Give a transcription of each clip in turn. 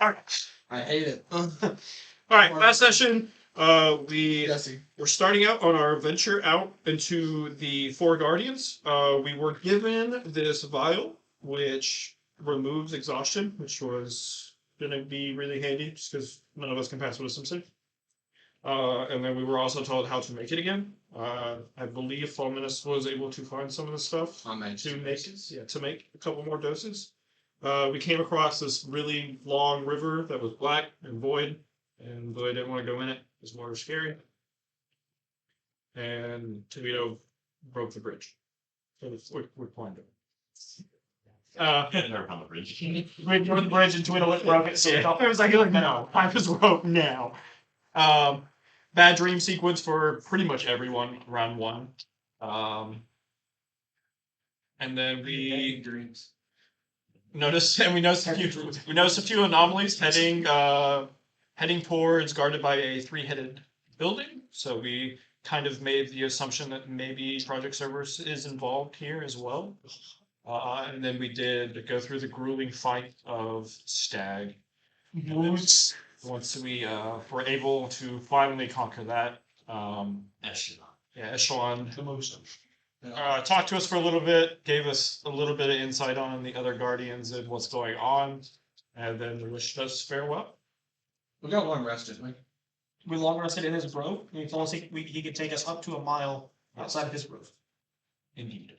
Alright. I hate it. Alright, last session, we're Jesse. starting out on our venture out into the Four Guardians. We were given this vial, which removes exhaustion, which was going to be really handy, just because none of us can pass wisdom save. And then we were also told how to make it again. I believe Fulminus was able to find some of the stuff to make a couple more doses. We came across this really long river that was black and void, and though I didn't want to go in it, it was more scary. And Tawhito broke the bridge. So we're climbing it. Never found the bridge. We broke the bridge and Tawhito broke it, so it was like, no, I was broke now. Bad dream sequence for pretty much everyone, round one. And then we noticed a few anomalies heading towards guarded by a three-headed building. So we kind of made the assumption that maybe Project Cerberus is involved here as well. And then we did go through the grueling fight of Stag. Once we were able to finally conquer that, Echelon. Talked to us for a little bit, gave us a little bit of insight on the other Guardians and what's going on, and then wished us farewell. We got long rest, didn't we? We long rested in his grove, and he told us he could take us up to a mile outside of his grove. Indeed.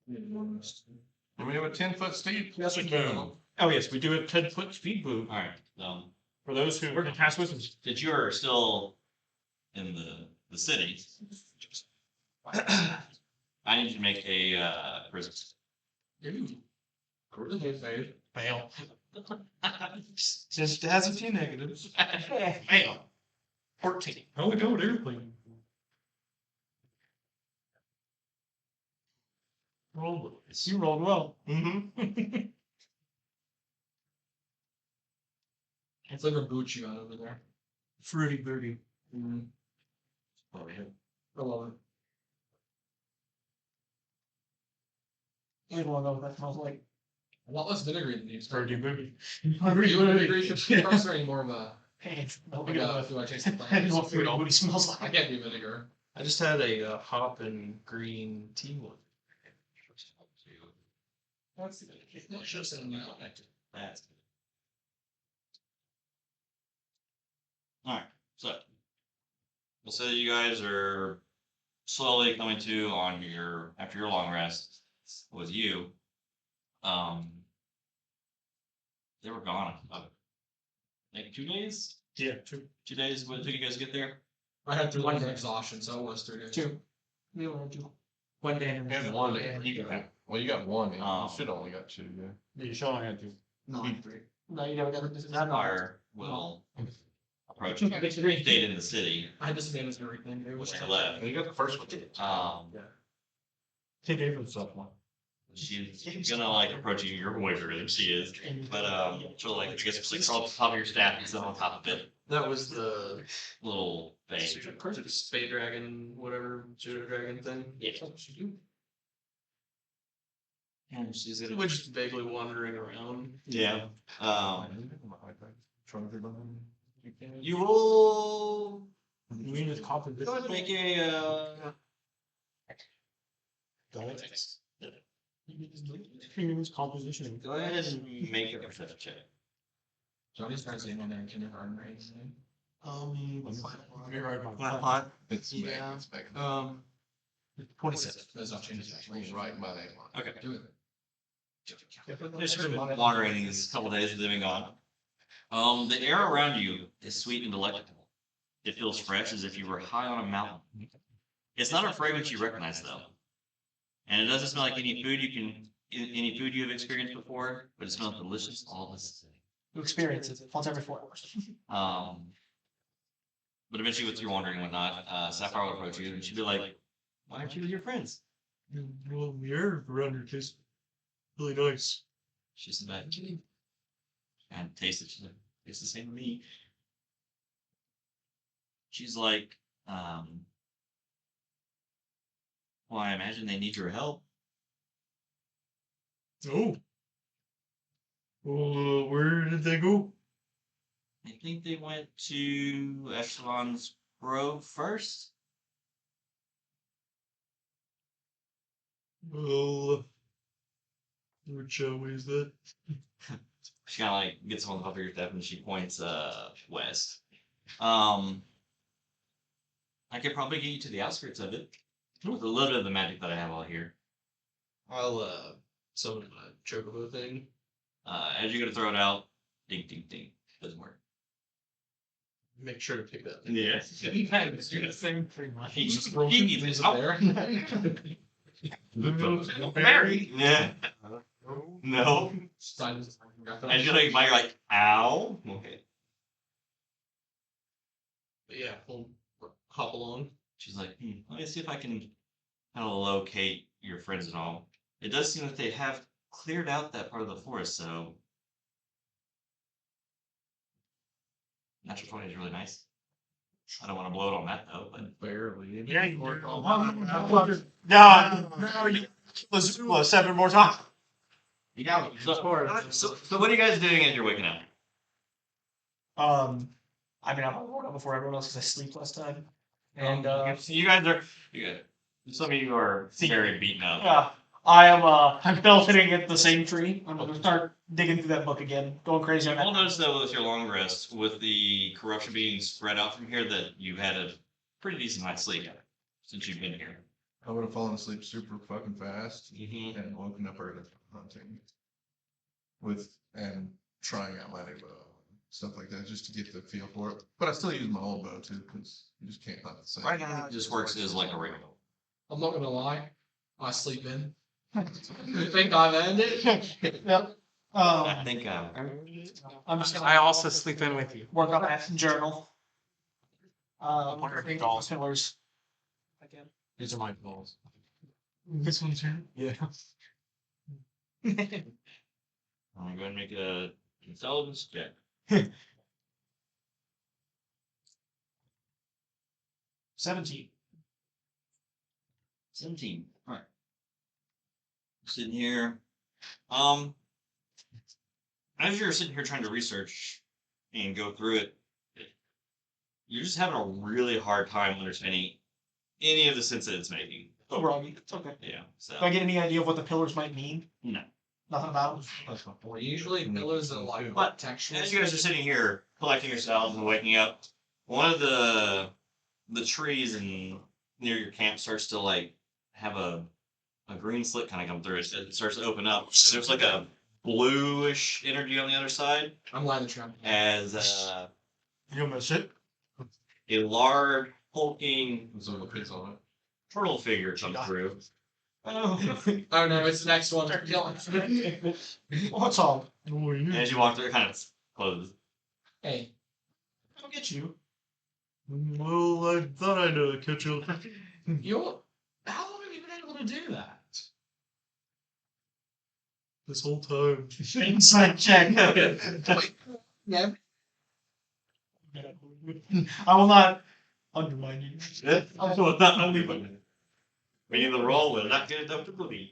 And we have a 10-foot speed. Yes, we boom. Oh yes, we do a 10-foot speed boom. All right. For those who can pass wisdom. That you are still in the city. I need you to make a prison. Fail. Just has a few negatives. Fail. 14. How we go, airplane? You rolled well. Mm-hmm. It's like a boot you got over there. Fruity booty. I love it. I don't know what that smells like. A lot less vinegary than you expect. Fruity booty. Vinegary should cross any more of a. Hey, Oh my god, do I taste the I don't know what plants? fruity booty smells I like. can't do vinegar. I just had a hop and green tea one. That's delicious and That's good. All right, so we'll say that you guys are slowly coming to on after your long rest with you. They were gone. Like 2 days? Yeah, 2 days. What took you guys to get there? I had 3 days of exhaustion, so it was 3 days. 2. We only had 2. 1 day. You had one. You got one. You should have only got 2. Yeah. You should only have to. No, I had 3. No, you never got this. Sapphire will approach you. You stayed in the city. I had disadvantage and everything. It was When they left. You got the first one. He gave himself one. She's gonna like approach you. You're way bigger than she is, but she'll like I guess just like crawl up the top of your staff and sit on top of it. That was the Little thing. Spade Dragon, whatever, Judo Dragon thing. Yeah. And she's just vaguely wandering around. Yeah. Trying to You roll. You mean his composition? Go ahead and make a. His composition. Go ahead and make a perception check. Johnny starts in on there in kindergarten, right? It's Yeah. it's back. 26. That's not changing. He's right by that line. Okay. Do it. There's been wandering these couple days that they've been gone. The air around you is sweet and delectable. It feels fresh as if you were high on a mountain. It's not a fragrance you recognize though. And it doesn't smell like any food you have experienced before, but it smells delicious all the same. You experience it once every 4 hours. But eventually with your wandering and whatnot, Sapphire will approach you and she'll be like, why aren't you with your friends? Well, the air around here tastes really nice. She's the bad and taste it. She's like, it's the same to me. She's like, well, I imagine they need your help. Oh. Well, where did they go? I think they went to Echelon's Grove first. Well, which way is that? She kind of like gets on the top of your step and she points west. I could probably get you to the outskirts of it with a little bit of the magic that I have out here. I'll summon my chocobo thing. As you go to throw it out, ding, ding, ding, doesn't work. Make sure to pick that. Yeah. Same pretty much. He just Leaves it there. Mary. Yeah. No. As you're like, ow. Okay. But yeah, we'll hop along. She's like, let me see if I can kind of locate your friends and all. It does seem that they have cleared out that part of the forest, so natural 20 is really nice. I don't want to blow it on that though, but Barely. Yeah, you work all No, 7 more times. yeah. So what are you guys doing as you're waking up? I mean, I'm woke up before everyone else because I sleep last time. And You guys are. Some of you are very beaten up. yeah, I am. I'm still sitting at the same tree. I'm gonna start digging through that book again, going crazy on You'll that. notice though with your long rest, with the corruption being spread out from here, that you had a pretty decent night's sleep since you've been here. I would have fallen asleep super fucking fast Mm-hmm. and woken up early hunting and trying out my new bow, stuff like that, just to get the feel for it. But I still use my old bow too, because you just can't hunt the same. Right now, it just works as like a ring. I'm not gonna lie. I sleep in. You think I've earned it? Yep. I think I'm just gonna I also sleep in with you. work on that journal. Wonder if Reading dolls- pillars. Again. These are my balls. This one's here. Yeah. I'm going to make a intelligence check. 17. 17. All right. Sitting here. As you're sitting here trying to research and go through it, you're just having a really hard time understanding any of the sense that it's making. Oh, groggy. It's okay. Yeah. So Do I get any idea of what the pillars might mean? no. Nothing about them. Well, usually pillars are like But textual. as you guys are sitting here collecting yourselves and waking up, one of the trees near your camp starts to like have a green slit kind of come through. It starts to open up. There's like a bluish energy on the other side I'm lining the trap. as You gonna miss it? a large hulking There's all the pits on it. turtle figure comes through. Oh. Oh no, it's the next one. What's all? And as you walk through, it kind of closes. Hey, I'll get you. Well, I thought I'd catch you. you're. How long have you been able to do that? This whole time. Inside check. Yeah. I will not undermine you. I will not only we need the roll will not get it up to believe.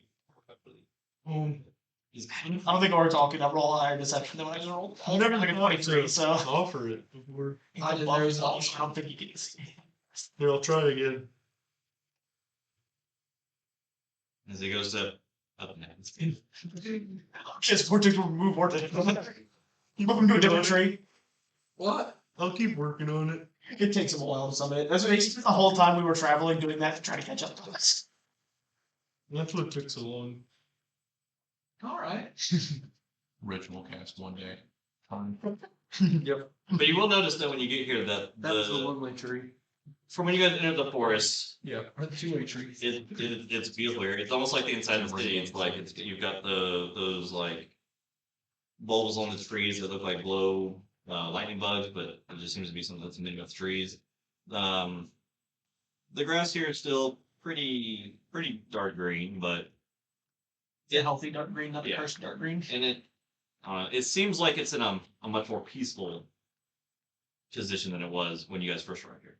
He's I don't think Ortall could have roll a higher deception than what I just rolled. I never like a 23, so. Offer it before. I did very well. I don't think you can see. Here, I'll try again. as he goes up next. Just vortex will remove vortex. You move him to a different tree. What? I'll keep working on it. It takes him a while to summon it. That's what he spent the whole time we were traveling doing that to try to catch up to us. That's what took so long. All right. Ritual cast one day. Time. But you will notice that when you get here that That's a the one-way tree. from when you guys enter the forest, Yeah. Or the two-way trees. it's beautiful here. It's almost like the inside of the city. It's like you've got those like bulbs on the trees that look like glow lightning bugs, but it just seems to be something that's made with trees. The grass here is still pretty dark green, but It's a healthy dark green, not the Yeah. cursed dark green. and it seems like it's in a much more peaceful position than it was when you guys first arrived here.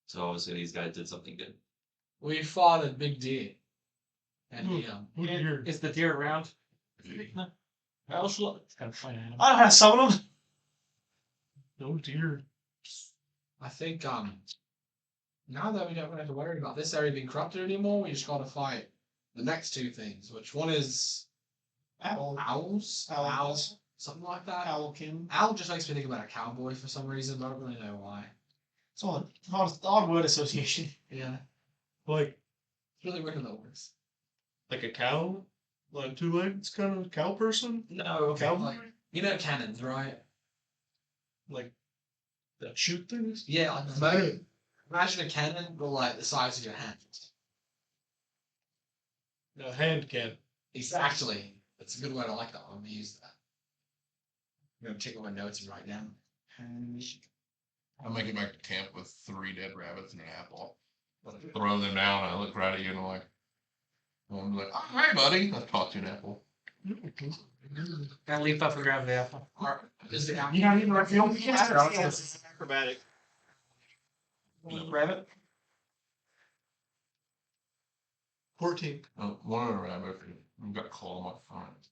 So obviously these guys did something good. We fought a big deer. And Who'd you hear? Is the deer around? It's kind of fun. I don't have some of them. Oh dear. I think now that we don't have to worry about this area being corrupted anymore, we just gotta fight the next two things, which one is owls, something like that. Owlkin. Owl just makes me think about a cowboy for some reason, but I don't really know why. It's odd word association. Yeah, Like it's really weird that works. like a cow? Like 2 legs kind of cow person? No, okay, like, you know cannons, right? Like that shoot things? Yeah, imagine a cannon, but like the size of your hand. A hand can. Exactly. That's a good word. I like that one. I'm gonna use that. I'm gonna check my notes and write down. I make it back to camp with 3 dead rabbits and an apple. Throw them down. I look right at you and I'm like, oh, hey, buddy. I tossed you an apple. Gotta leap up and grab the apple. Is the apple? You don't even know if you don't get Acrobatic. Rabbit. 14. One of the rabbits got claw on my front.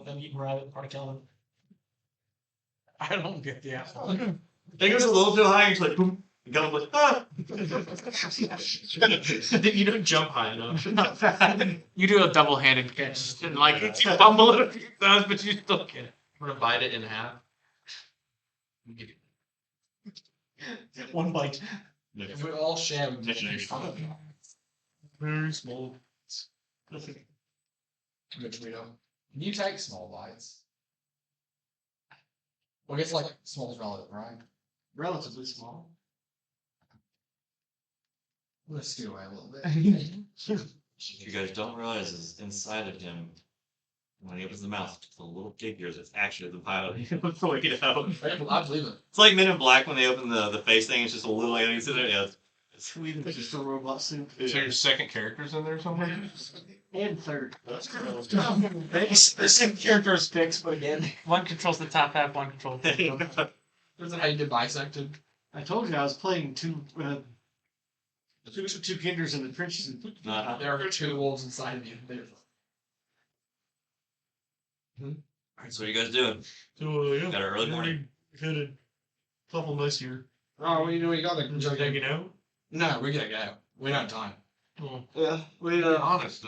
I'm eating rabbit, part of Kelvin. I don't get the apple. I think it was a little too high. It's like boom. You got like ah. You don't jump high enough. You do a double-handed catch, and like you fumble it a few times, but you still get it. I'm gonna bite it in half. One bite. If we all share, we Detonation. Very small. which we don't. Can you take small bites? Well, I guess like small is relative, right? Relatively small. I'm gonna scoot away a little bit. What you guys don't realize is inside of him, when he opens the mouth, the little figures, it's actually the pilot. He looks like it out. I believe it. It's like Men in Black when they open the face thing. It's just a little alien sitting there. Yeah, it's sweet. It's just a robot suit. So your second character's in there somewhere? And third. The same character is fixed, but again. One controls the top half, one controls the bottom half. Is that how you did bisected? I told you I was playing two kinders in the trenches. Uh-huh. There are 2 wolves inside of you. So what are you guys doing? So, yeah. Got an early morning. We had a couple nice here. Oh, what do you do? You got the Just hanging out. No, we gotta go. We don't have time. Oh. Yeah. To be honest,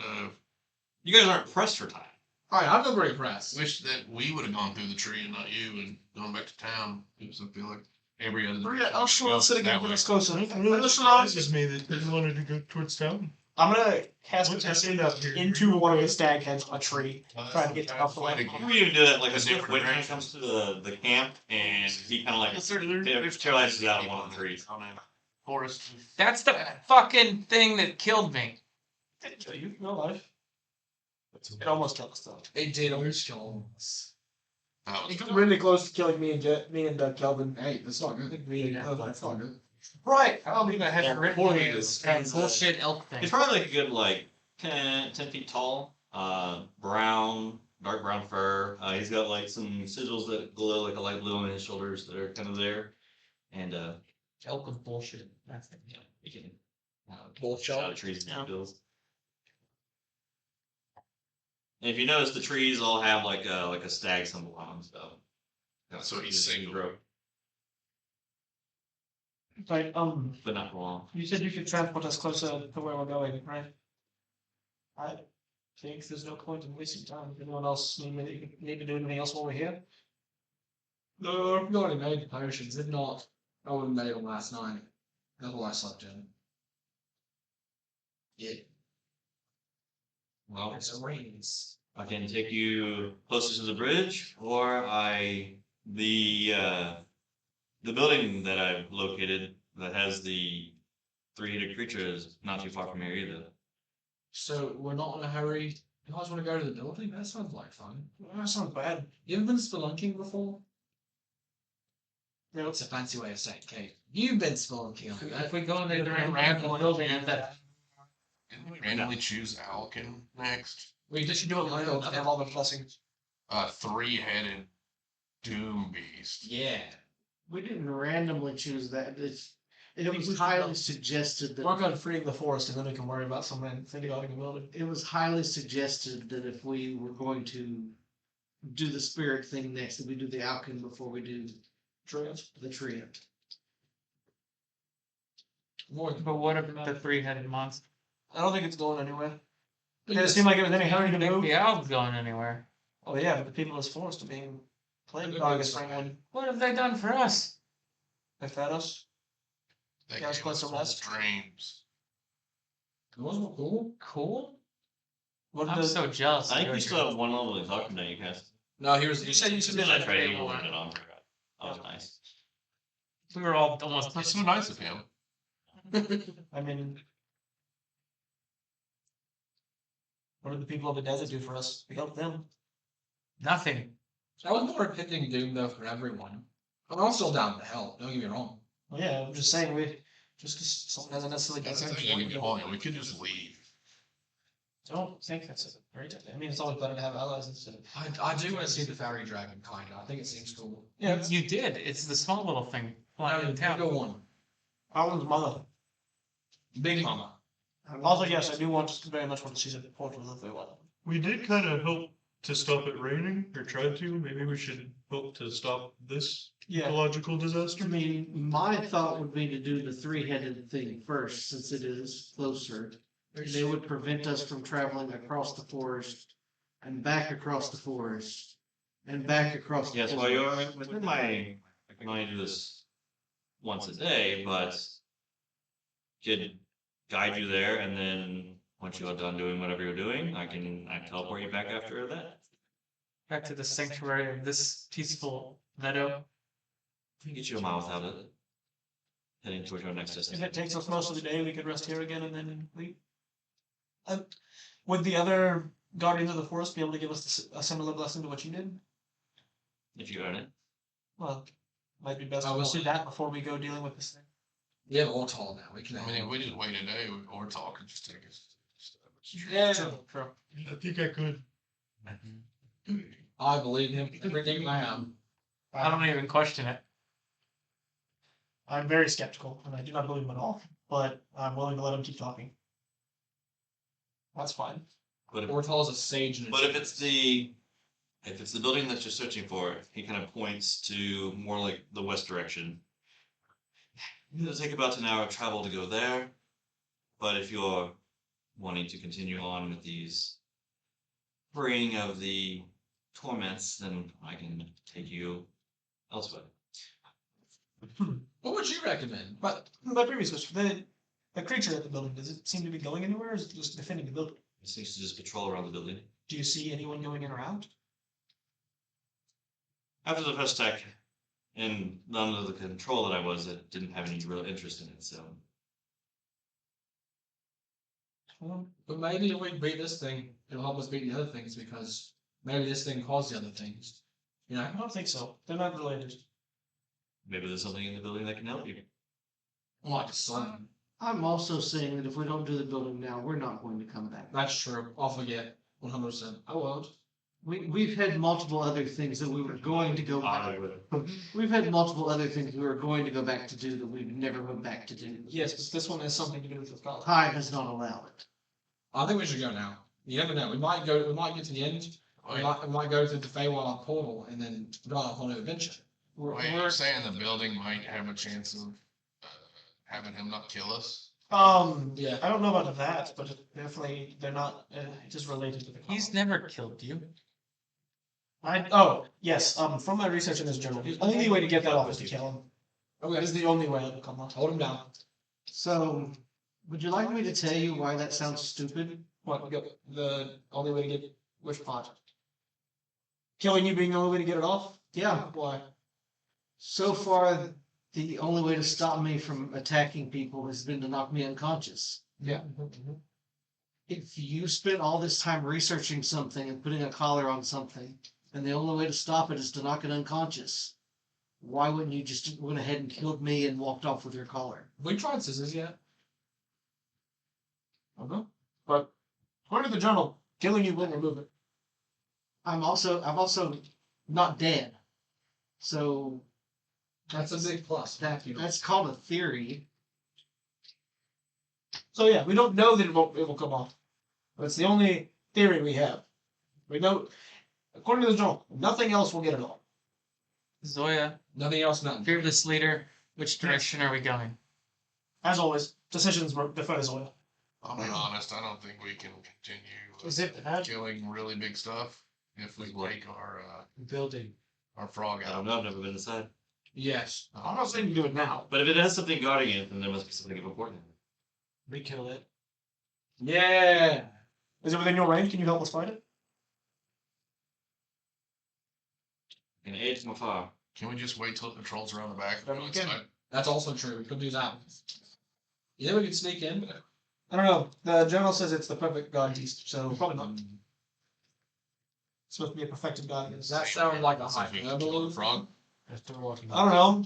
You guys aren't pressed for time. Alright, I'm not very impressed. wish that we would have gone through the tree and not you and gone back to town. Because I feel like every other. I'll show up sitting that in way. this close. It really surprises me that you wanted to go towards town. I'm gonna cast What's a happening up here? into one of the stag heads on a tree, trying to get to off the land. We even do that like a It's different different, when he right? comes to the camp and he kind of like There's terrorizes out of one of the trees. Forest. That's the fucking thing that killed me. Didn't kill you, no life. It almost killed us though. It did almost kill us. It got really close to killing me and Kelvin. Hey, that's not good. That's not good. Right. I don't think I have Yeah, written before here. this, That bullshit elk thing. He's probably like a good like 10 feet tall, brown, dark brown fur. He's got like some sigils that glow like a light blue on his shoulders that are kind of there. And Elk was bullshit. That's it. yeah, he can Bullshit. shout at trees Yeah. and bills. And if you notice, the trees all have like a stag symbol on them, so That's what he's saying. grow, Right, but not for long. you said you could transport us closer to where we're going, right? I think there's no point in wasting time. Anyone else need to do anything else while we're here? No, I've already made the potions. If not, I would have made them last night. Otherwise, I slept in. Yeah. Well, It's rains. I can take you closer to the bridge, or the building that I've located that has the 3-headed creature is not too far from here either. So we're not in a hurry. You guys want to go to the building? That sounds like fun. That sounds bad. You ever been spelunking before? No, It's a fancy way of saying cave. You've been spelunking. If we go in there during random building, that Didn't we randomly choose Alkin next? We just do it later. I have all the blessings. 3-headed doom beast. Yeah. We didn't randomly choose that. It was highly suggested Work that on freeing the forest, and then we can worry about something guarding the building. it was highly suggested that if we were going to do the spirit thing next, that we do the Alkin before we do Treant. The treant. More. But what about the three-headed monster? I don't think it's going anywhere. It didn't seem like it was any hurry to move. The owl's going anywhere. Oh yeah, but the people of this forest are being plagued by this thing. What have they done for us? They fed us. They Yeah, it's gave close us to rest. dreams. It wasn't cool. Cool? What did I'm the, so jealous. I of think your you still have one level of exhaustion that you cast. No, he was. you said you submitted That's that right, today, you Laura. wanted it on. That was nice. We were all almost. That's so nice of him. I mean, what did the people of the desert do for us? We helped them. Nothing. That was more impending doom though for everyone. But I'm still down to help. Don't get me wrong. Well, yeah, I'm just saying we just because someone hasn't necessarily done That's the something. thing, we we could just leave. don't think that's a very good. I mean, it's always better to have allies instead of. I do want to see the fairy dragon kinda. I think it seems cool. Yeah, You did. It's the small little thing flying in Go town. one. Alan's mother. Big Mama. Also, yes, I do very much want to see the portal of the one. We did kind of help to stop it raining, or tried to. Maybe we should help to stop this Yeah. ecological disaster. I mean, my thought would be to do the three-headed thing first, since it is closer. They would prevent us from traveling across the forest and back across the forest and back across the Yes, forest. well, you're within I can only do this once a day, but could guide you there, and then once you're done doing whatever you're doing, I can teleport you back after that. Back to the sanctuary of this peaceful meadow. We can get you a mile without it. Heading towards your next If destination. it takes us most of the day, we could rest here again and then leave. Would the other guardians of the forest be able to give us a similar blessing to what you did? If you earn it. Well, might be best I to will do say- that before we go dealing with this thing. We have Ortall now. We can. I mean, if we just wait a day, Ortall could just take us. Yeah, true. I think I could. I believe him. Everything I am. I don't even question it. I'm very skeptical, and I do not believe him at all. But I'm willing to let him keep talking. That's fine. But if, Ortall is a sage. And but if it's the building that you're searching for, he kind of points to more like the west direction. It'll take about an hour of travel to go there, but if you're wanting to continue on with these freeing of the torments, then I can take you elsewhere. What would you recommend? But my previous question, the creature at the building, does it seem to be going anywhere, or is it just defending the building? It seems to just patrol around the building. Do you see anyone going in or out? After the first attack, and under the control that I was, I didn't have any real interest in it, so But maybe if we beat this thing, it'll help us beat the other things because maybe this thing caused the other things. You know? I don't think so. They're not related. maybe there's something in the building that can help you. Like a sun. I'm also saying that if we don't do the building now, we're not going to come back. That's true. I'll forget. 100%. I won't. We've had multiple other things that we were going to go back. We've had multiple other things we were going to go back to do that we never went back to do. Yes, but this one has something to do with the scholar. Time does not allow it. I think we should go now. You never know. We might get to the end. We might go through the Feywild portal and then go off on an adventure. Wait, you're saying the building might have a chance of having him not kill us? Yeah. I don't know about that, but definitely they're not. It is related to the. He's colony. never killed you. Yes. From my research in this journal, the only way to get that off is to kill him. Okay. That is the only way it will come off. Hold him down. So, would you like me to tell you why that sounds stupid? What? The only way to get which part? Killing you being the only way to get it off? Yeah. Why? So far, the only way to stop me from attacking people has been to knock me unconscious. Yeah. If you spent all this time researching something and putting a collar on something, and the only way to stop it is to knock it unconscious, why wouldn't you just went ahead and killed me and walked off with your collar? Have we tried scissors yet? I don't know. But according to the journal, killing you will remove it. I'm also not dead. So That's a big plus. that's called a theory. So yeah, we don't know that it will come off. But it's the only theory we have. We know, according to the journal, nothing else will get it off. Zoya, Nothing else, nothing. fearless leader, which direction are we going? As always, decisions were defer as well. I'll be honest, I don't think we can continue Is it bad? killing really big stuff if we break Building. our frog I out. don't know, I've never been inside. Yes. I'm not saying you do it now. But if it has something guarding it, then there must be something of importance. We kill it. Yeah. Is it within your range? Can you help us fight it? An aid from afar. Can we just wait till it patrols around the back? and Whatever go you can. inside? That's also true. We could do that. Yeah, we could sneak in. I don't know. The general says it's the perfect guard beast, so probably not. It's supposed to be a perfected guard beast. That sounds like a So if we can kill hyperbole. the frog. I don't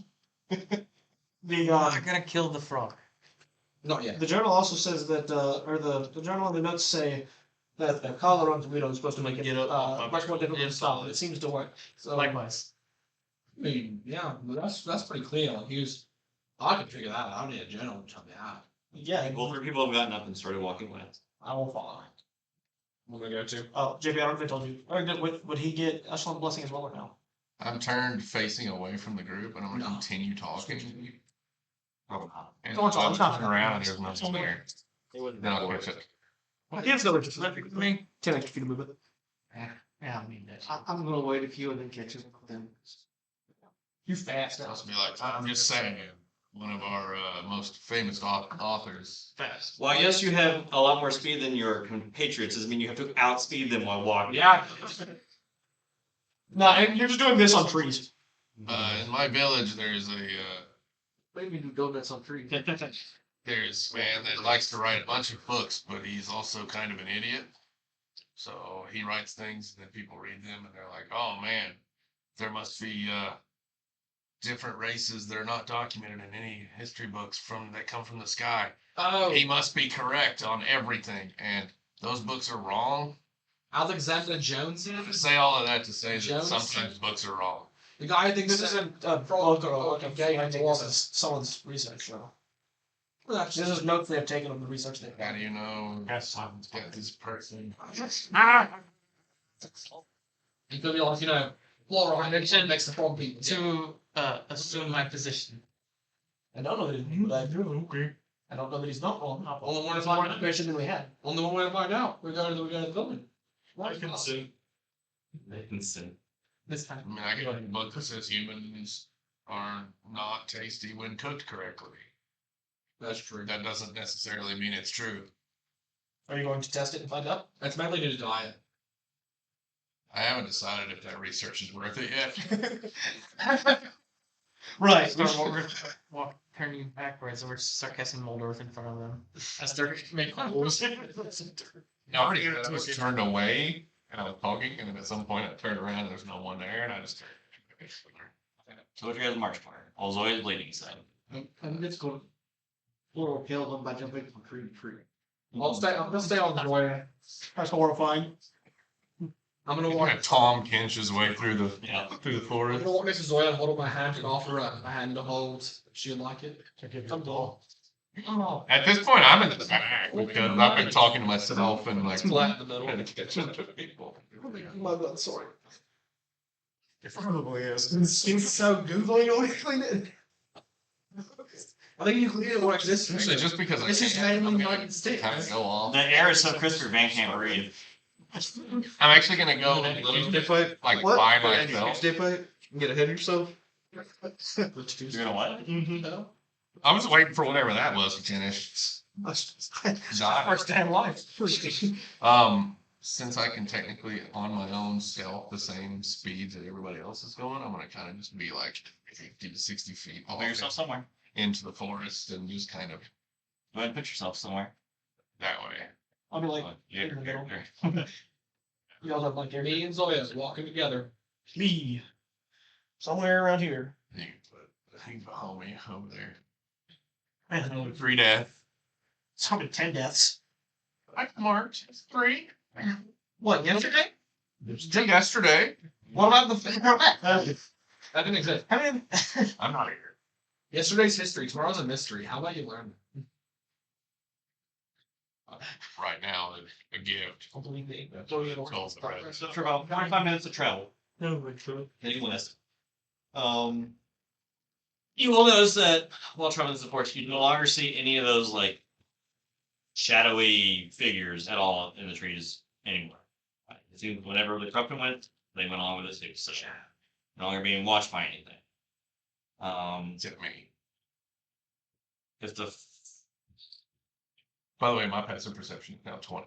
know. The I'm not gonna kill the frog. Not yet. the journal also says that, or the journal and the notes say that the collar on Tawhito is supposed to make it much more difficult to stop, and it seems to work. So Likewise. I mean, yeah, but that's pretty clear. Like he was. I could figure that out. I don't need a general to tell me that. yeah, Well, 3 people have gotten up and started walking west. I will follow. We're gonna go to. Oh, JP, I don't know if I told you. Or would he get Echelon Blessing as well or no? I'm turned facing away from the group and I'm gonna No. continue talking. Probably not. And Don't tell, I'm it's not turning around and there's nothing there. They wouldn't Then I'll work. catch it. He has no interest in that. Me? 10 extra feet of movement. Yeah, I mean that. I'm gonna wait a few and then catch it then. You fast. Must be like, I'm just saying, one of our most famous authors. Fast. Well, yes, you have a lot more speed than your compatriots. Doesn't mean you have to outspeed them while walking. Yeah. No, and you're just doing this on trees. In my village, there's a Maybe do donuts on trees. there's a man that likes to write a bunch of books, but he's also kind of an idiot. So he writes things and then people read them and they're like, oh man, there must be different races that are not documented in any history books that come from the sky. Oh, He must be correct on everything, and those books are wrong. Alexander Jones. I say all of that to say that Jones? sometimes books are wrong. The guy who thinks This isn't a frog book or like a gay finding. This woman. is someone's research, though. That's This is notes they've taken of the research they've How done. do you know That's that this person? He could be like, Flora Prediction makes the frog people. To assume my position. I don't know that he's but I don't know that he's not wrong. Only one to There's more find out. information than we had. Only one way to find out. We go to the building. I can see. Nathanson. This time. I mean, I get a book that says humans are not tasty when cooked correctly. That's true. That doesn't necessarily mean it's true. Are you going to test it and find out? That's mainly due to diet. I haven't decided if that research is worth it yet. Right. Walk, turning backwards, and we're just start casting Moldorf in front of them. As they're making holes. I already I was turned away and I was talking, and then at some point I turned around and there's no one there, and I just So what you guys march for? All Zoya's bleeding side. I'm just going to floor Kelvin by jumping from tree to tree. I'm gonna stay on the way. That's horrifying. I'm gonna You're walk. gonna Tom Kinch his way through the Yeah. through the I'm forest. gonna walk next to Zoya and hold up my hand and offer her a hand to hold. She'd like it. Come on. At this point, I'm in the back because I've been talking to myself and like Flat in the middle. trying to catch up to people. My God, sorry. It probably is. It's so googly when we clean it. I think you clean it what exists. Actually, just because I This is can, mainly I'm gonna United States. kind of go off. The air is so crisp your van can't breathe. I'm actually gonna go a little fight? like What? by Any myself. Tuesday fight? Get ahead of yourself? You're gonna what? Mm-hmm. I was waiting for whatever that was to finish. Die. First day in life. Since I can technically on my own stealth the same speeds that everybody else is going, I'm gonna kind of just be like 50 to 60 feet Put yourself somewhere. into the forest and just kind of Go ahead and put yourself somewhere. that way. I'll be like, Yeah, in the middle. yeah. y'all have like Me and Zoya walking together. me. Somewhere around here. You can put a homie over there. Man, 3 death. it's probably 10 deaths. I marked 3. What, yesterday? Yesterday. What about the That didn't exist. How many? I'm not here. Yesterday's history. Tomorrow's a mystery. How about you learn? Right now, a gift. Don't believe me. Told the rest. For about 45 minutes of travel. No, my God. Heading west. You will notice that while traveling the forest, you no longer see any of those like shadowy figures at all in the trees anymore. It seems whenever the Krupkin went, they went along with it too. So no longer being watched by anything. Except me. If the By the way, my passive perception is now 20.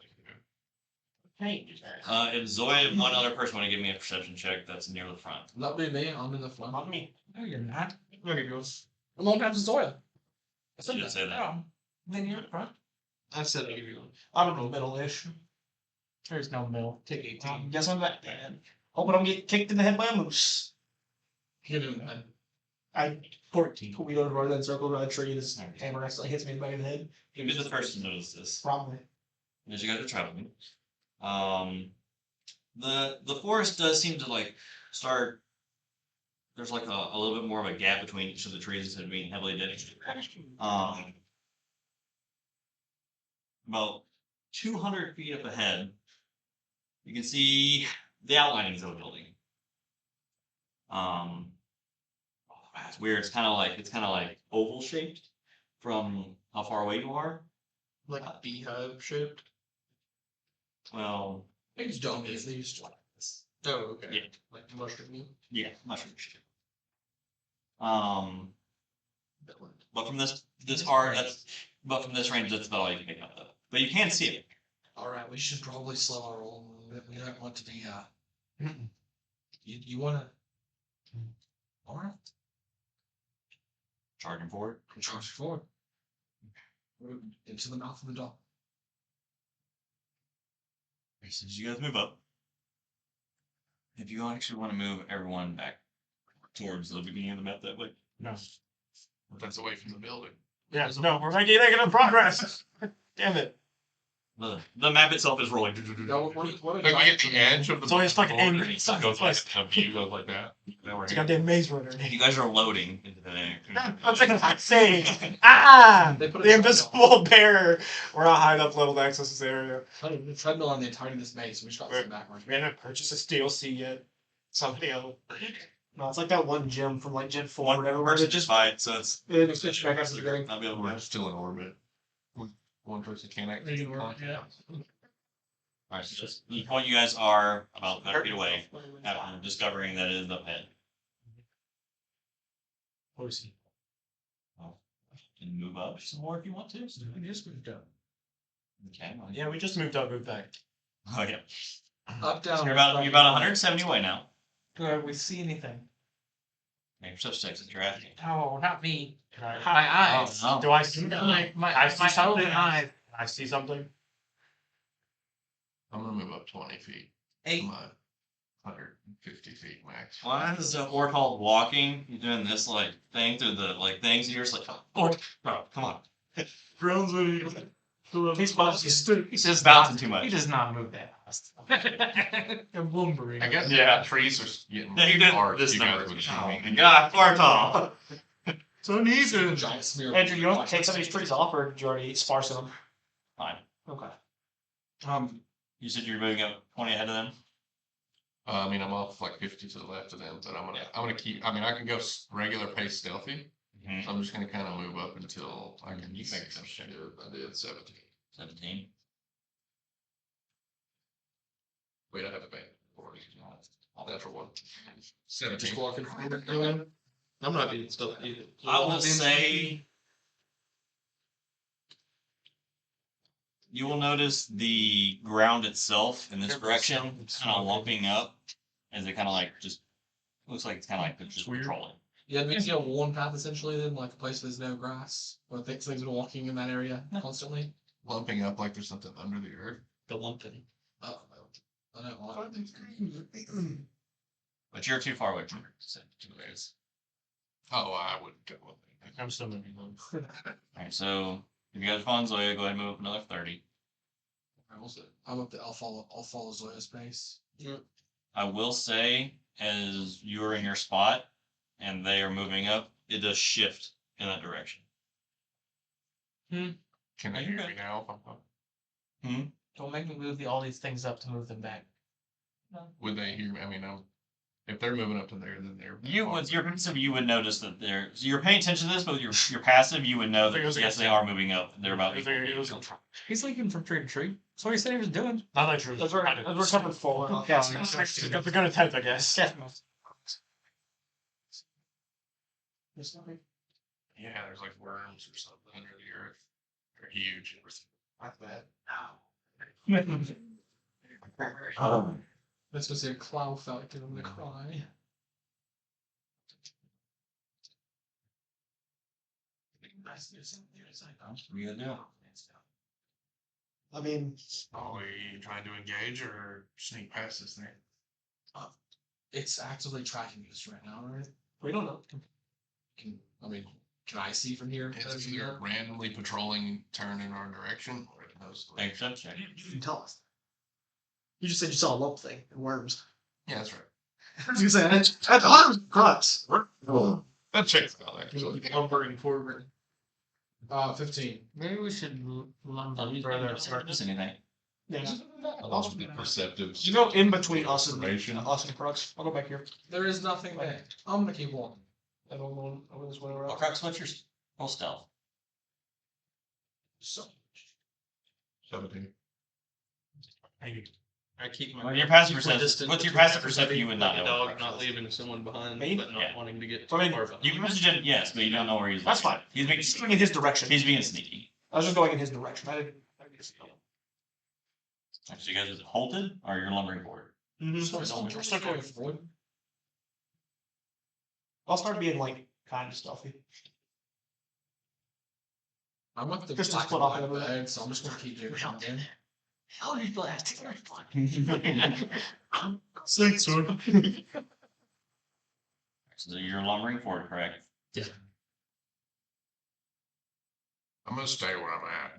if Zoya and one other person want to give me a perception check, that's near the front. That'll be me. I'm in the front. Not me. No, you're not. There he goes. I'm on Patterson Zoya. I said You did say that. Oh, then you're in front. I said I'll give you one. I'm in the middle-ish. There's no middle. Take 18. Guess I'm that bad. Hope I don't get kicked in the head by a moose. Hit him, man. I 14. We go to run that circle around a tree and this hammer accidentally hits me in the back of the head. Who's the first to notice this? Probably. As you guys are traveling, the forest does seem to like start. There's like a little bit more of a gap between each of the trees instead of being heavily ditched. About 200 feet up ahead, you can see the outlinings of a building. It's weird. It's kind of like oval shaped from how far away you are. Like a beehive shaped. Well, It's dumb. They used to like this. Oh, okay. Yeah. Like mushroom. yeah, mushroom shape. But from this far, but from this range, that's about all you can make up though. But you can see it. All right, we should probably slow our roll a little bit. We don't want to be. You want to? All right, Charging forward. charge forward. Into the mouth of the dog. So as you guys move up, if you actually want to move everyone back towards the beginning of the map that way. No. That's away from the building. Yeah, no, we're making negative progress. Damn it. The map itself is rolling. No, what Like we get the edge of the It's always fucking board, angry. and it goes like a view goes like that. It's a goddamn maze runner. You guys are loading into the I'm saying, They put a the invisible bear. We're not high enough level to access this area. the treadmill on the entirety of this maze. We just got to sit backwards. We haven't purchased this DLC yet. Somebody else. No, it's like that one gem from like Gen 4 or one whatever. Where person it just just fight, so it's it switch back after the beginning. not be able to We're work. still in orbit. One person can't There actually you go, yeah. Alright, so just the point you guys are about 100 feet away after discovering that it is up ahead. Pussy. You can move up some more if you want to. We just moved up. Okay. well, Yeah, we just moved up, moved back. Oh yeah. Up, down. So you're about 170 away now. Do we see anything? Make perception checks that you're asking. No, not me. Can I, My eyes. Oh, do I see My see something? open eyes. Can I see something? I'm gonna move up 20 feet. Hey. My 150 feet max. Why is Ortall walking? He's doing this like thing through the like things. And you're just like, oh, bro, come on. Drones He's He's just bouncing too much. He does not move that fast. I'm lumbering. I guess Yeah. trees are getting Yeah, you did hard. this You guys number. would see Oh me. my god, Ortall. So It's a neither. giant smear. Andrew, you want to take some of these trees off, or did you already sparse them? Fine. Okay. You said you're moving up 20 ahead of them. I mean, I'm off like 50 to the left of them, but I'm gonna keep. I mean, I can go regular pace stealthy. Mhm. So I'm just gonna kind of move up until I can You make make some some shit. I did 17. 17. Wait, I have a band. Natural one. Just 17. walking forward. I'm not being stealth either. I will say you will notice the ground itself in this direction kind of lumping up as it kind of like just looks like it's kind of like they're just patrolling. Yeah, it makes you a worn path essentially. Then, like a place where there's no grass, or things are walking in that area constantly. Lumping up like there's something under the earth. The lumping. Oh, I don't want. But you're too far away from it. So, two ways. Oh, I wouldn't go with it. I'm still moving. Alright, so if you guys are following Zoya, go ahead and move up another 30. I'm up there. I'll follow Zoya's pace. I will say, as you are in your spot and they are moving up, it does shift in that direction. Can they You're hear good. me now? If I'm up? Don't make me move all these things up to move them back. Would they hear me? I mean, I'm If they're moving up to there, then they're. With your passive, you would notice that they're. So you're paying attention to this, but with your passive, you would know that yes, they are moving up. They're about. He's leaping from tree to tree. That's what he said he was doing. Not that true. As we're coming forward. Yeah, they're gonna attempt, I guess. Yeah. Yeah, there's like worms or something under the earth. They're huge. That's bad. No. This was a cloud felt give him the cry. We gonna do. I mean, Are we trying to engage or sneak past this thing? It's actively tracking us right now, right? we don't know. Can I see from here? Is it randomly patrolling turn in our direction? Or it knows the way? Makes sense. Yeah. You can tell us. You just said you saw a lump thing and worms. Yeah, that's right. I was gonna say, I thought it was Qrux. That checks out actually. Lumbering forward. 15. Maybe we should lumber You further. don't start this anything. Yeah. Also be perceptive. You go in between us and Information. Qrux. I'll go back here. There is nothing there. I'm gonna keep walking. I don't know over this way around. Well, Crux, what's your full stealth? So 17. I keep my. Well, your passive keep my perception. distance What's your between passive perception? You would not like a know. what dog Crux not is. leaving someone behind, Me? but not Yeah. wanting to get I mean, too far behind. You can message him, yes, but you don't know where he's. That's like. fine. He's being Just going in his direction. He's being sneaky. I was just going in his direction. I didn't see him. So you guys is it halted or you're lumbering forward? Start going forward. I'll start being like kind of stealthy. I'm with the Just to black split and off white a little bit. bag, so I'm just gonna keep doing something. How did you blast? So you're lumbering forward, correct? I'm gonna stay where I'm at.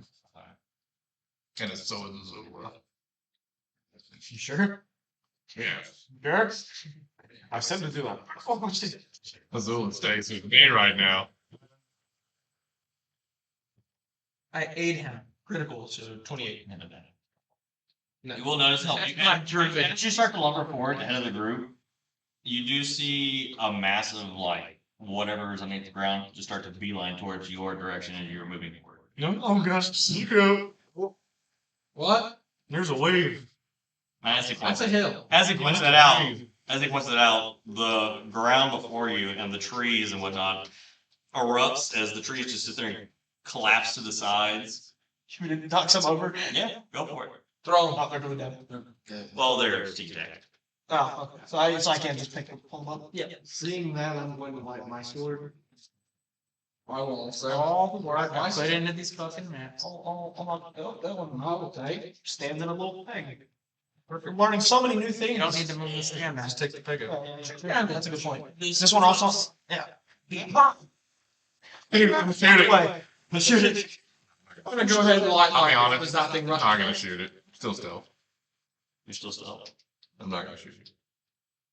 And it's so is Azula. You sure? Yeah. Sure? I've said to do that. Azula stays with me right now. I aid him. Critical, so 28. You will notice how as you start to lumber forward ahead of the group, you do see a massive like whatever is underneath the ground just start to beeline towards your direction as you're moving forward. No, oh gosh, sneak out. What? There's a wave. As he That's points a hill. as he points that out, the ground before you and the trees and whatnot erupts as the trees just sit there and collapse to the sides. Should we knock some over? Yeah, go for it. Throw them. Oh, they're really dead. Well, they're tic-tac. Oh, okay. So I can't just pick them, pull them up. Yeah. Seeing that, I'm going to wipe my sword. I will also. All the more I Put into these fucking maps. that one I will take. Stands in a little thing. We're learning so many new things. You don't need to move the stand now. Just take the peg out. Yeah, that's a good point. This one also. Yeah. I'm shoot it. Let's shoot it. I'm gonna go ahead and light I'll be my honest. There's that thing I'm rushing. not gonna shoot it. Still stealth. You're still stealth. I'm not gonna shoot it.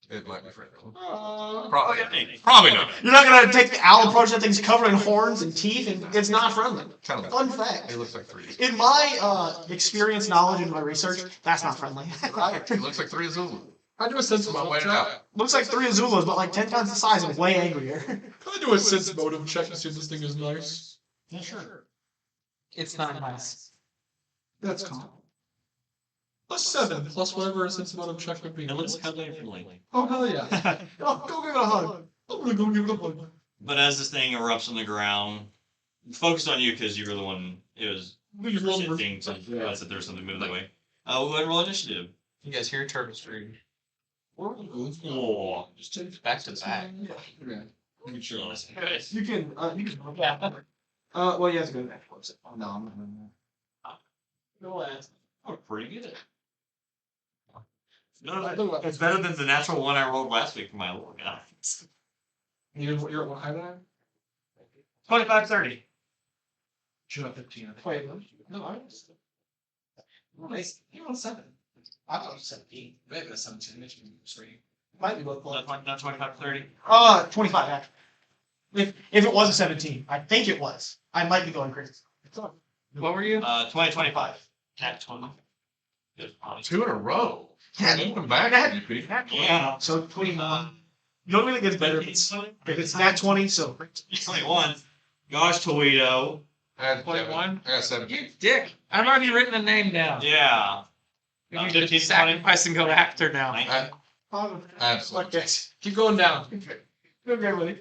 It might be friendly. Okay. Probably not. You're not gonna take the owl approach. That thing's covered in horns and teeth, and it's not friendly. Kind of. Fun fact. It looks like three. In my experience, knowledge, and my research, that's not friendly. It looks like three Azula. I do a sense My way motive check. out. Looks like 3 Azulas, but like 10 times the size and way angrier. Can I do a sense motive check to see if this thing is nice? Yeah, sure. It's not nice. That's calm. Plus 7, plus whatever a sense motive check would be. It looks cuddly and friendly. Oh, hell yeah. Go give it a hug. I'm gonna go give it a hug. But as this thing erupts on the ground, focused on you because you were the one it was persisting to realize that there's something moving that way. We'll go ahead and roll initiative. You guys hear turtle stream? Oh, Just back to back. you sure listen. You can, yeah. Well, you have to go back. No, I'm not doing Go last. Oh, pretty good. No, it's better than the natural one I rolled last week for my little guy. You're at what height am 25-30. Should have 15. Wait, no, I was. Nice. You're on 7. I thought it was 17. Maybe that's 17. Maybe it's 3. Might be both. Not 25-30. 25 actually. If it was a 17, I think it was. I might be going crazy. What were you? 20-25. Cat 20. 2 in a row. Yeah. Welcome back, JP. Yeah. So 21. The only thing that gets better if it's nat 20, so 21. Gosh, Tawhito. Add 21? Add 7. You dick. I've already written the name down. Yeah. We need 15, to sacrifice and go after now. 19. Absolutely. Keep going down. okay, buddy.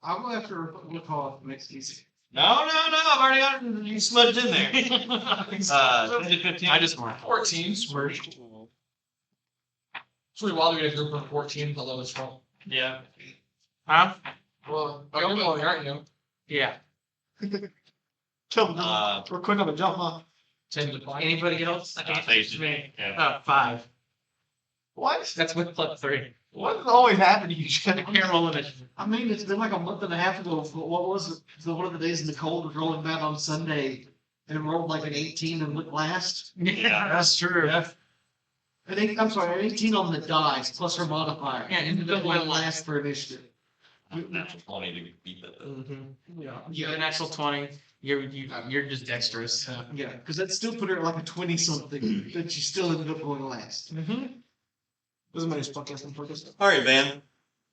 I'm gonna have to recall if it makes it easy. No. I've already got it. You smudged in there. 15. I just went. 14 smirch. It's really wild to get a group of 14 the lowest roll. Yeah. Huh? Well, you're going, aren't you? Yeah. Kill them. Uh, We're quick on the jump, huh? 10 to 5. Anybody else? Face me. Yeah. 5. What? That's with +3. What has always happened to you, Jen? Can't roll it. I mean, it's been like a month and a half ago. What was it? So one of the days Nicole was rolling back on Sunday and rolled like an 18 and went last. Yeah, that's true. Yeah. I'm sorry, an 18 on the dice plus her modifier. Yeah, ended up going last for initiative. Natural 20 to beat that. Yeah, You have a natural 20. You're just dexterous. yeah, because that still put her at like a 20 something, but she still ended up going last. Doesn't matter, spellcasting focus. All right, Van.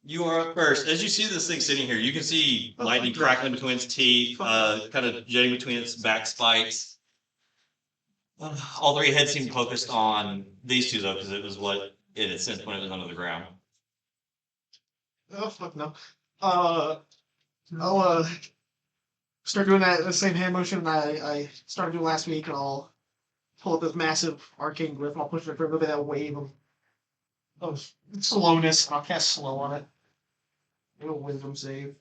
You are up first. As you see this thing sitting here, you can see lightning crackling between its teeth, kind of jetting between its back spikes. All three heads seem focused on these two, though, because it was what it had sensed when it was under the ground. Oh, fuck no. I'll start doing the same hand motion I started doing last week, and I'll pull up this massive arcane glyph, and I'll push it for a little bit of that wave of slowness, and I'll cast slow on it. A little wisdom save.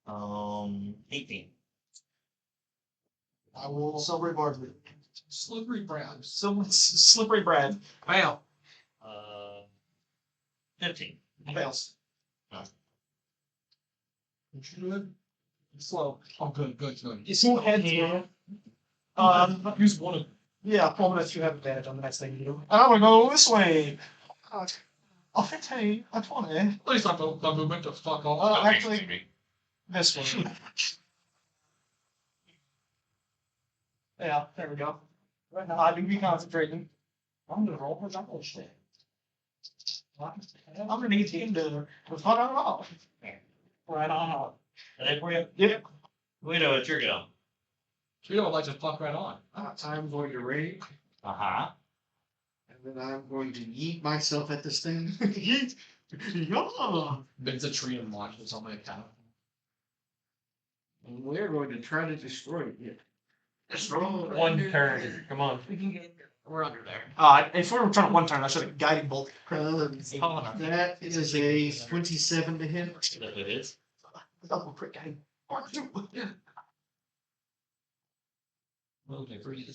18. I will celebrate Bardsley. Slippery brown. Slippery Brad. Fail. 15. Fails. Slow. Oh, good. You see heads here. Use one of Yeah, 4 minutes you have advantage on the next thing you do. And I'm gonna go this way. A 15, a 20. At least not the movement to fuck off. Actually, this one. Yeah, there we go. Right now, I do be concentrating. I'm gonna roll for knowledge then. I'm gonna need him to fuck on off. Right on off. Ready for you? Yep. We know it's your go. We don't like to fuck right on. I'm going to rage, Uh-huh. and then I'm going to yeet myself at this thing. Yeah. Bends a tree and launches on my account. And we're going to try to destroy it. One turn. Come on. We're under there. If we were trying to one turn, I should have guiding bolt. That is a 27 to hit. That it is. Double crit guiding. Okay, for you.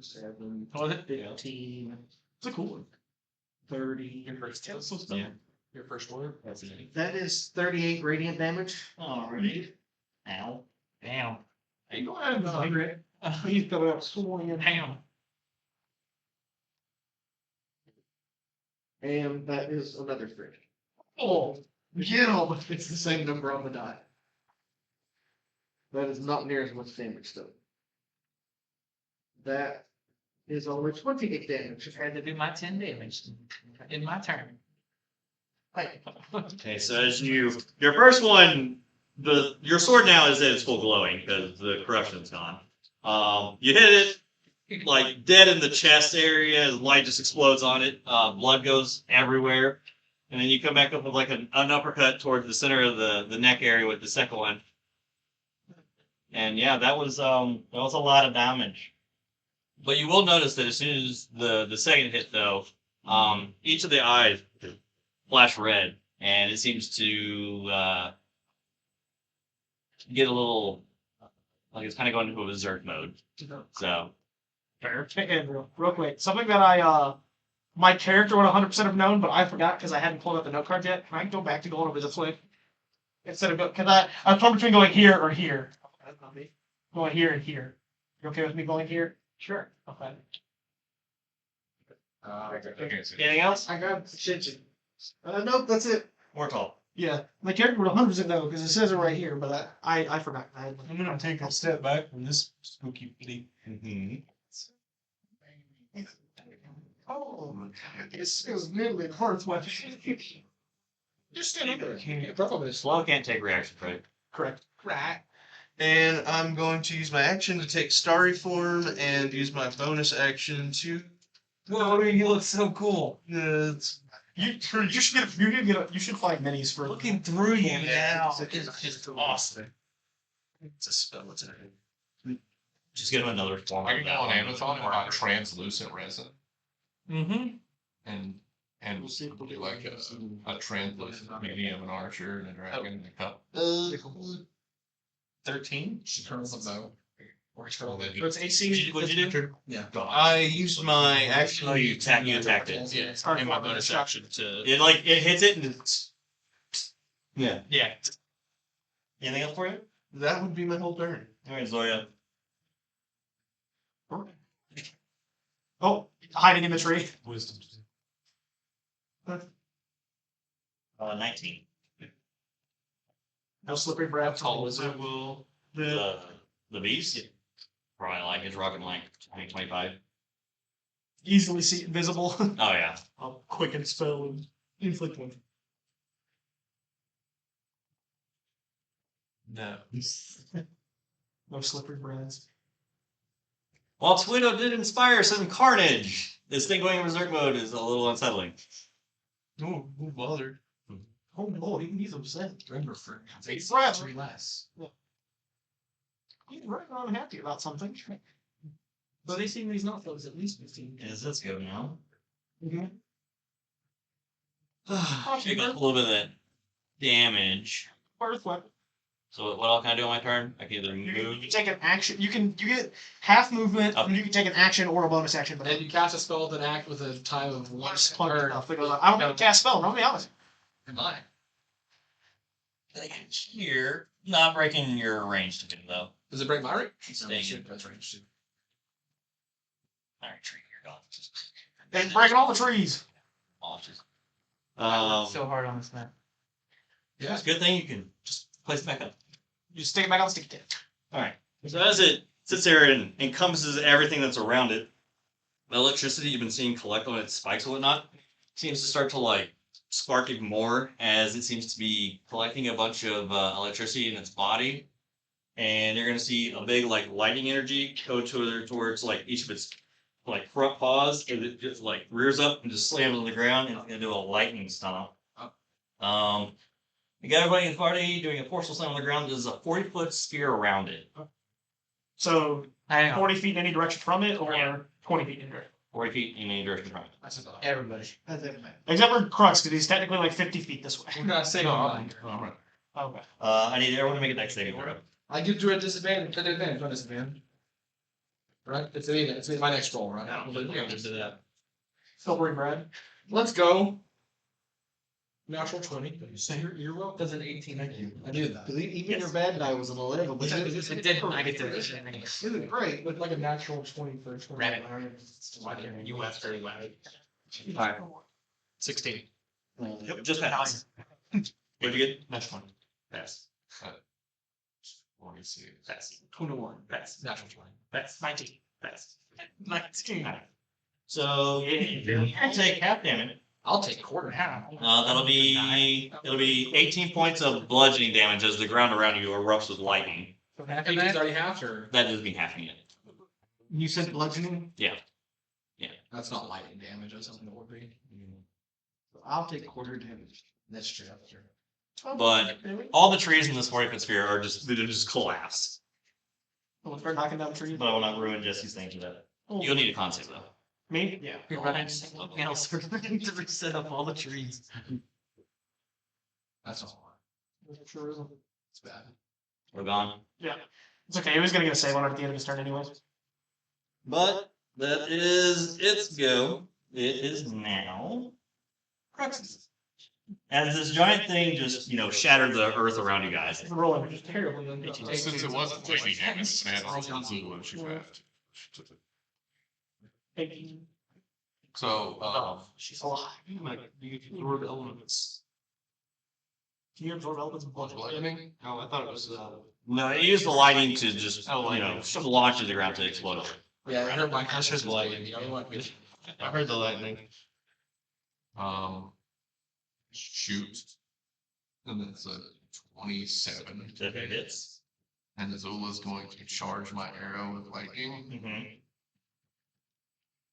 7, What was it? 15, It's a cool one. 30. Your first Yeah. Your first order. That is 38 radiant damage. Alrighty. Ow. Damn. Hey, go ahead and he's got a swing. Damn. And that is another 30. Oh, Yeah, it's the same number on the die. That is not near as much damage, though. That is only 28 damage. I had to do my 10 damage in my turn. Okay, so as your first one, your sword now is at its full glowing because the corruption's gone. You hit it like dead in the chest area, the light just explodes on it, blood goes everywhere, and then you come back up with like an uppercut towards the center of the neck area with the second one. And yeah, that was a lot of damage. But you will notice that as soon as the second hit though, each of the eyes flash red, and it seems to get a little like it's kind of going into a berserk mode. So, And real quick, something that my character would 100% have known, but I forgot because I hadn't pulled up the note card yet. Can I go back to going over this way? Instead of because I'm torn between going here or here. That's not me. Going here and here. You okay with me going here? Sure. Okay. anything else? I got shit. Nope, that's it. Ortall. Yeah, my character would 100% know because it says it right here, but I forgot. I'm gonna take a step back from this spooky bleep. Mm-hmm. Oh, it was nearly worth what. Just stand over there. Slow can't take reactions, right? Correct. Right. And I'm going to use my action to take Starry Form and use my bonus action to. Whoa, you look so cool. It's You should you should find minis for Looking through you Yeah. now. It's just awesome. it's a spell attack. Just give him another form. I can go on Amazon and buy translucent resin Mm-hmm. and do like a translucent medium, an archer, and a dragon, and a cup. 13. She turns the bow. Or turn the So it's AC. What'd you do? Yeah. I used my action. Oh, you attacked it. Yeah, Starting in my from bonus the shot. action to. It hits it and it's. Yeah. Yeah. Anything else for you? That would be my whole turn. All right, Zoya. Oh, hiding in the tree. Wisdom. 19. No slippery breath. Tall as it will. The beast? Probably like it's rocking like 20, 25. Easily see visible. Oh yeah. I'll quicken spell and inflict one. No. No slippery breaths. While Tawhito did inspire some carnage, this thing going in berserk mode is a little unsettling. Oh, who bothered? Oh lord, he's upset. Remember for He's right. 3 less. He's right unhappy about something. But they seem he's not close at least 15. Yes, let's go now. Mm-hmm. Take up a little bit of that damage. Birth weapon. So what else can I do on my turn? I can either You move. can take an action. You get half movement, Okay. and you can take an action or a bonus action. But And you cast a spell with an act with a time of 1 What's plenty turn. enough. I don't know cast spell. I'll be honest. Am I? Like here, not breaking your range to me though. Does it break my range? Staying in. That's range too. All right, tree, you're gone. And breaking all the trees. Launches. So hard on this map. Yeah. It's a good thing you can just place it back up. You stick it back on the sticky tip. All right. So as it sits there and encompasses everything that's around it, the electricity you've been seeing collect on its spikes and whatnot seems to start to like spark even more as it seems to be collecting a bunch of electricity in its body. And you're gonna see a big like lightning energy go towards like each of its like front paws, and it just like rears up and just slams on the ground and it's gonna do a lightning stomp. You got everybody in the party doing a forceful slam on the ground. There's a 40-foot sphere around it. So Hang on. 40 feet in any direction from it, or Yeah. 20 feet in any direction. 40 feet in any direction from it. That's a thought. Everybody. Except for Qrux, because he's technically like 50 feet this way. We're not saying mine. All right. Okay. I need everyone to make a dex saving throw. I give you a disadvantage. An advantage, not disadvantage. Right? It's my next roll, right? Silvery bread. Let's go. Natural 20. You're welcome. Does an 18 I do. I did that. Even your bad die was an 11. Which is It didn't. I get to. isn't great. With like a natural 20 for 20. Rabbit. You went very well. Alright. 16. Yep, just pass. What'd you get? Next one. Pass. 46. Pass. 21. Pass. Natural 20. Pass. 19. Pass. 19. So you'll take half damage. I'll take quarter. It'll be 18 points of bludgeoning damage as the ground around you erupts with lightning. Half of that already half, or That doesn't mean halving it. You said bludgeoning? that's not lightning damage. That's something that would be. I'll take quarter damage. That's true. That's true. But all the trees in this 40-foot sphere are just collapsed. We'll start knocking down trees. But I will not ruin Jesse's thing to that. You'll need a con save though. Me? Yeah. You're running something else to reset up all the trees. That's all. Sure isn't. It's bad. We're gone. Yeah. It's okay. He was going to get a save on it at the end of his turn anyways. But that is its go. It is now Crux's. As this giant thing just, shattered the earth around you guys. The rolling was terrible. Since it wasn't taking damage, and had to Zulu and she left. She took it. So, She's alive. You absorb elements. Can you absorb elements of blood? lightning? Oh, I thought it was. No, it used the lightning to just, launch to the ground to explode. Yeah, I heard my conscious lightning. You know what? I heard the lightning. Shoot. And it's a 27. That hits. And Azula's going to charge my arrow with lightning. Mm-hmm.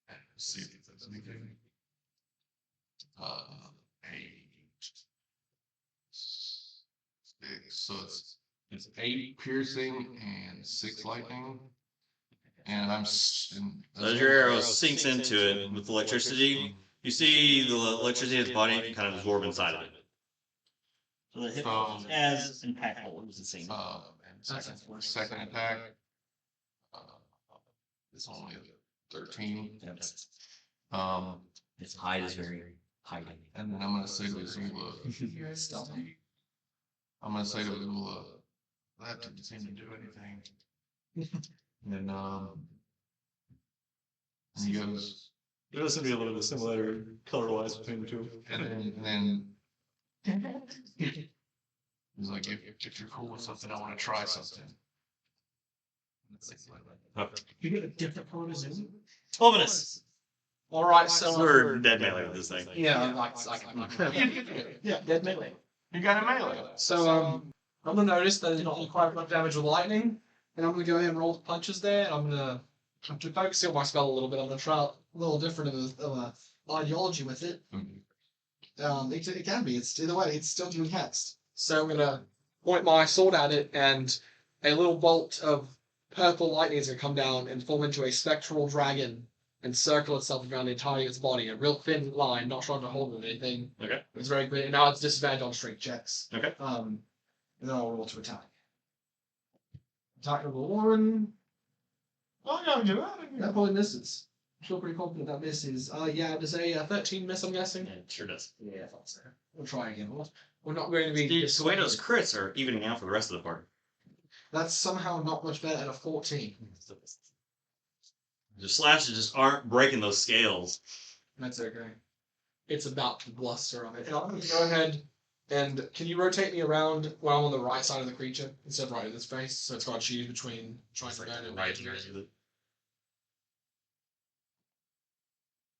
Let's see if that's anything. 8. 6. So it's 8 piercing and 6 lightning. And As your arrow sinks into it with electricity, you see the electricity in his body kind of absorb inside of it. So the hit wasn't as impactful. It was the same. and second attack. It's only a 13. Its hide is very hiding. And then I'm gonna say to Azula. Stealthy. I'm gonna say to Azula, that didn't seem to do anything. And then he goes, There does seem to be a little bit of similarity color-wise between the two. and then he's like, if you're cool with something, I want to try something. You get a different color zoom. Fulminus. All right, so We're dead melee with this thing. yeah, Yeah, dead melee. You got a melee. So I'm gonna notice that there's not quite enough damage with lightning, and I'm gonna go ahead and roll the punches there. And I'm to focus on my spell a little bit. I'm gonna try a little different of a ideology with it. It can be. It's either way. It's still doing hex. So I'm gonna point my sword at it, and a little bolt of purple lightning is gonna come down and form into a spectral dragon and circle itself around the entirety of its body. A real thin line, not trying to hold it or anything. Okay. It's very good. And now it's disadvantage on strength checks. Okay. And then I'll roll to attack. Attack number 1. Oh, yeah, get out of That probably misses. I feel pretty confident that misses. Yeah, does a 13 miss, I'm guessing? Yeah, it sure does. Yeah, I thought so. We'll try again. We're not going to be... The Tawhito's crits are evening out for the rest of the party. That's somehow not much better than a 14. The slashes just aren't breaking those scales. That's okay. It's about to bluster on it. And I'm going to go ahead and... Can you rotate me around while I'm on the right side of the creature instead of right in its face? So it's got to choose between trying to go and Right.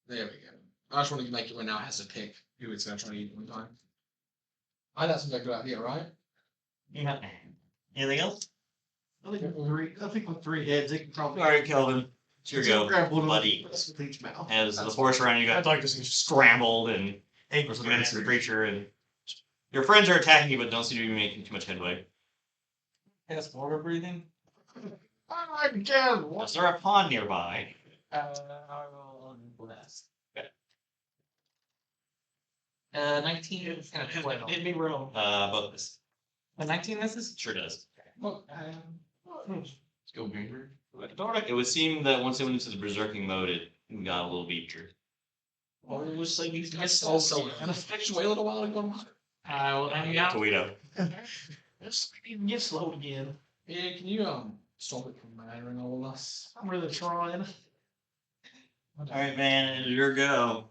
There we go. I just want to make it where now it has to pick who it's going to try to eat at one time. I think that's a good idea, right? Yeah. Anything else? I think with 3 heads, it can probably. All right, Kelvin. It's your go, Grab one of buddy. them with each mouth. As the force around you got like this scrambled and was against the creature, and your friends are attacking you, but don't seem to be making too much headway. Has water breathing? I again. Is there a pond nearby? I will blast. 19 is kind of 12. Hit me roll. Both of us. A 19 misses? Sure does. Well, Let's go, Ganger. It would seem that once it went into the berserking mode, it got a little weaker. Or it was like these guys also an effectual a little while ago. I will hang out. Tawhito. Just even get slowed again. Yeah, can you stop it from murdering all of us? I'm really trying. All right, man, it's your go.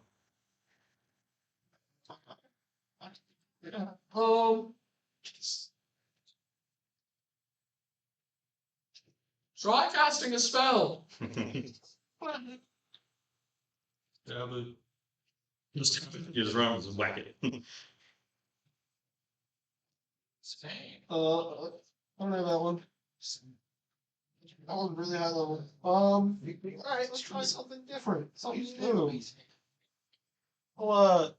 Try casting a spell. Yeah, but You just run and just whack it. I don't know that one. That one's really high level. Alright, let's try something different. Something new. I'll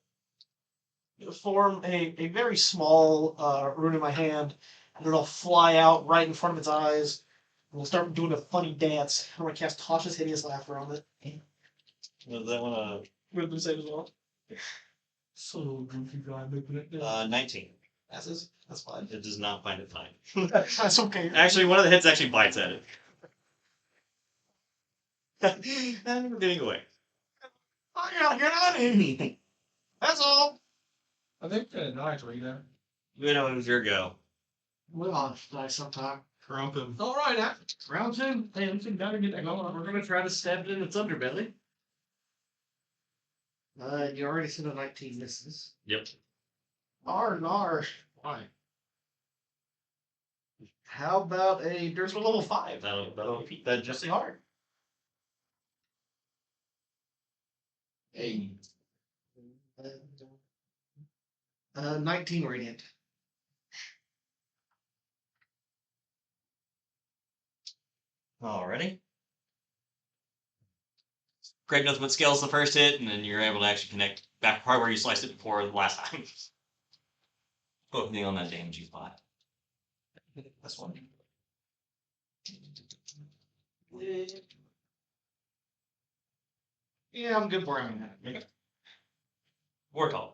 form a very small rune in my hand, and it'll fly out right in front of its eyes. And we'll start doing a funny dance. I'm gonna cast Tasha's Hideous Laughter on it. Was that one With the same as well. So goofy guy making it down. 19? That's fine. It does not find it fine. That's okay. Actually, one of the hits actually bites at it. And we're getting away. I gotta get out of here. That's all. I think nice, were you there? You know, it was your go. We'll die sometime. crump him. All right, now. Round 2. Hey, we gotta get that going. We're gonna try to stab it in its underbelly. You already said a 19 misses. Yep. Nar. Why? How about a There's a level 5. That'll beat that just hard. Hey. 19 radiant. Alrighty. Craig knows what scales the first hit, and then you're able to actually connect back part where you sliced it before the last time. Focusing on that damage spot. That's one. Yeah, I'm good for him. Ortall.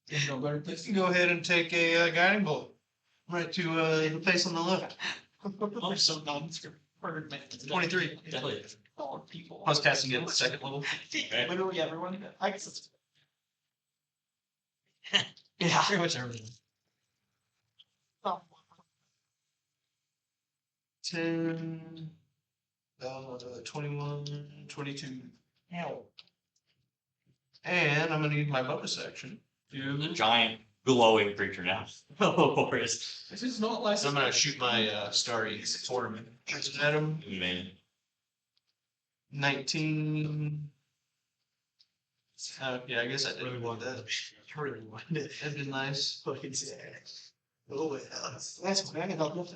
There's no better You place can go ahead and take a guiding bolt right to the face on the left. I'm so nondescript. 23. Definitely. Oh, people. I was casting it at second level. Literally everyone. I guess it's. Yeah, pretty much everything. Oh. 10, 21, 22. Hell. And I'm gonna use my bonus action. The giant glowing creature now. Oh, forest. This is not less. I'm gonna shoot my starry tournament at him. Man. 19. Yeah, I guess I didn't want that. Really wanted it. That'd been nice. Fucking sad. Oh, well. That's what I can help with.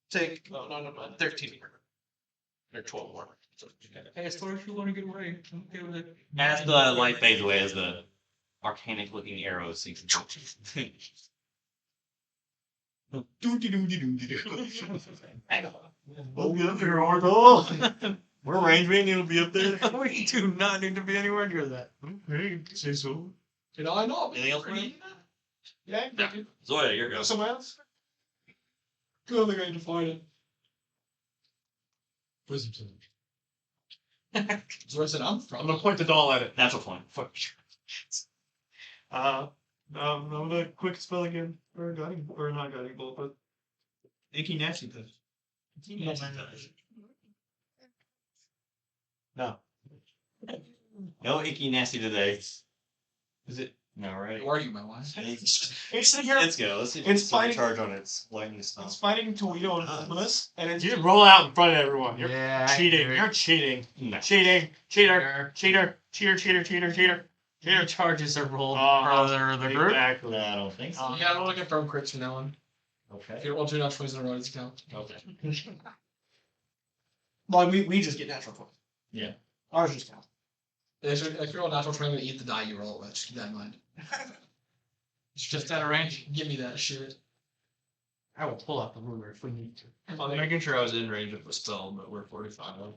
Take 13 more. Or 12 more. Hey, as far as you want to get away, I'm okay with it. As the light fades away, as the arcanic looking arrow sinks. We'll get up here, Ortall. We're range, we ain't gonna be up there. We do not need to be anywhere near that. Hey, say so. Did I not? Anything else, Brandon? Yeah, No. Zoya, you're Go go. somewhere else? Good, they're going to find it. Wisdom saving. So I said I'm I'm from. gonna point the doll at it. Natural 20. Fuck. I'm gonna quick spell again. Or guiding, or not guiding bolt, but Icky Nasty Touch. No. No icky nasty today. Is it? No, right? Who are you, my wife? It's sitting here. Let's go. Let's see if It's it's fighting- charge on its lightning It's stuff. fighting Tawhito and Fulminus, and it's You roll out in front of everyone. You're Yeah. cheating. You're cheating. No. Cheating. Cheater. Cheater. Cheater. Cheater. Cheater. Cheater. Your charges are rolled Uh-huh. for the group. Exactly. I don't think so. Yeah, I'm only going to throw crits from now on. If Okay. you don't want to, not 20s in a row, it's count. Okay. well, we just get natural 20. Yeah. Ours just count. If you're on natural 20, I'm going to eat the die you roll with. Just keep that in mind. It's just out of range. Give me that shit. I will pull out the ruler if we need to. I'm making sure I was in range of the spell, but we're 45.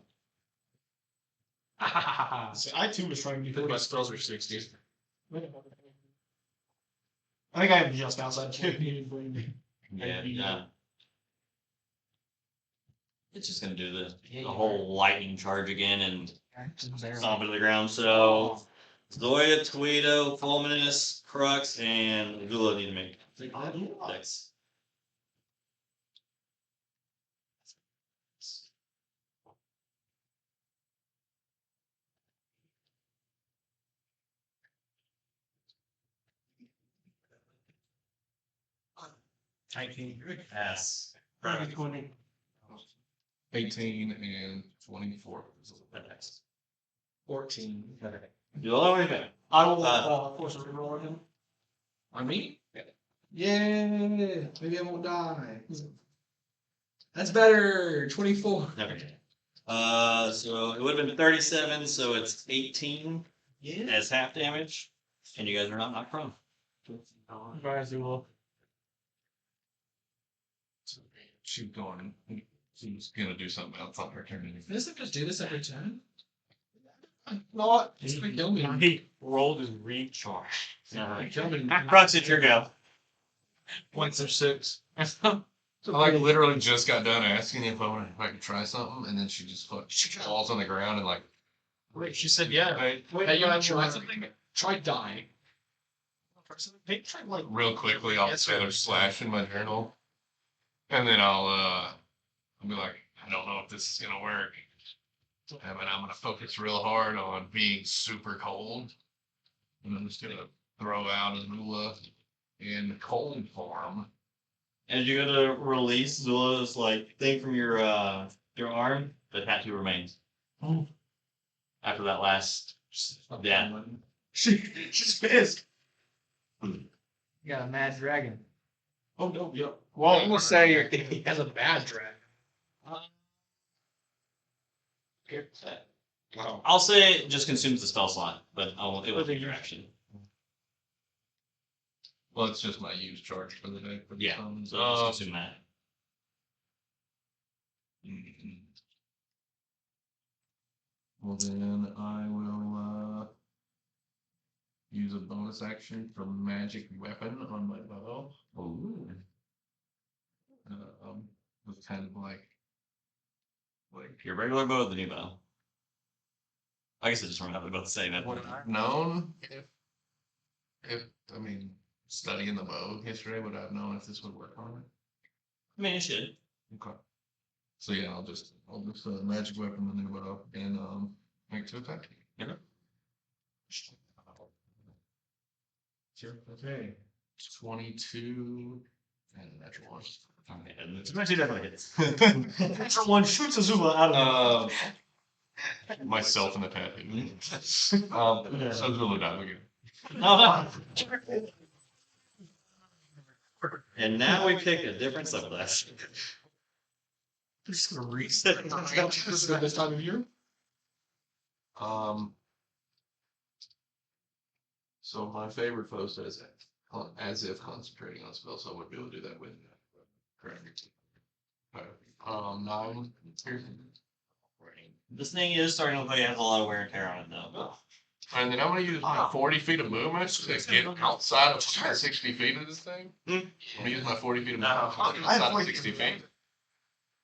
See, I too was trying to be I think my 40. spells are 60. I think I am just outside too. Yeah, yeah. It's just gonna do the whole lightning charge again and stomp it to the ground. So Zoya, Tawhito, Fulminus, Qrux, and Gula need to make decks. Pass. 20. 18 and 24. Next. 14. Do all the way back. I will force a reroll again. On me? Yeah. Maybe I won't die. That's better. 24. Okay. So it would have been 37, so it's 18 as half damage, and you guys are not knocked prone. She's going. She's gonna do something else on her turn. Does it just do this every turn? No, It's gonna kill me. He rolled his recharge. Kill me. Qrux, it's your go. Points of 6. I like literally just got done asking if I could try something, and then she just falls on the ground and like. Wait, she said yeah. Right, Hey, you wanna try something? Try dying. Try like real quickly, I'll feather slash in my journal, and then I'll be like, I don't know if this is gonna work. And then I'm gonna focus real hard on being super cold, and I'm just gonna throw out Azula in cold form. And you're gonna release Zula's like thing from your Your arm, the tattoo remains. After that last death. She's pissed. You got a mad dragon. Oh no, yeah. Well, I'm gonna say he has a bad dragon. Wow. I'll say it just consumes the spell slot, but it will take your action. Well, it's just my use charge for the day. For the Yeah, summons. so just consume that. Well, then I will use a bonus action for magic weapon on my bow. Ooh. It's kind of like Your regular bow or the new bow? I guess I just remember both the same. would I have known if I mean studying the bow yesterday, would I have known if this would work on it? I mean, it should. Okay. So yeah, I'll just magic weapon the new bow and make 2 attack. Okay. Okay. 22 and a natural 1. Okay, and it's actually definitely hits. Extra one shoots Azula out of Myself in the tattoo. So Zulu dive again. And now we pick a different subclass. I'm just gonna reset. This time of year. So my favorite foe says as if concentrating on spell, so I would be able to do that with correct. Okay. 9 piercing. This thing is starting to look like it has a lot of wear and tear on it, though. And then I'm gonna use my 40 feet of movement to get outside of 60 feet of this thing. I'm gonna use my 40 feet of movement to get outside of 60 feet.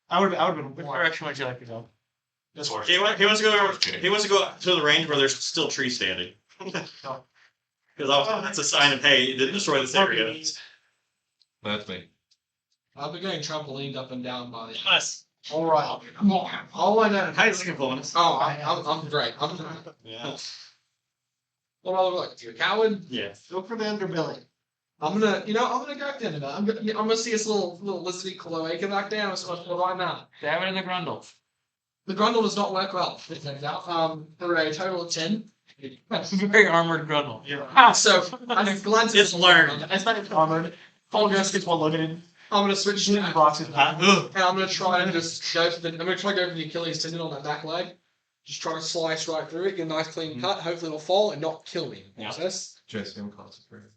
I would have been. Which direction would you like to go? This way. He wants to go. He wants to go to the range where there's still trees standing. Because that's a sign of hey, you didn't destroy this area. That's me. I've been getting trampolined up and down by the. Yes. All right. All I know. How is it Fulminus? Oh, I'm great. I'm great. Yeah. What do I look like? You a coward? Yeah. Go for the underbelly. I'm gonna go at the end of that. I'm gonna see this little lizardy cloaca back there. I'm supposed to why not? Stab it in the grundle. The grundle does not work well. It turns out. For a total of 10. That's a very armored grundle. Yeah. So I just glance. It's learned. It's not armored. Paul just gets one looking. I'm gonna switch to Boxes. and I'm gonna try and just go for I'm gonna try to go for the Achilles tendon on that back leg. Just try to slice right through it, get a nice clean cut. Hopefully it'll fall and not kill me. Yeah. Process. Jesse, I'm concentrating.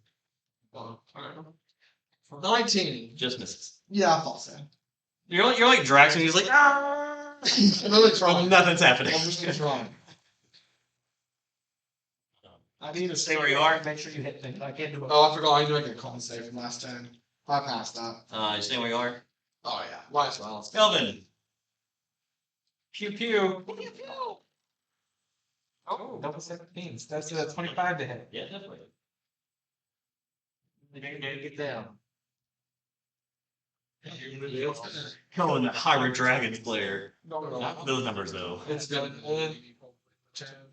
19. Just misses. Yeah, I thought so. You're like Drax, and he's like, ah. I'm really trying. Nothing's happening. I'm just gonna try. I need to stay where you are and make sure you hit things. I can't do it. Oh, I forgot. I need to make a con save from last turn. I passed that. You stay where you are. Oh yeah, might as well. Kelvin. Pew pew. Oh, double 17s. That's 25 to hit. Yeah, definitely. Get down. Kelvin, the hybrid dragons player. No. Not those numbers though. It's good.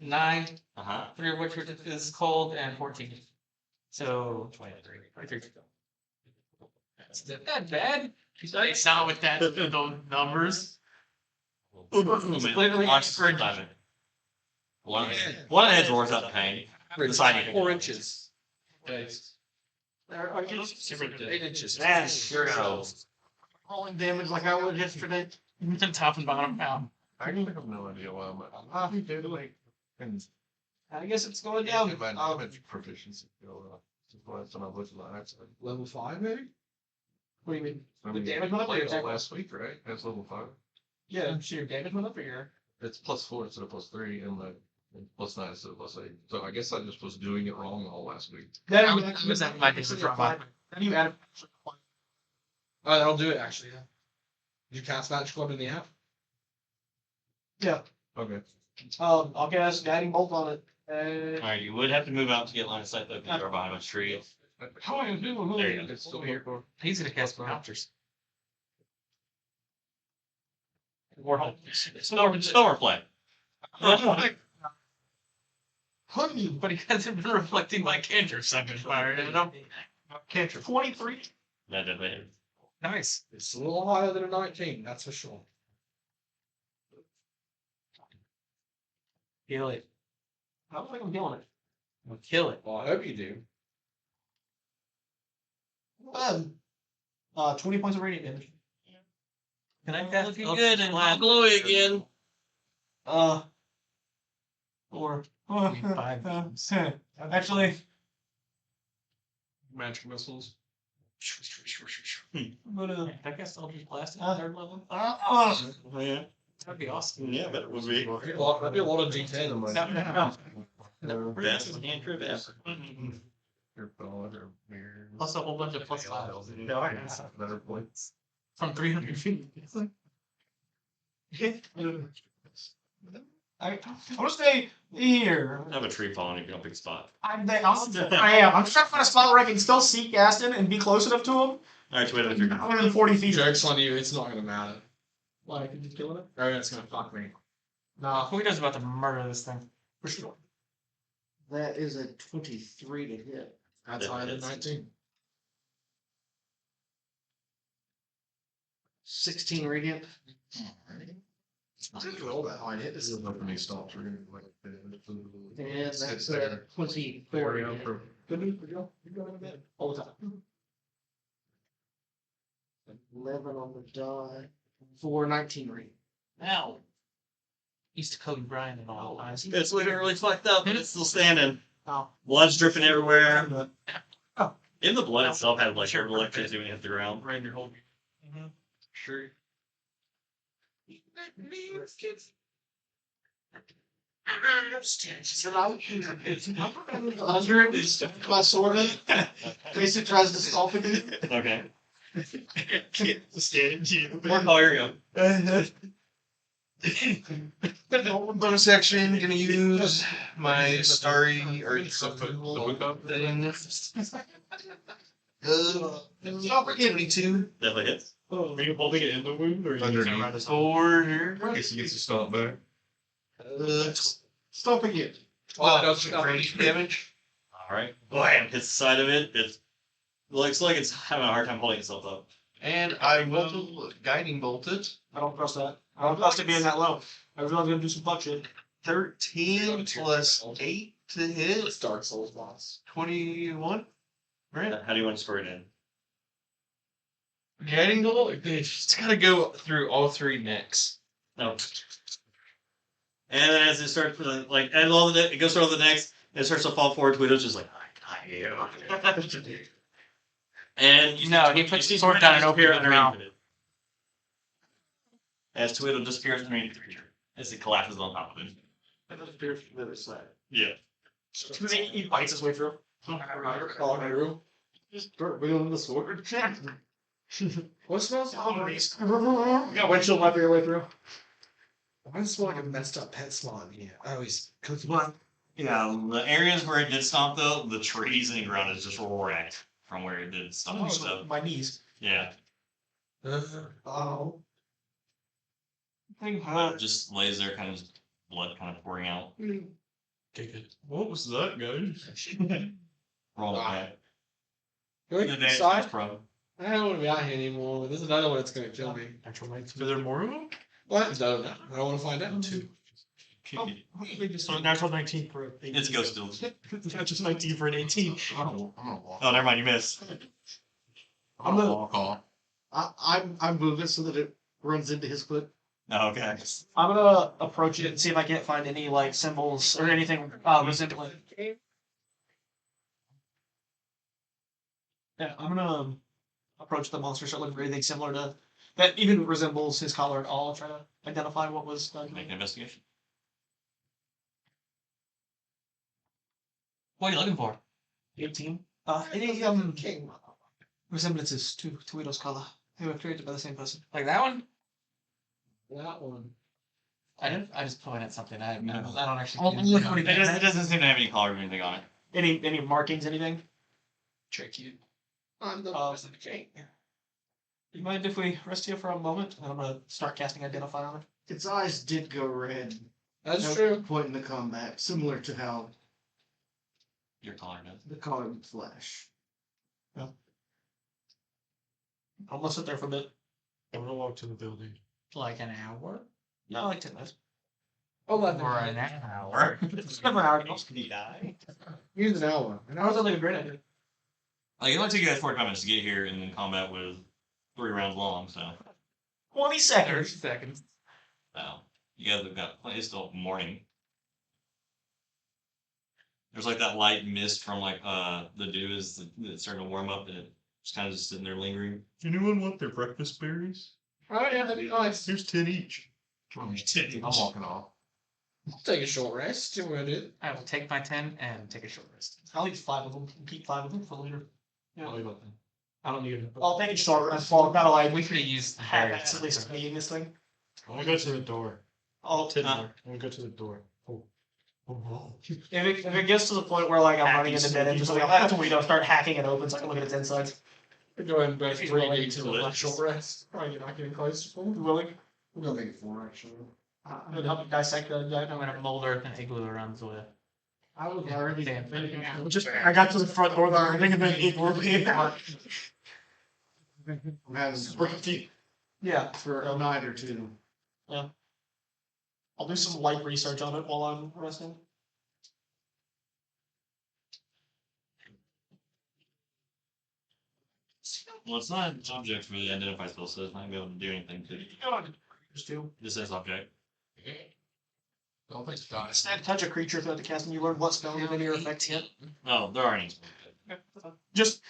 9, Uh huh. 3 of which is cold, and 14. So 23. That's not that bad. It's not with that those numbers. Literally Watch for time. One of the heads roars out in pain. The side 4 inches. There are you 8 inches. Man, here goes. rolling damage like I would yesterday. the top and bottom down. I actually have no idea why I'm I guess it's going down. down. My knowledge proficiency skill. That's what I looked at. Level 5 maybe? What do you mean? I The mean, damage went up or played your all attack? last week, right? That's level 5. Yeah, I'm sure your damage went up or your. It's +4 instead of +3, and like +9 instead of +8. So I guess I just was doing it wrong all last week. Then I you was at my disadvantage. Then you add. Oh, that'll do it actually. Yeah. Did you cast Magic Club in the app? Yeah. Okay. I'll cast Guiding Bolt on it. Alright, you would have to move out to get line of sight though, because you're behind a tree. How are you doing? There you go. It's still here. He's gonna cast counters. Slower play. But he hasn't been reflecting my cantrip second fire. And I'm Cantrip 23. That definitely hits. nice. It's a little higher than a 19, that's for sure. Kill it. I don't think I'm killing it. We'll kill it. Well, I hope you do. 20 points of radiant damage. Can I cast Looking good and glowy again. Or Five. actually, Magic missiles. I'm gonna. I guess I'll just blast it Uh, at third level. Yeah. That'd be awesome. Yeah, but it would be. That'd be a lot of D10 in my Best cantrip ever. Plus a whole bunch of plus files. Better points. From 300 feet. I want to stay here. I have a tree falling if you don't pick a spot. I am. I'm just trying to find a spot where I can still see Gaston and be close enough to him. Alright, wait if you're I'm within 40 feet. Joke's on you, it's not gonna matter. Why? I can just kill it? Oh, it's gonna fuck me. Nah, who knows about to murder this thing? For sure. That is a 23 to hit. That's higher than 19. 16 radiant. It's all that high hit. This is not for me stops. We're gonna be like, And that's It's there. 24 There we to go. hit. Good news for Joe. You're going to bed all the time. 11 on the die. For 19 radiant. Ow. Used to Kobe Bryant and all. It's looking really fucked up, but it's still standing. Oh. Blood's dripping everywhere. Oh. In the blood itself had like electricity when it hit the ground. Right in your whole. Sure. Under it, my sword in. Basically tries to stop it. Okay. Standing More call, here we go. Bonus action, gonna use my starry or thing. Not 22. Definitely hits. Are you holding it in the wound, or are you Underneath. using it around his Four. I guess he gets a stomp back. Stomping it. 12 radiant damage. Alright. Blam! Hits the side of it. It looks like it's having a hard time holding itself up. And I will guiding bolt it. I don't trust that. I don't trust it being that low. I really was gonna do some butt shit. 13 plus 8 to hit. It's Dark Souls boss. 21. Right? How do you want to score it in? Guiding bolt? It's gotta go through all three necks. No. And then as it starts, like, and all the it goes through all the necks, and it starts to fall forward. Twiddle's just like, I got you. And you No, he puts his sword down and opens disappear his mouth. underneath it. As Twiddle disappears underneath the creature, as it collapses on top of it. And then appears from the other side. Yeah. He bites his way through. Just start wielding the sword. What smells? You got windshield wiper your way through. Why does it smell like a messed up pet smell in here? Oh, he's cooking. Yeah, the areas where it did stomp, though, the trees and the ground is just wrecked from where it did stomp and stuff. My knees. Yeah. Oh. Thing It just lays there, kind of blood kind of pouring out. What was that, guys? Roll it back. Can we The get damage inside? is pro. I don't want to be out here anymore. There's another one that's going to kill me. Are there more of them? What? No, I don't want to find out. So natural 19 for an 18. It's ghost still. Not just 19 for an 18. I'm gonna walk. Oh, never mind, you missed. I'm gonna walk off. I'm moving so that it runs into his foot. Oh, okay. I'm gonna approach it and see if I can't find any like symbols or anything resembling. Yeah, I'm gonna approach the monster, start looking for anything similar to that, even resembles his collar at all. Try to identify what was done. Make an investigation. What are you looking for? 18. Any resemblances to Tawhito's collar. They were created by the same person. Like that one? That one. I just pointed at something. I don't actually. It doesn't seem to have any color or anything on it. Any markings? Anything? Trick you. I'm the Okay. You mind if we rest here for a moment? And I'm gonna start casting Identify on it. Its eyes did go red. That's No true. point in the combat, similar to how Your collar does. the color would flash. I'm gonna sit there for a bit. I'm gonna walk to the building. Like an hour? No, like 10 minutes. 11. For an hour. It's never an hour. Can he die? Use an hour. An That hour's was like a great idea. Like, it only took you guys 45 minutes to get here and then combat with 3 rounds long, so. 20 30 seconds. seconds. Wow. You guys have got plenty, it's still morning. There's like that light mist from like the dew is it's starting to warm up and it's kind of just sitting there lingering. Anyone want their breakfast berries? Oh yeah, that'd be nice. Here's 10 each. I'm walking off. I'll take a short rest. See what I did. I will take my 10 and take a short rest. I'll eat 5 of them. Keep 5 of them for later. I don't need it. I'll take a short rest. Well, kind of like We could have used the half berries. at least eating this thing. I want to go to the door. I'll, 10 Uh, more. I want to go to the door. Oh. if it gets to the point where like I'm Happy running into dead ends, smoky just like after we don't start hacking it open so I can look at its insides. Go ahead and bet He's 3 willing days to to a live. short rest. Probably you're not getting close to 4. Willing? We're gonna make it 4 actually. I'm gonna help you dissect the I'm gonna mold earth and igloo around Zoya. I was already Damn. thinking. Just I got to the front door there. I think of an equal I'm having Yeah, for a night or two. I'll do some light research on it while I'm resting. Well, it's not an object for the identify spell, so it's not gonna be able to do anything to it. Just do. This says object. Don't think die. Instead, touch a creature throughout the cast, and you learn what spell and your effects hit. Oh, there are any. Just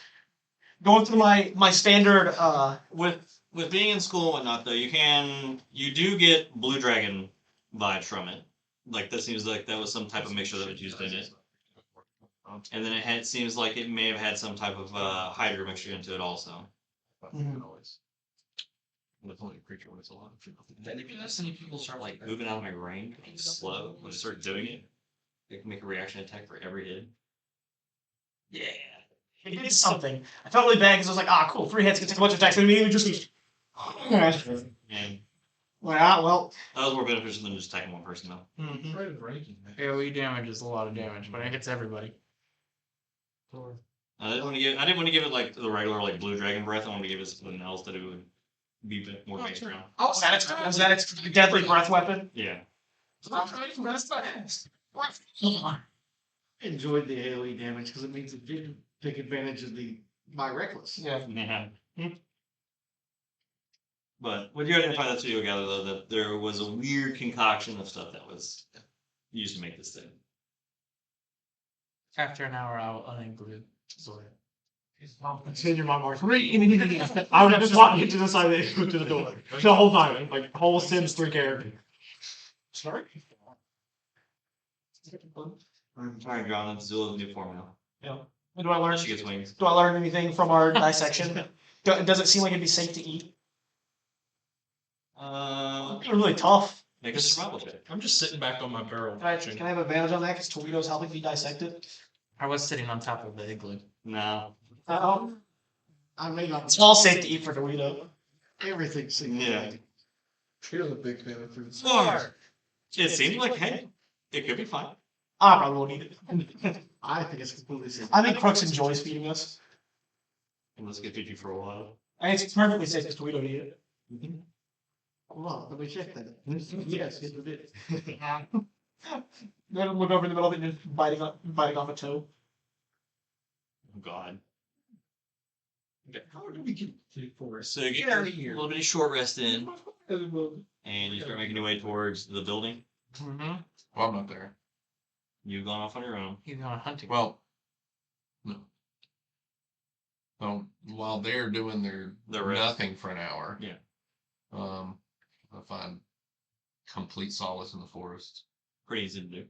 going through my standard. With being in school and whatnot, though, you do get blue dragon vibes from it. Like that seems like that was some type of mixture that was used in it. And then seems like it may have had some type of hydra mixture into it also. With only a creature when it's alive. Then if you notice any people start like moving out of my range, slow, when they start doing it, they can make a reaction attack for every hit. Yeah. It did something. I felt really bad because I was like, cool, 3 hits can take a bunch of attacks, and immediately just. And Well. that was more beneficial than just attacking one person though. Mm-hmm. Right of breaking, man. AoE damage is a lot of damage, but it hits everybody. I didn't want to give it like the regular like blue dragon breath. I wanted to give it something else that it would be a bit more based around. Was that its deadly breath weapon? Yeah. I enjoyed the AoE damage because it means it didn't take advantage of my reckless. Yeah. Yeah. But with your identify, that's what you'll gather though, that there was a weird concoction of stuff that was used to make this thing. After an hour, I'll uninclude Zoya. Continue my mark. I would just walk into the side of the igloo to the door. The whole time. Like whole Sims 3 character. Sorry. Alright, John, that's Zula's new form now. Yeah. Do I learn? She gets wings. Do I learn anything from our dissection? Does it seem like it'd be safe to eat? It's really tough. Make a survival check. I'm just sitting back on my barrel Can I watching. have advantage on that because Toledo's helping me dissect it? I was sitting on top of the igloo. No. I may not. It's all safe to eat for Toledo. Everything seems Yeah. like You're the big fan of food. It seemed like, hey, it could be fine. I probably won't eat it. I think it's completely safe. I think Qrux enjoys feeding us. Let's get Fiji for a while. And it's perfectly safe because Toledo to eat it. Hold on, let me check that. Yes, it did. Then look over in the middle of it and just biting off a toe. Oh, God. How do we get to the forest? So you get out a of here. little bit of short rest in, and you start making your way towards the building. Mm-hmm. Well, I'm not there. You've gone off on your own. He's going hunting. Well, no. While they're doing their rest. nothing for an hour. Yeah. I find complete solace in the forest. Pretty easy to do.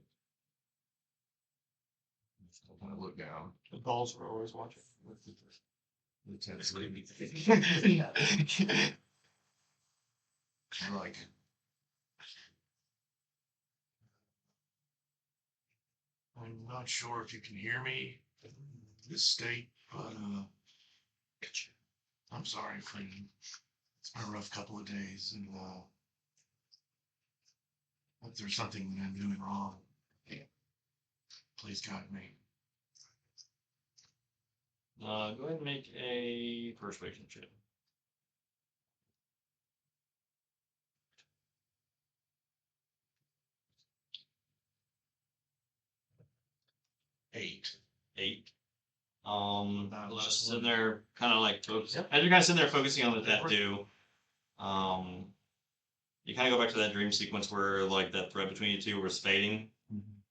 I look down. The balls were always watching. Intensely. I'm like, I'm not sure if you can hear me in this state, but I'm sorry, friend. It's been a rough couple of days, and if there's something that I'm doing wrong, please guide me. Go ahead and make a persuasion check. 8. 8. Just sitting there, kind of like focus. As you're kind of sitting there focusing on the tattoo, you kind of go back to that dream sequence where like that thread between you two was fading,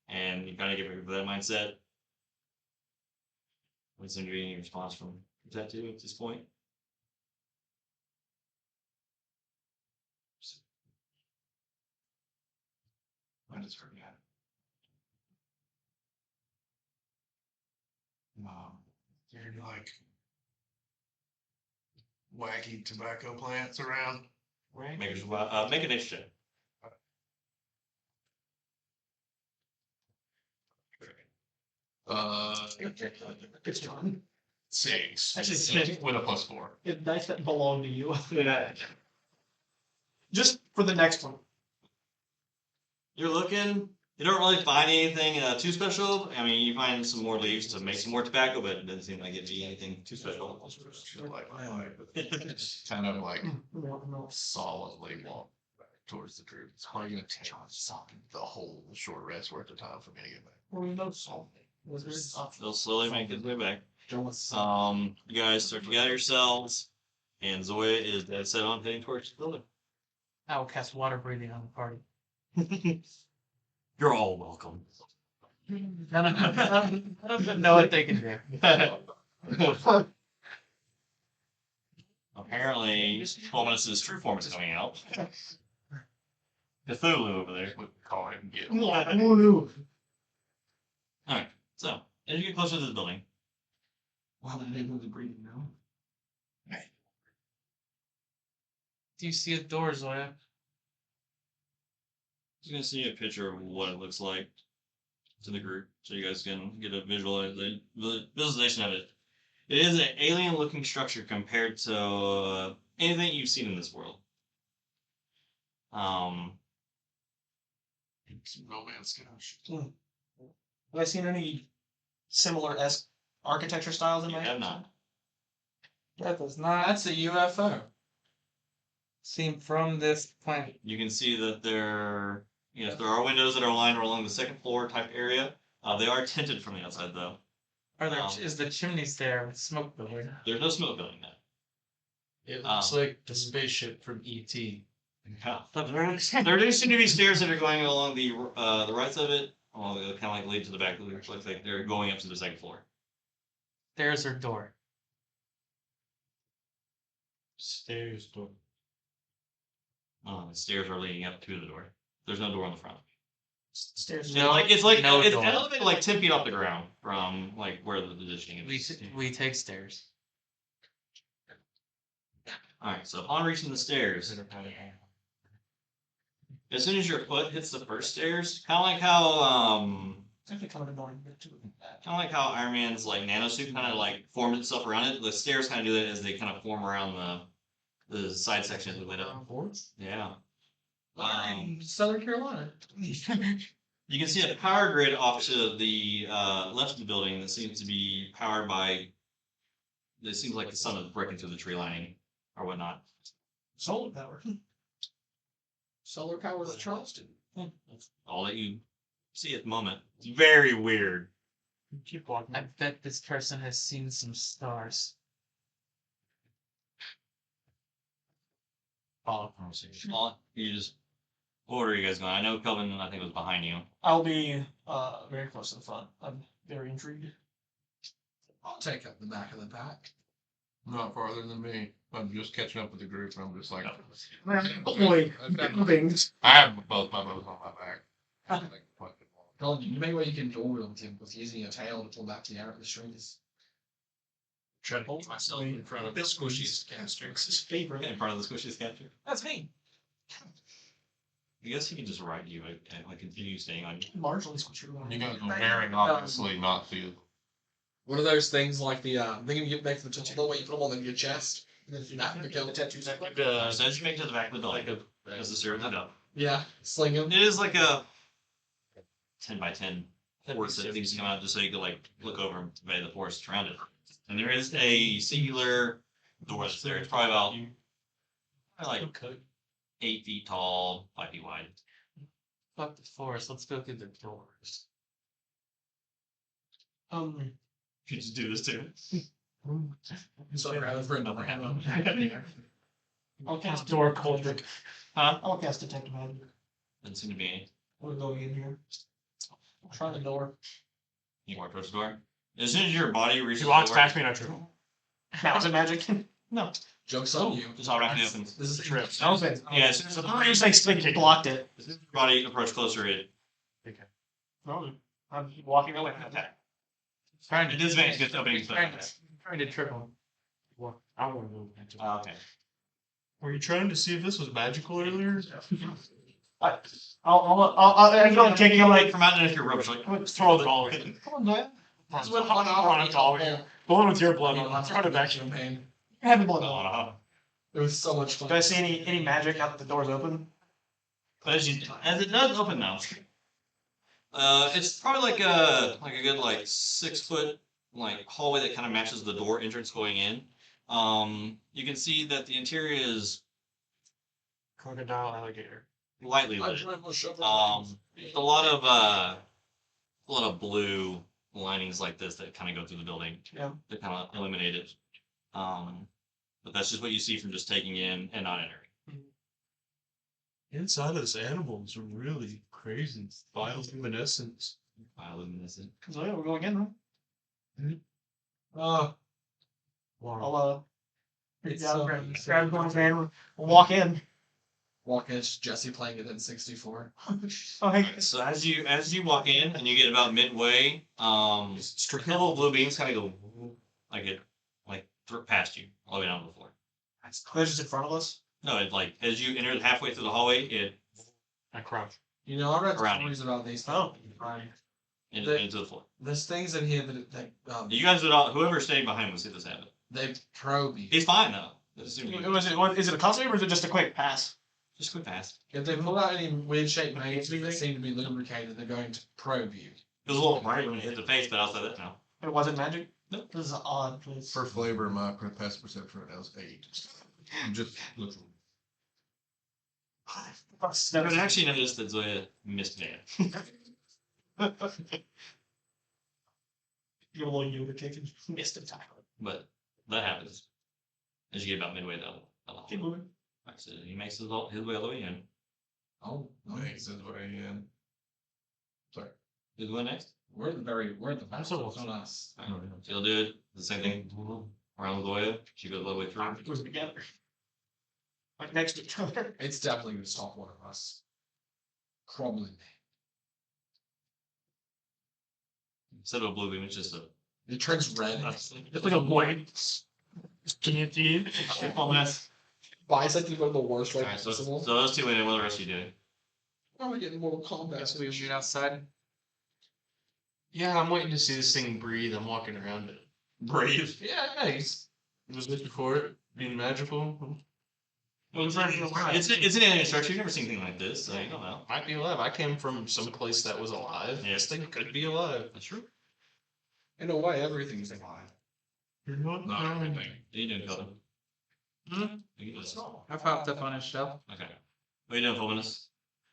and you kind of get back to that mindset. What's there any response from the tattoo at this point? What is her yet? There are like wacky tobacco plants around. Make an initiative. It's John. 6. Actually, 6. With a +4. It's dice that belong to you. Just for the next one. You're looking. You don't really find anything too special. I mean, you find some more leaves to make some more tobacco, but it doesn't seem like it'd be anything too special. Kind of like solidly walk back towards the group. It's probably going to take the whole short rest worth of time for me to get back. Well, no salt. They'll slowly make his way back. You guys start to gather yourselves, and Zoya is dead set on heading towards the building. I will cast water breathing on the party. You're all welcome. None of them know what they can do. Apparently, Fulminus' true form is coming out. Cthulhu over there. We call him get. Alright, so, as you get closer to the building, Wow, I'm able to breathe now. Do you see a door, Zoya? I'm going to send you a picture of what it looks like to the group, so you guys can get a visualization of it. It is an alien-looking structure compared to anything you've seen in this world. Some romance gosh. Have I seen any similar architecture styles in You my have not. That does not. That's a UFO. Seen from this planet. You can see that there are windows that are lined along the second floor type area. They are tinted from the outside, though. Are there is the chimneys there with smoke billowing? There's no smoke building there. It looks like the spaceship from E.T. Yeah. There do seem to be stairs that are going along the right of it. Well, they kind of like lead to the back. It looks like they're going up to the second floor. There's her door. Stairs door. The stairs are leading up to the door. There's no door on the front. Stairs. It's no it's door. elevated like 10 feet off the ground from like where the positioning is. We take stairs. All right. So upon reaching the stairs, as soon as your foot hits the first stairs, kind of like how It's actually kind of annoying too. kind of like how Iron Man's like nanosuit kind of like formed itself around it. The stairs kind of do that as they kind of form around the side section of the window. Yeah. Southern Carolina. You can see a power grid off to the left of the building that seems to be powered by. It seems like the sun is breaking through the tree lining or whatnot. Solar power. Solar power to Charleston. That's all that you see at the moment. It's very weird. Keep walking. I bet this person has seen some stars. Follow conversation. You just. What order are you guys going? I know Kelvin, I think, was behind you. I'll be very close to the front. I'm very intrigued. I'll take up the back of the pack. Not farther than me. I'm just catching up with the group. I'm just like, Boy, I've got- things. I have both my bows on my back. Like, fucking long. Colin, you may way you can dual wield him with using your tail to pull back the air at the strings. Try to hold myself in front of the squishy caster. His favorite. In front of the squishy scatter. That's me. I guess he can just ride you and like continue staying on you. Marginally switcher. You guys are very obviously not feel. One of those things like the thing you get back to the tattoo where you put them on your chest. And then if you're not gonna kill the tattoos. So as you make it to the back of the building, as the stairs head up, Yeah, sling him. it is like a 10 by 10 forest that seems to come out just so you can like look over and survey the forest around it. And there is a singular door that's there. It's probably about like 8 feet tall, 5 feet wide. Fuck the forest. Let's go through the doors. You just do this too. So rather than random. I'll cast Door cultic. I'll cast detect magic. Doesn't seem to be any. We're going in here. Try the door. You walk towards the door. As soon as your body reaches She the walks door, past me and I trip. That was a magic. No. Joke's on you. just automatically opens. This is Trip. Open. Yeah, as soon as the Oh, you're saying stick blocked it. as soon as your body approaches closer, it No, I'm walking away from that. it disadvantages against opening spell. Trying to trip him. What? I don't want to move. Okay. Were you trying to see if this was magical earlier? I'm going kicking him like, From out there, if you're rubbish, like Just throw the ball. come on, Zoya. That's What? what I'm all here. The one with your blood. I'm trying to back you. campaign. You're having blood. It was so much fun. Do I see any magic now that the door's open? But as it does open now, it's probably like a good like 6 foot like hallway that kind of matches the door entrance going in. You can see that the interior is Crocodile alligator. lightly I lit. tried my shovel. A lot of blue linings like this that kind of go through the building. Yeah. That kind of illuminate it. But that's just what you see from just taking in and not entering. Inside of this animal is really crazy. Bioluminescence. Bioluminescent. Zoya, we're going in, huh? Oh, I'll it's yeah, so grab one's hand. We'll walk in. walk in, it's Jesse playing it in 64. Oh, hey. So as you walk in and you get about midway, a couple of blue beams kind of go past you all the way down to the floor. They're just in front of us. No, it like as you enter halfway through the hallway, it I crouch. You know, I read Around stories about these. Oh. into the floor. There's things in here that You guys would all, whoever's staying behind would see this happen. they probe you. He's fine though. Is Is it a concept or is it just a quick pass? just quick pass. If they pull out any weird shaped magnets that seem to be lubricated, they're going to probe you. It was a little bright when it hit the face, but outside that, no. It wasn't magic? Nope. This is an odd place. For flavor, my passive perception right now is 8. I'm just looking. You would actually notice that Zoya missed Van. Give a little Yoda kick and missed him tackle. But that happens. As you get about midway down. Keep moving. Alright, so he makes his way all the way in. Oh, no. Thanks, that's what I am. Sorry. Who's going next? We're at the back, so it's on us. Alright, so you'll do it. The same thing. Around Zoya. She goes all the way through. Goes together. Like next to each other. It's definitely going to stop one of us. Crumbling. Instead of a blue beam, it's just a. It turns red. It's like a blade. Guillotine. Bisect is one of the worst way Alright, so possible. those two went in. What are the rest of you doing? I'm gonna get in Mortal Kombat. Guess we shoot outside. Yeah, I'm waiting to see this thing breathe. I'm walking around it. Breathe. Yeah, nice. Was this before it being magical? It's an alien structure. You've never seen anything like this, so you don't know. Might be alive. I came from some place that was alive. Yeah. This thing could be alive. That's true. In a way, everything's alive. Not Not everything. What are you doing, Kelvin? You do this. I popped up on his shelf. Okay. What are you doing, Fulminus?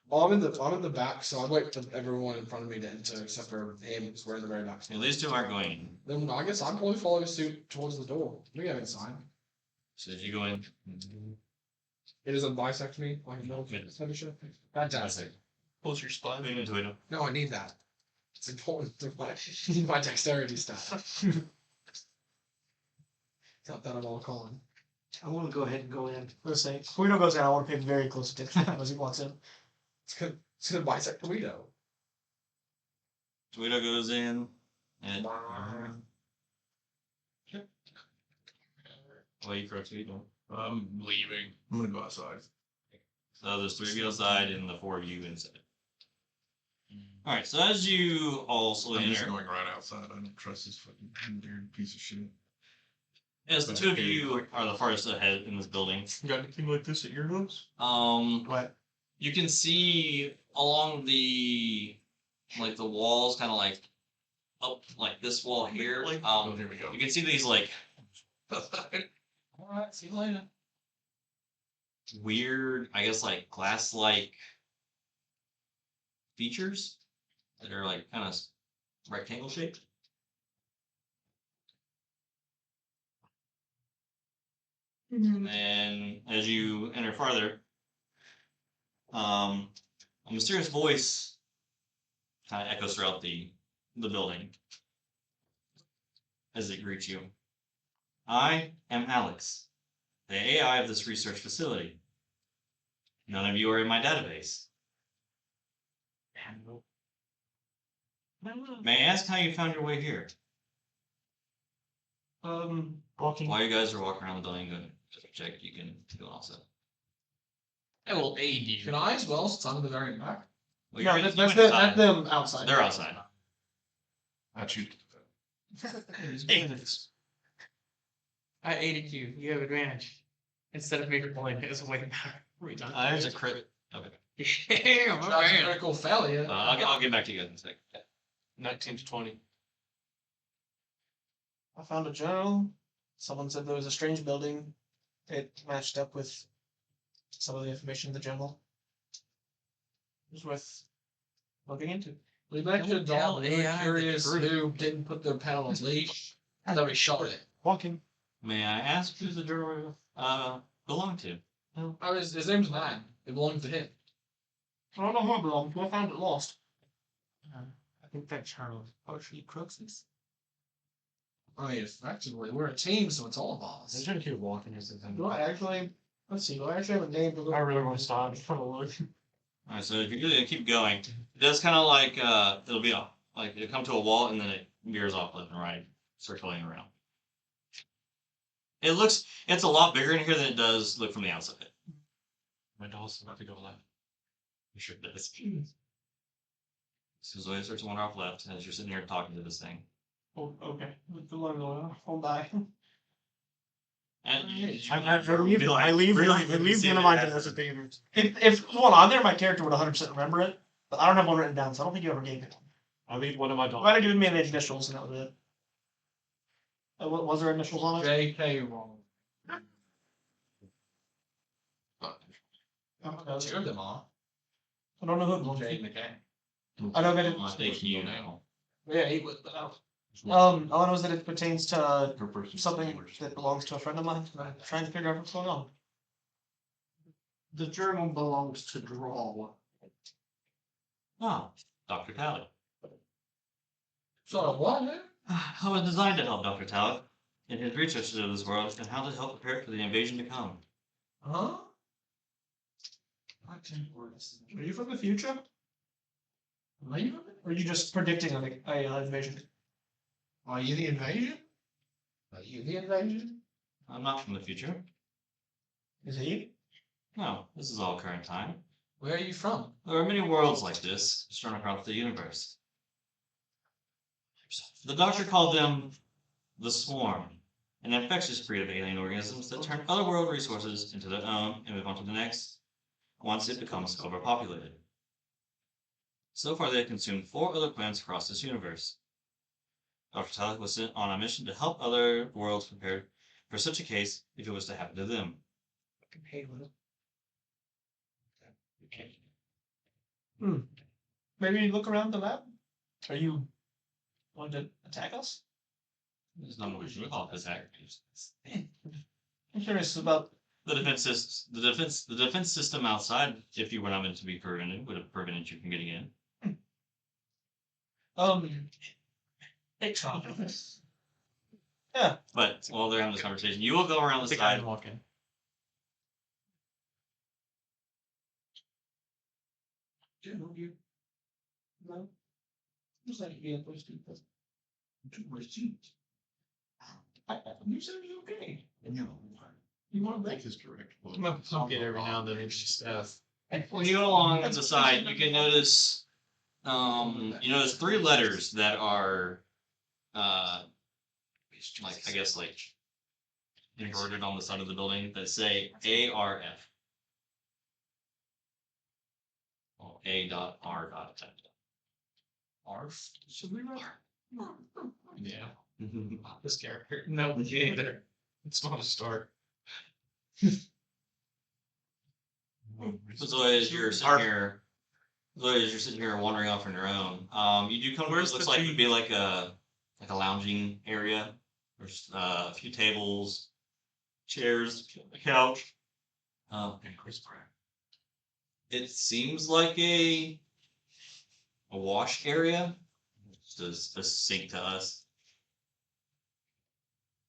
Well, I'm in the back, so I wait for everyone in front of me to enter, except for him, who's wearing the very back. Yeah, these two aren't going in. Then I guess I'm probably following suit towards the door. We have inside. So as you go in, It doesn't bisect me like a metal finisher. Fantastic. Close your spine. move into it. No, I need that. It's important to my dexterity stuff. Not that I'm all calling. I want to go ahead and go in. Let's say, Guido goes in, I want to pay very close attention as he walks in. It's gonna bisect Tawhito. Tawhito goes in, and well, you correct Tawhito. I'm leaving. I'm gonna go outside. So there's 3 of you outside and the 4 of you inside. All right. So as you all slowly I'm just enter, going right outside. I don't trust this fucking weird piece of shit. as the 2 of you are the farthest ahead in this building, You got anything like this at your house? What? you can see along the the walls, kind of like up like this wall here. Oh, here we go. You can see these like Alright, see you later. weird, I guess like glass-like features that are like kind of rectangle shaped. And as you enter farther, a mysterious voice kind of echoes throughout the building as it greets you. I am Alex, the AI of this research facility. None of you are in my database. May I ask how you found your way here? Walking. While you guys are walking around the building, go just check. You can go also. I will aid you. Can I as well, since I'm in the very back? Well, No, you're- that's, you that's, went the, inside. that's them outside. They're outside. I shoot. I aided you. You have advantage. Instead of me pulling it, it's way better. There's a crit. Okay. Yeah, my That's a man. critical failure. I'll get back to you guys in a second. 19 to 20. I found a journal. Someone said there was a strange building. It matched up with some of the information in the journal. It was worth looking into. We mentioned tell all very AI curious the truth. who didn't put their pet on a leash. And then we shot it. Walking. May I ask who the journal belong to? Oh, his name's Man. It belongs to him. I don't know who it belonged to. I found it lost. I think that Charles partially Crux's. I mean, effectively, we're a team, so it's all of us. They're gonna keep walking as if Do I actually? Let's see. Do I actually have a name? I really want to stop. For a look. Alright, so if you're gonna keep going, it does kind of like it'll be like it'll come to a wall and then it veers off left and right, circling around. It's a lot bigger in here than it does look from the outside. My doll's about to go left. I'm sure it does. So Zoya starts to wander off left as you're sitting here talking to this thing. Oh, okay. With the one going, hold by. And I leave the end of my desk at the end. If one on there, my character would 100% remember it. But I don't have one written down, so I don't think you ever gave me one. I leave one of my You dollars. might have given me the initials, and that was it. Was there initials on it? J.K. wrong. Two of them are. I don't know who it belongs J. to. McKay. I know that it. I'll take you now. Yeah, he was. All I know is that it pertains to something that belongs to a friend of mine. And I'm trying to figure out what's going on. The journal belongs to Draw. Oh, Dr. Talley. So what? Man? I was designed to help Dr. Talley in his research into this world and how to help prepare for the invasion to come. Huh? Are you from the future? Are you? Or are you just predicting a invasion? Are you the invasion? Are you the invasion? I'm not from the future. Is he? No, this is all current time. Where are you from? There are many worlds like this strewn across the universe. The doctor called them the Swarm, an infectious breed of alien organisms that turn other world resources into their own and move on to the next once it becomes overpopulated. So far, they have consumed 4 other planets across this universe. Dr. Talley was sent on a mission to help other worlds prepare for such a case if it was to happen to them. Maybe look around the lab? Are you going to attack us? There's no more off attack. I'm curious about. The defense system outside, if you were not meant to be prevented, would have prevented you from getting in. Yeah. But while they're having this conversation, you will go around the side. walking. No. Just like you supposed to. You said it was okay. You want to break? his direct. I'll get every now and then it's just When you go along the side, you can notice, you notice 3 letters that are, like I guess like inverted on the side of the building that say ARF. Well, A.R. Arf. Should we run? Yeah. This character. No, me either. It's not a start. So Zoya, as you're sitting here wandering off on your own, you do come to what looks like would be like a lounging area. There's a few tables, chairs, a couch. And Chris Pratt. It seems like a wash area. Just a sink to us.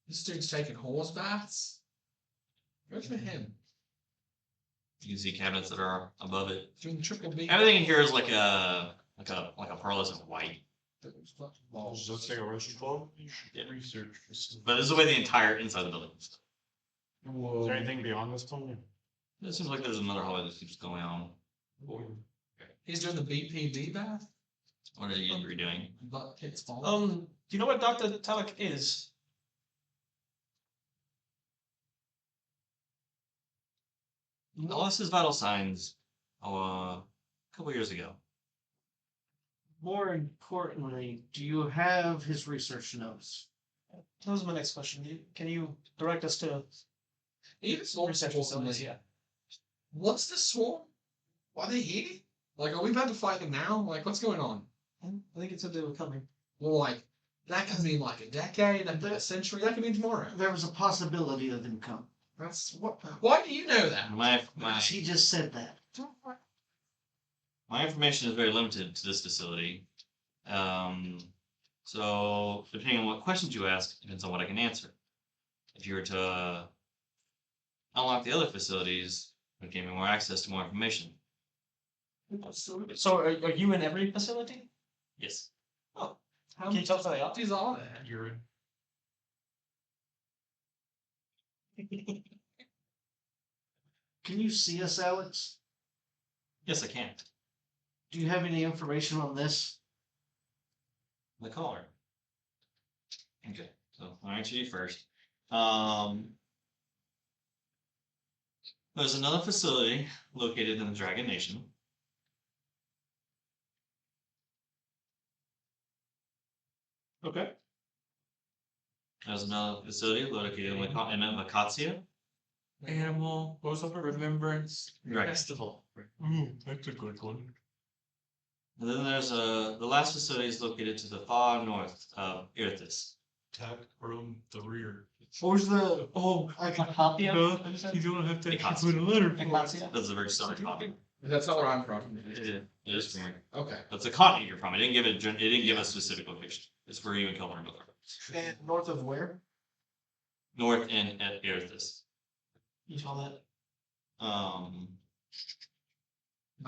This dude's taking horse baths. Good for him. You can see cabinets that are above it. Doing triple B. Everything in here is like a pearlescent white. Does that take a restaurant? Yeah. Research. But this is the way the entire inside of the building is. Is there anything beyond this one? It seems like there's another hallway that keeps going on. He's doing the BPD bath. What are you doing? But it's falling. Do you know what Dr. Talak is? I lost his vital signs a couple years ago. More importantly, do you have his research notes? That was my next question. Can you direct us to Even research facilities? Yeah. What's the swarm? Why are they here? Like, are we about to fight them now? Like, what's going on? I think it said they were coming. Well, like, that could mean like a decade, that could be a century, that could mean tomorrow. There was a possibility of them coming. That's what. Why do you know that? Because he just said that. My information is very limited to this facility. So depending on what questions you ask, depends on what I can answer. If you were to unlock the other facilities, it would give me more access to more information. So are you in every facility? Yes. Oh, How can you tell us how they are? these are there? You're in. Can you see us, Alex? Yes, I can. Do you have any information on this? The caller. Okay, so I'll answer you first. There's another facility located in the Dragon Nation. Okay. There's another facility located in Mccollum. Animal Remembrance Right. Festival. That's a good one. And then there's the last facility is located to the far north of Irithis. Attack from the rear. What was the? Ikapatia? You don't have to Ikapatia. put a letter. Ikapatia? That's a very southern continent. That's not where I'm from. It is from here. Okay. That's the continent you're from. It didn't give a specific location. It's where you and Kelvin are both from. And north of where? North and at Irithis. You saw that? I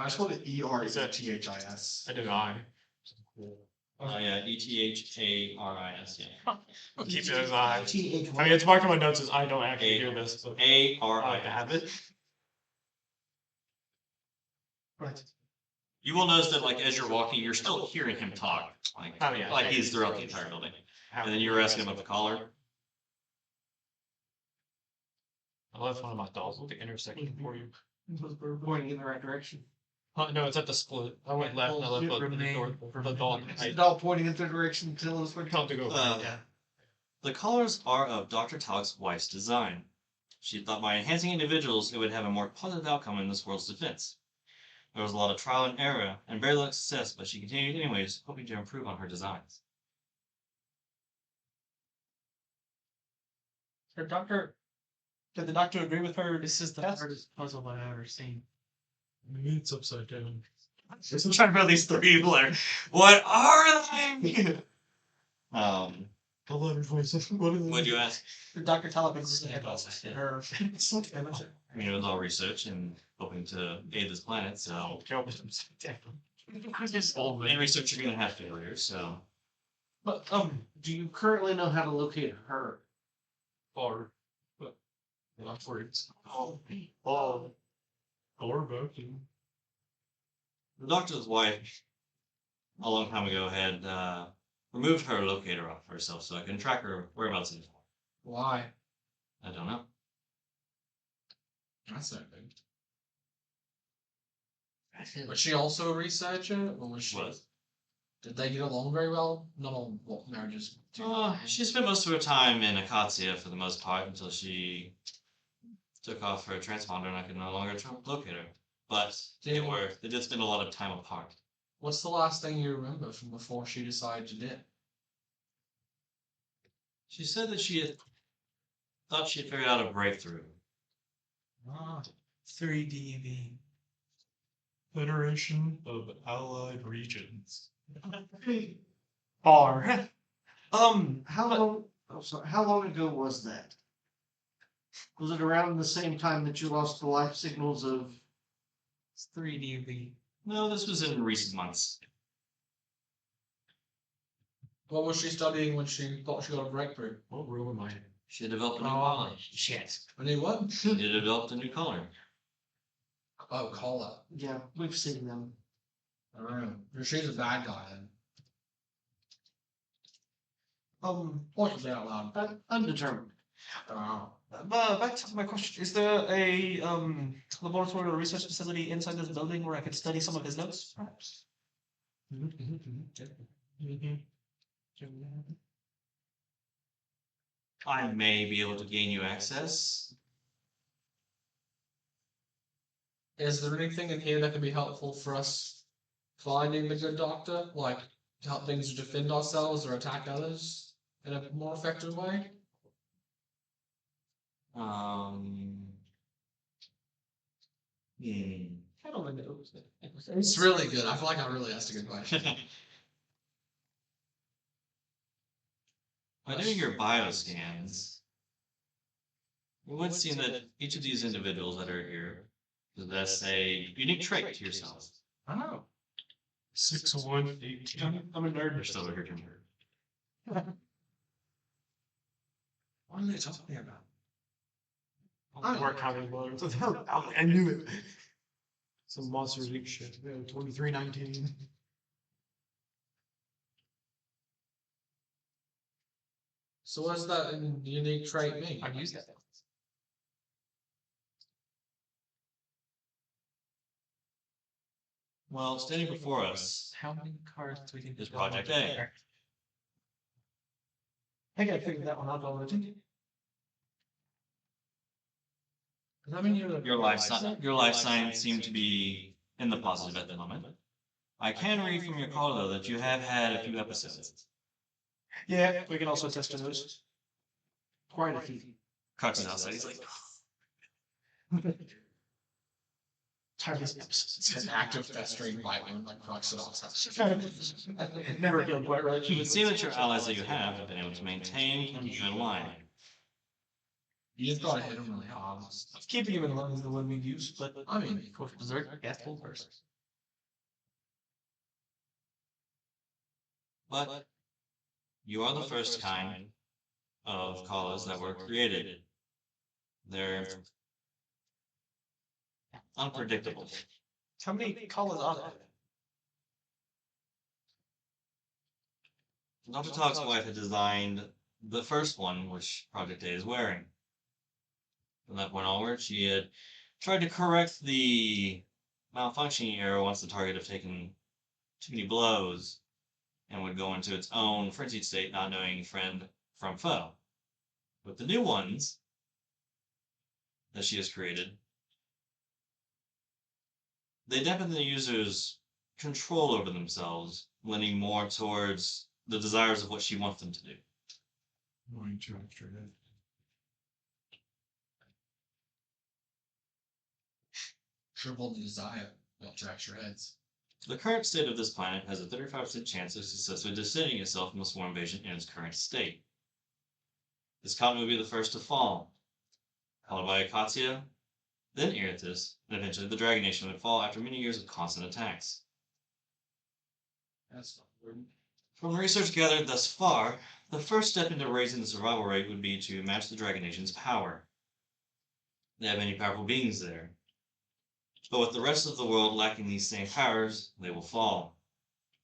just want to ERETHIS. I did I. Yeah, ETHARIS, yeah. Keep it as I. TH. I mean, it's marked on my notes as I don't actually do this. So I like to have ARIS. it. Right. You will notice that, like, as you're walking, you're still hearing him talk. Like, Oh, yeah. like he's throughout the entire building. And then you were asking about the collar. I left one of my dolls at the intersection for you. We're pointing in the right direction. No, it's at the split. I went left and I left the door for the doll. It's the dog pointing in the direction, telling us where to Come to go right. Yeah. The collars are of Dr. Talk's wife's design. She thought by enhancing individuals, it would have a more positive outcome in this world's defense. There was a lot of trial and error, and very little success, but she continued anyways, hoping to improve on her designs. Did the doctor agree with her? This is the test? hardest puzzle I've ever seen. It's upside down. I'm trying to build these three like, what are they? The letters, what is it? What'd you ask? Did Dr. Talak agree with her? I mean, it was all research and hoping to aid this planet, so. Kelvin's upside down. Just old In research, you're gonna have failures, so. But do you currently know how to locate her? Or, but not words. Oh. Or both. The doctor's wife, a long time ago, had removed her locator off herself so I can track her whereabouts anymore. Why? I don't know. That's not good. Was she also a researcher, or was she? Was. Did they get along very well? Not all marriages. She spent most of her time in Acacia for the most part until she took off her transponder and I could no longer locate her. But they did spend a lot of time apart. What's the last thing you remember from before she decided to dip? She said that she had thought she had figured out a breakthrough. 3DV. Federation of Allied Regions. Bar. How long ago was that? Was it around the same time that you lost the life signals of? It's 3DV. No, this was in recent months. What was she studying when she thought she got a breakthrough? What room am I in? She had developed a new Oh, color. shit. A new one? She had developed a new color. Oh, collar. Yeah, we've seen them. Oh, she's a bad guy then. What was that out loud? Undetermined. Oh. Back to my question. Is there a laboratory or research facility inside this building where I could study some of his notes, perhaps? I may be able to gain you access. Is there anything in here that could be helpful for us finding the good doctor? Like, to help things defend ourselves or attack others in a more effective way? I don't know. It's really good. I feel like I really asked a good question. By doing your bioscans, you would see that each of these individuals that are here possess a unique trait to yourself. Oh. 601 18. I'm a nerd. They're still over here, Jim. What are they talking about? Work having loads. I knew it. Some Monsters Inc. shit. 2319. So what does that unique trait mean? I've used that. Well, standing before us How many cards do we think is Project A. I think I figured that one out already. Does that mean you're the Your life signs seem to be in the positive at the moment. I can read from your call, though, that you have had a few episodes. Yeah, we can also test for those. Quite a few. Crux is outside. He's like, Tired of these episodes. It's an active festering bite wound like Qrux-Jon. Never feeling quite right. it would seem that your allies that you have been able to maintain you in line. You just gotta hit him really hard. Keeping him in line is the one we use, but I mean, Go for dessert. Gas full person. But you are the first kind of collars that were created. They're unpredictable. how many colors are there? Dr. Talk's wife had designed the first one, which Project A is wearing. From that point onward, she had tried to correct the malfunctioning error once the target had taken too many blows and would go into its own frenzied state, not knowing friend from foe. With the new ones that she has created, they deepen the user's control over themselves, leaning more towards the desires of what she wants them to do. Going to extra head. triple the desire. Not to extra heads. The current state of this planet has a 35% chance of successfully descending itself from a swarm invasion in its current state. This continent will be the first to fall, followed by Akatia, then Erithus, and eventually the Dragon Nation would fall after many years of constant attacks. That's not weird. From research gathered thus far, the first step into raising the survival rate would be to match the Dragon Nation's power. They have many powerful beings there. But with the rest of the world lacking these same powers, they will fall.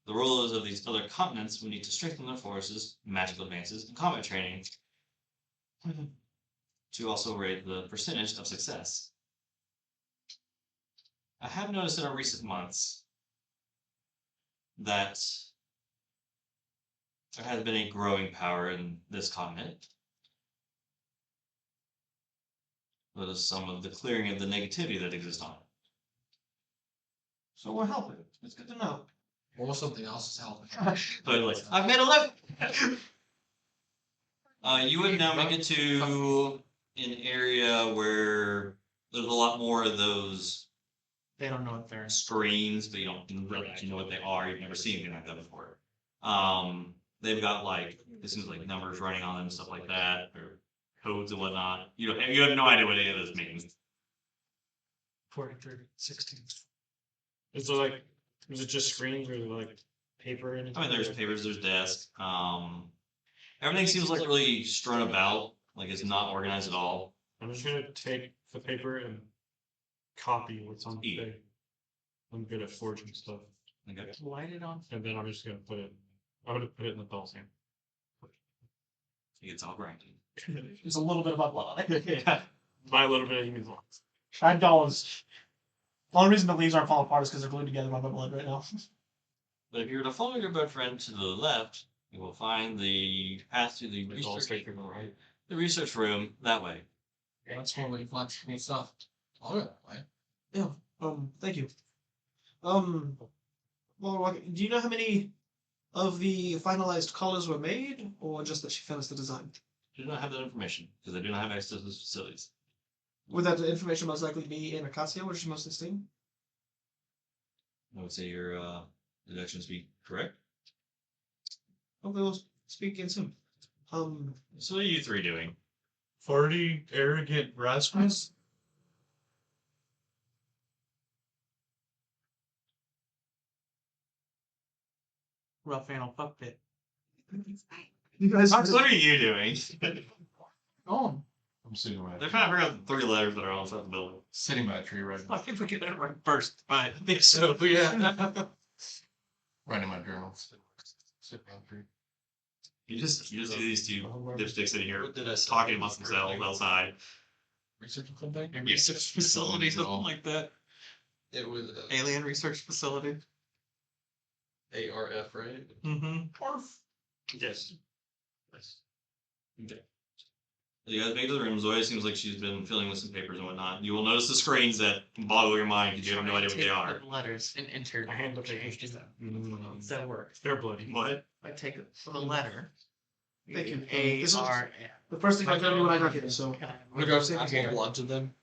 The rulers of these other continents will need to strengthen their forces, magical advances, and combat training to also raise the percentage of success. I have noticed in recent months that there has been a growing power in this continent. That is some of the clearing of the negativity that exists on it. So we're helping. It's good to know. Or something else is helping. Totally. I've made a loop! You would now make it to an area where there's a lot more of those They don't know what they're. screens, but you don't really actually know what they are. You've never seen anything like that before. They've got like it seems like numbers running on them and stuff like that, or codes and whatnot. You have no idea what any of this means. 43, 16. Is there like, is it just screens or like paper and? I mean, there's papers, there's desks. Everything seems like really strewn about, like it's not organized at all. I'm just gonna take the paper and copy what's on the thing. I'm good at forging stuff, Okay. Light it on. and then I'm just gonna put it. I'm gonna put it in the doll's hand. It's all grindy. There's a little bit of my blood on it. Yeah. By a little bit, he means lots. That doll is. The only reason the leaves aren't falling apart is because they're glued together by my blood right now. But if you were to follow your boat friend to the left, you will find the path to the It's all research, straight from the right. the research room that way. That's one way fun stuff. I'll go that way. Yeah. Thank you. Well, do you know how many of the finalized colors were made, or just that she finished the design? I do not have that information because I do not have access to those facilities. Would that information most likely be in Acacia, where she mostly staying? I would say your deductions be correct. Hopefully we'll speak again soon. So what are you three doing? 40 arrogant rascals? Rough animal fuck pit. You guys. What are you doing? Oh, I'm sitting by. They're trying to figure out the 3 letters that are on the building. Sitting by a tree right I now. think we get that right first, but I think so. Yeah. Writing my journal. Sitting by a tree. You just see these two dipsticks in here what did I say? talking amongst themselves outside. Research something? A research facility, something like that. It was Alien research facility. ARF, right? Mm-hmm. Yes. Okay. You guys make it to the room. Zoya seems like she's been filling with some papers and whatnot. You will notice the screens that boggle your mind because you have no idea what they are. Letters and enter. I hand the change papers to them. Does that work? They're bloody. What? I take the letter. Thank you. A This is R. the first thing I gotta do when I got here, so. I'm gonna go add blood to them.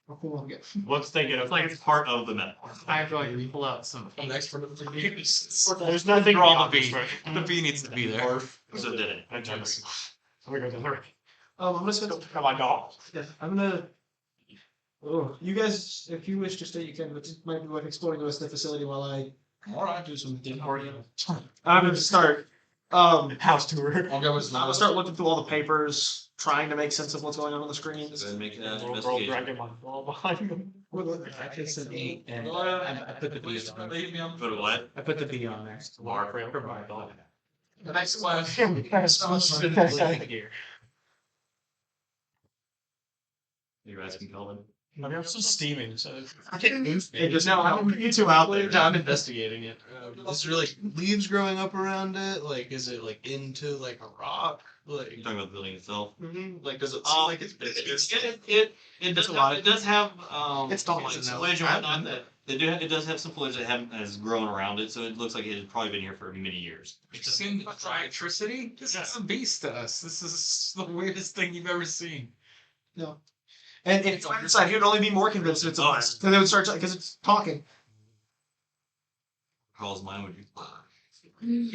I'll pull one again. Once they get It's like it's part of the metaphor. I'm going to pull out some. I'm next for the There's nothing Draw beyond the this, B. right? The B needs to be there. So did it. I tell you. So we go to the right. I'm gonna spend. Got my doll. Yeah, I'm gonna. Oh, you guys, if you wish to stay, you can. But it might be worth exploring the rest of the facility while I Alright. do some digging. I'm gonna start. House tour. I'll go with I'm gonna start looking through all the papers, trying to make sense of what's going on the screens. Go ahead and make an Little girl investigation. dragging my ball behind them. I just said E and I put the B on there. Put a what? I put the B on there. Mark for my doll. the next question. You're asking Kelvin. I mean, I'm still steaming, so. Hey, just now, I don't put you two out there. I'm investigating it. Is there like leaves growing up around it? Like, is it like into like a rock? Like, You're talking about the building itself. like does it seem like it's It does have It's tall, like, isn't it? foliage and whatnot that it does have some foliage that has grown around it, so it looks like it has probably been here for many years. You've seen electricity? This is a beast to us. This is the weirdest thing you've ever seen. No. And if it's inside, he would only be more convinced that it's a Oh, bust. Because they would start because it's talking. Calls mine would be.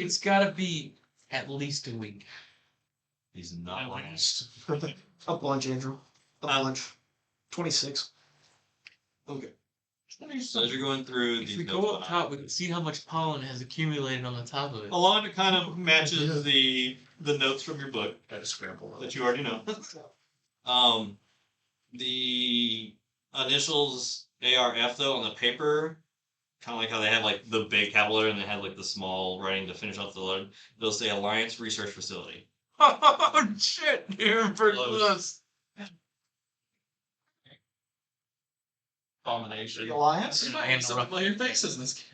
It's gotta be at least a week. He's not lying. Up lunch, Andrew. Up lunch. 26. Okay. So as you're going through If these we notes, go up top, we can see how much pollen has accumulated on the top of it. a lot of it kind of matches the notes from your book Gotta scramble. that you already know. The initials ARF though on the paper, kind of like how they had like the big capital letter and they had like the small writing to finish off the letter. They'll say Alliance Research Facility. Oh shit, you're pretty Close. close. Abomination. The Alliance? And roughly your faces in this game.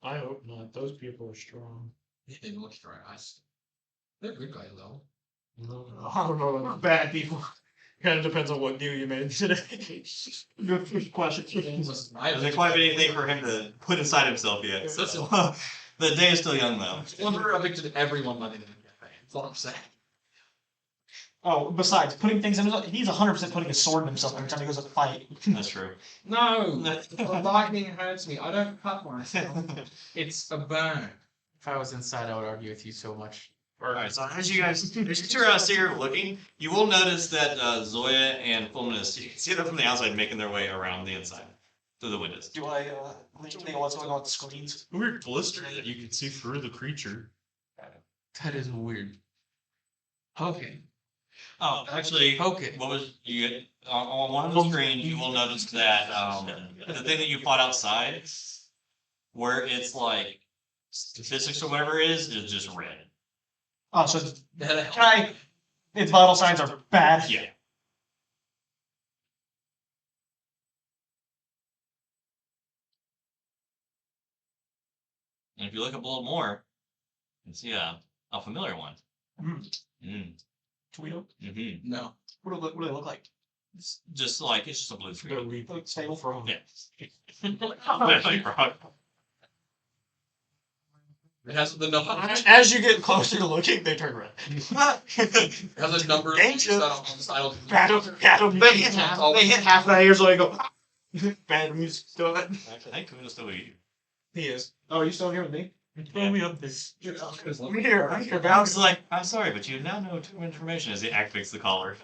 I hope not. Those people are strong. they look for us? They're good guys though. I don't know. Not bad people. Kind of depends on what deal you made today. Good first question. Listen, I Hasn't quite been anything for him to put inside himself yet. So the day is still young though. Wonder evicted everyone by the end of the campaign. That's all I'm saying. Oh, besides putting things in his, he's 100% putting a sword in himself every time he goes to fight. That's true. No, the lightning hurts me. I don't cut myself. It's a burn. If I was inside, I would argue with you so much. Alright, so as you two are out here looking, you will notice that Zoya and Fulminus, you can see them from the outside making their way around the inside through the windows. Do I lean to what's going on with the screens? Weird blister that you can see through the creature. That is weird. Okay. Oh, actually, Okay. what was you get on one of the screens? You will notice that the thing that you fought outside, where it's like statistics or whatever is just red. Oh, so its vital signs are bad. Yeah. And if you look up a little more, you can see a familiar one. Tawhito? Mm-hmm. No. What do they look like? It's just a blue screen. Look stable for Yeah. It has the number. As you get closer to looking, they turn red. It has a number. Danger. On the side. They hit half that years old and go. Bad music done. Actually, I think Kamino's still with you. He is. Oh, are you still here with me? Throw me up this. I'm here. I'm here. I was like, I'm sorry, but you now know too much information as he activates the collar.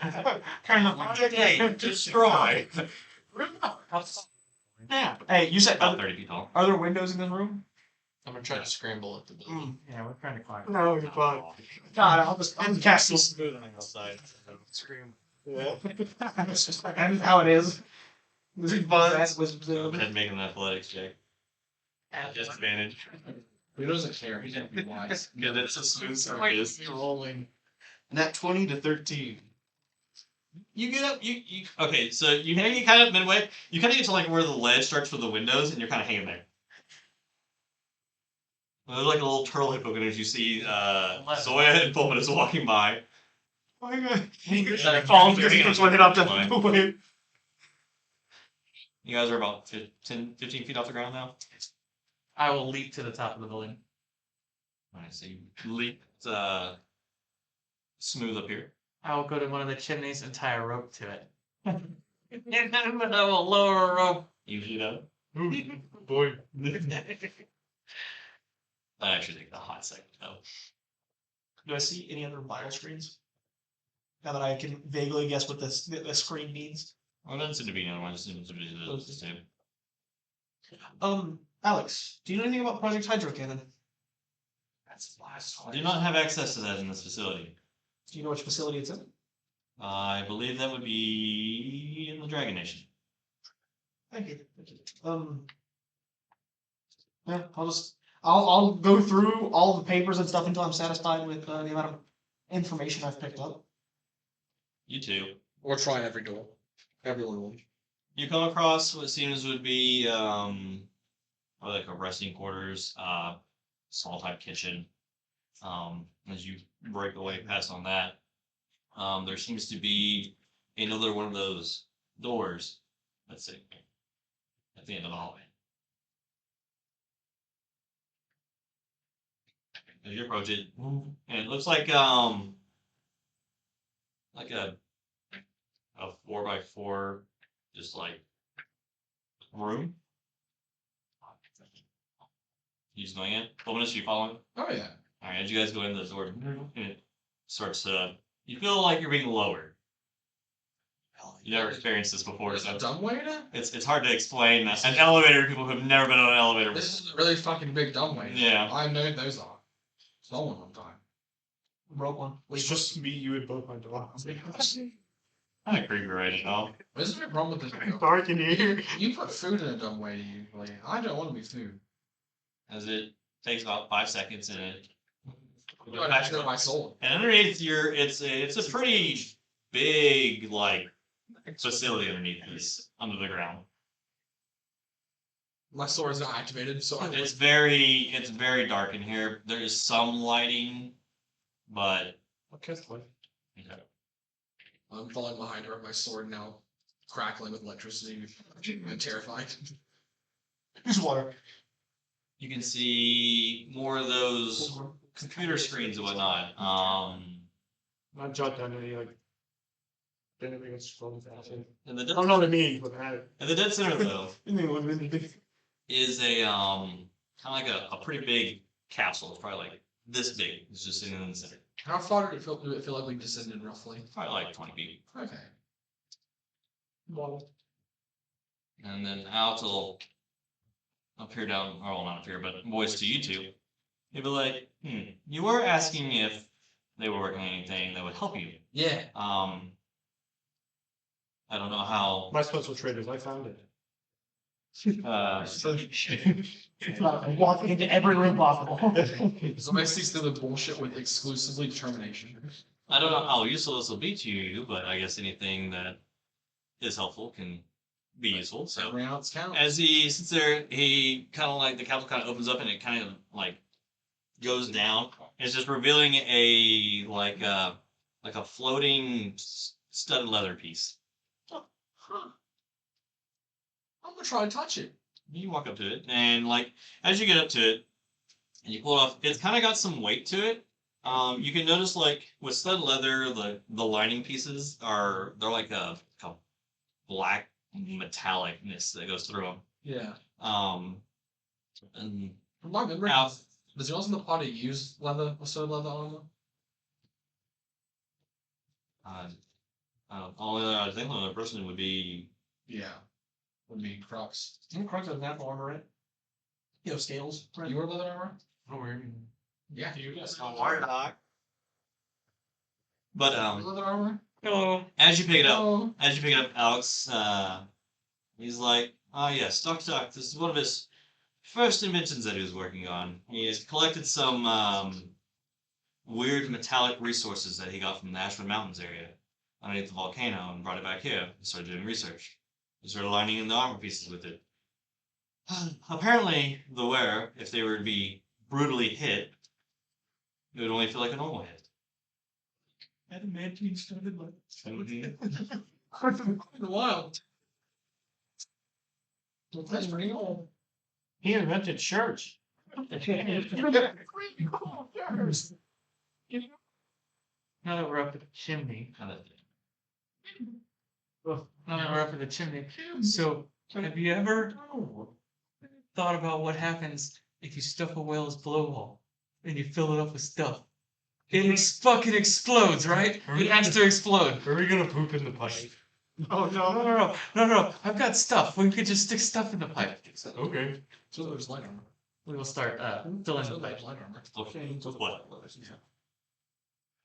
Kind of. Hey, destroy. Yeah. Hey, you said About 30 feet tall. are there windows in this room? I'm gonna try to scramble at the building. Yeah, we're trying to climb. No, you're fine. God, I'll just cast this. Smooth on the outside. Scream. Yeah. That's how it is. This is Go fun. ahead and make an athletics check. Disadvantage. Who doesn't care? He's gonna be wise. Because it's a smooth surface. Rolling. Nat 20 to 13. You get up, you okay, so you kind of midway, you kind of get to like where the ledge starts with the windows, and you're kind of hanging there. There's like a little turtle hip poking as you see Zoya and Fulminus walking by. Oh my god. Falls because he keeps looking up the way. You guys are about 15 feet off the ground now. I will leap to the top of the building. Alright, so you leap smooth up here. I will go to one of the chimneys and tie a rope to it. And then I will lower a rope. Usually though. Boy. That actually takes a hot second though. Do I see any other vital screens? Now that I can vaguely guess what this screen means. Well, that seems to be another one. It seems to be the same. Alex, do you know anything about Project Hydro Cannon? That's the last I one. do not have access to that in this facility. Do you know which facility it's in? I believe that would be in the Dragon Nation. Thank you. Yeah, I'll go through all the papers and stuff until I'm satisfied with the amount of information I've picked up. You too. Or try every door. Everyone will. You come across what seems would be like a resting quarters, small type kitchen. As you break away past on that, there seems to be another one of those doors. Let's see, at the end of the hallway. As you approach it, and it looks like a 4x4, just like room. You just going in? Fulminus, you following? Oh yeah. Alright, as you guys go in the door, and it starts to, you feel like you're being lowered. You never experienced this before, Is so it dumbwaiter? it's hard to explain an elevator to people who have never been on an elevator. This is a really fucking big dumbwaiter. Yeah. I know those are. Stolen one time. Broke one. It's just me, you, and both my dogs. Kind of creepy right now. Isn't there a problem with this? Dark in here. You put food in a dumbwaiter usually. I don't want to be food. As it takes about 5 seconds and it I actually my soul. and underneath it's a pretty big like facility underneath this under the ground. My sword is not activated, so I It's very dark in here. There is some lighting, but Okay, fine. I'm falling behind her. My sword now crackling with electricity. I'm terrified. Use water. you can see more of those computer screens and whatnot. Not jot down any like Anything that's from fashion. And the I dead, don't know what it means, but I. and the dead center though Anything with anything. is a kind of like a pretty big capsule. It's probably like this big. It's just sitting in the center. How far did it feel like we descended roughly? Probably like 20 feet. Okay. Well, And then out will appear down, or well, not appear, but voice to you two. He'd be like, you were asking if they were working on anything that would help you. Yeah. I don't know how. my special trait is I found it. Walking into every room possible. So basically still the bullshit with exclusively determination. I don't know how useful this will be to you, but I guess anything that is helpful can be useful. So Every ounce counts. as he sits there, he kind of like the capsule kind of opens up and it kind of like goes down. It's just revealing like a floating studded leather piece. Huh. I'm gonna try to touch it. You walk up to it, and like as you get up to it, and you pull it off, it's kind of got some weight to it. You can notice like with studded leather, the lining pieces they're like a black metallicness that goes through them. Yeah. And From my memory, out, does he also know how to use leather or so leather armor? only I think the other person would be Yeah. Would be Qrux. Qrux has natural armor, right? You know, scales. Right? You wear leather armor? Oh, we're Yeah. you guys. But Leather armor? Hello. as you pick it up, Oh. Alex, he's like, "Ah, yes, Dr. Duck. This is one of his first inventions that he was working on. He has collected some weird metallic resources that he got from the Ashland Mountains area underneath the volcano and brought it back here and started doing research. He started lining in the armor pieces with it. Apparently, the wearer, if they were to be brutally hit, it would only feel like a normal hit. Adamantium studded leather. Mhm. In the wild. That's pretty cool. He invented church. Now that we're up at the chimney. Kind of Now that we're up at the chimney. So, have you ever thought about what happens if you stuff a whale's blowhole and you fill it up with stuff? It fucking explodes, right? It has to explode. Are we gonna poop in the pipe? Oh No. I've got stuff. We could just stick stuff in the pipe. Okay. So there's light armor. We will start filling So the pipe. there's light armor. Okay, so what?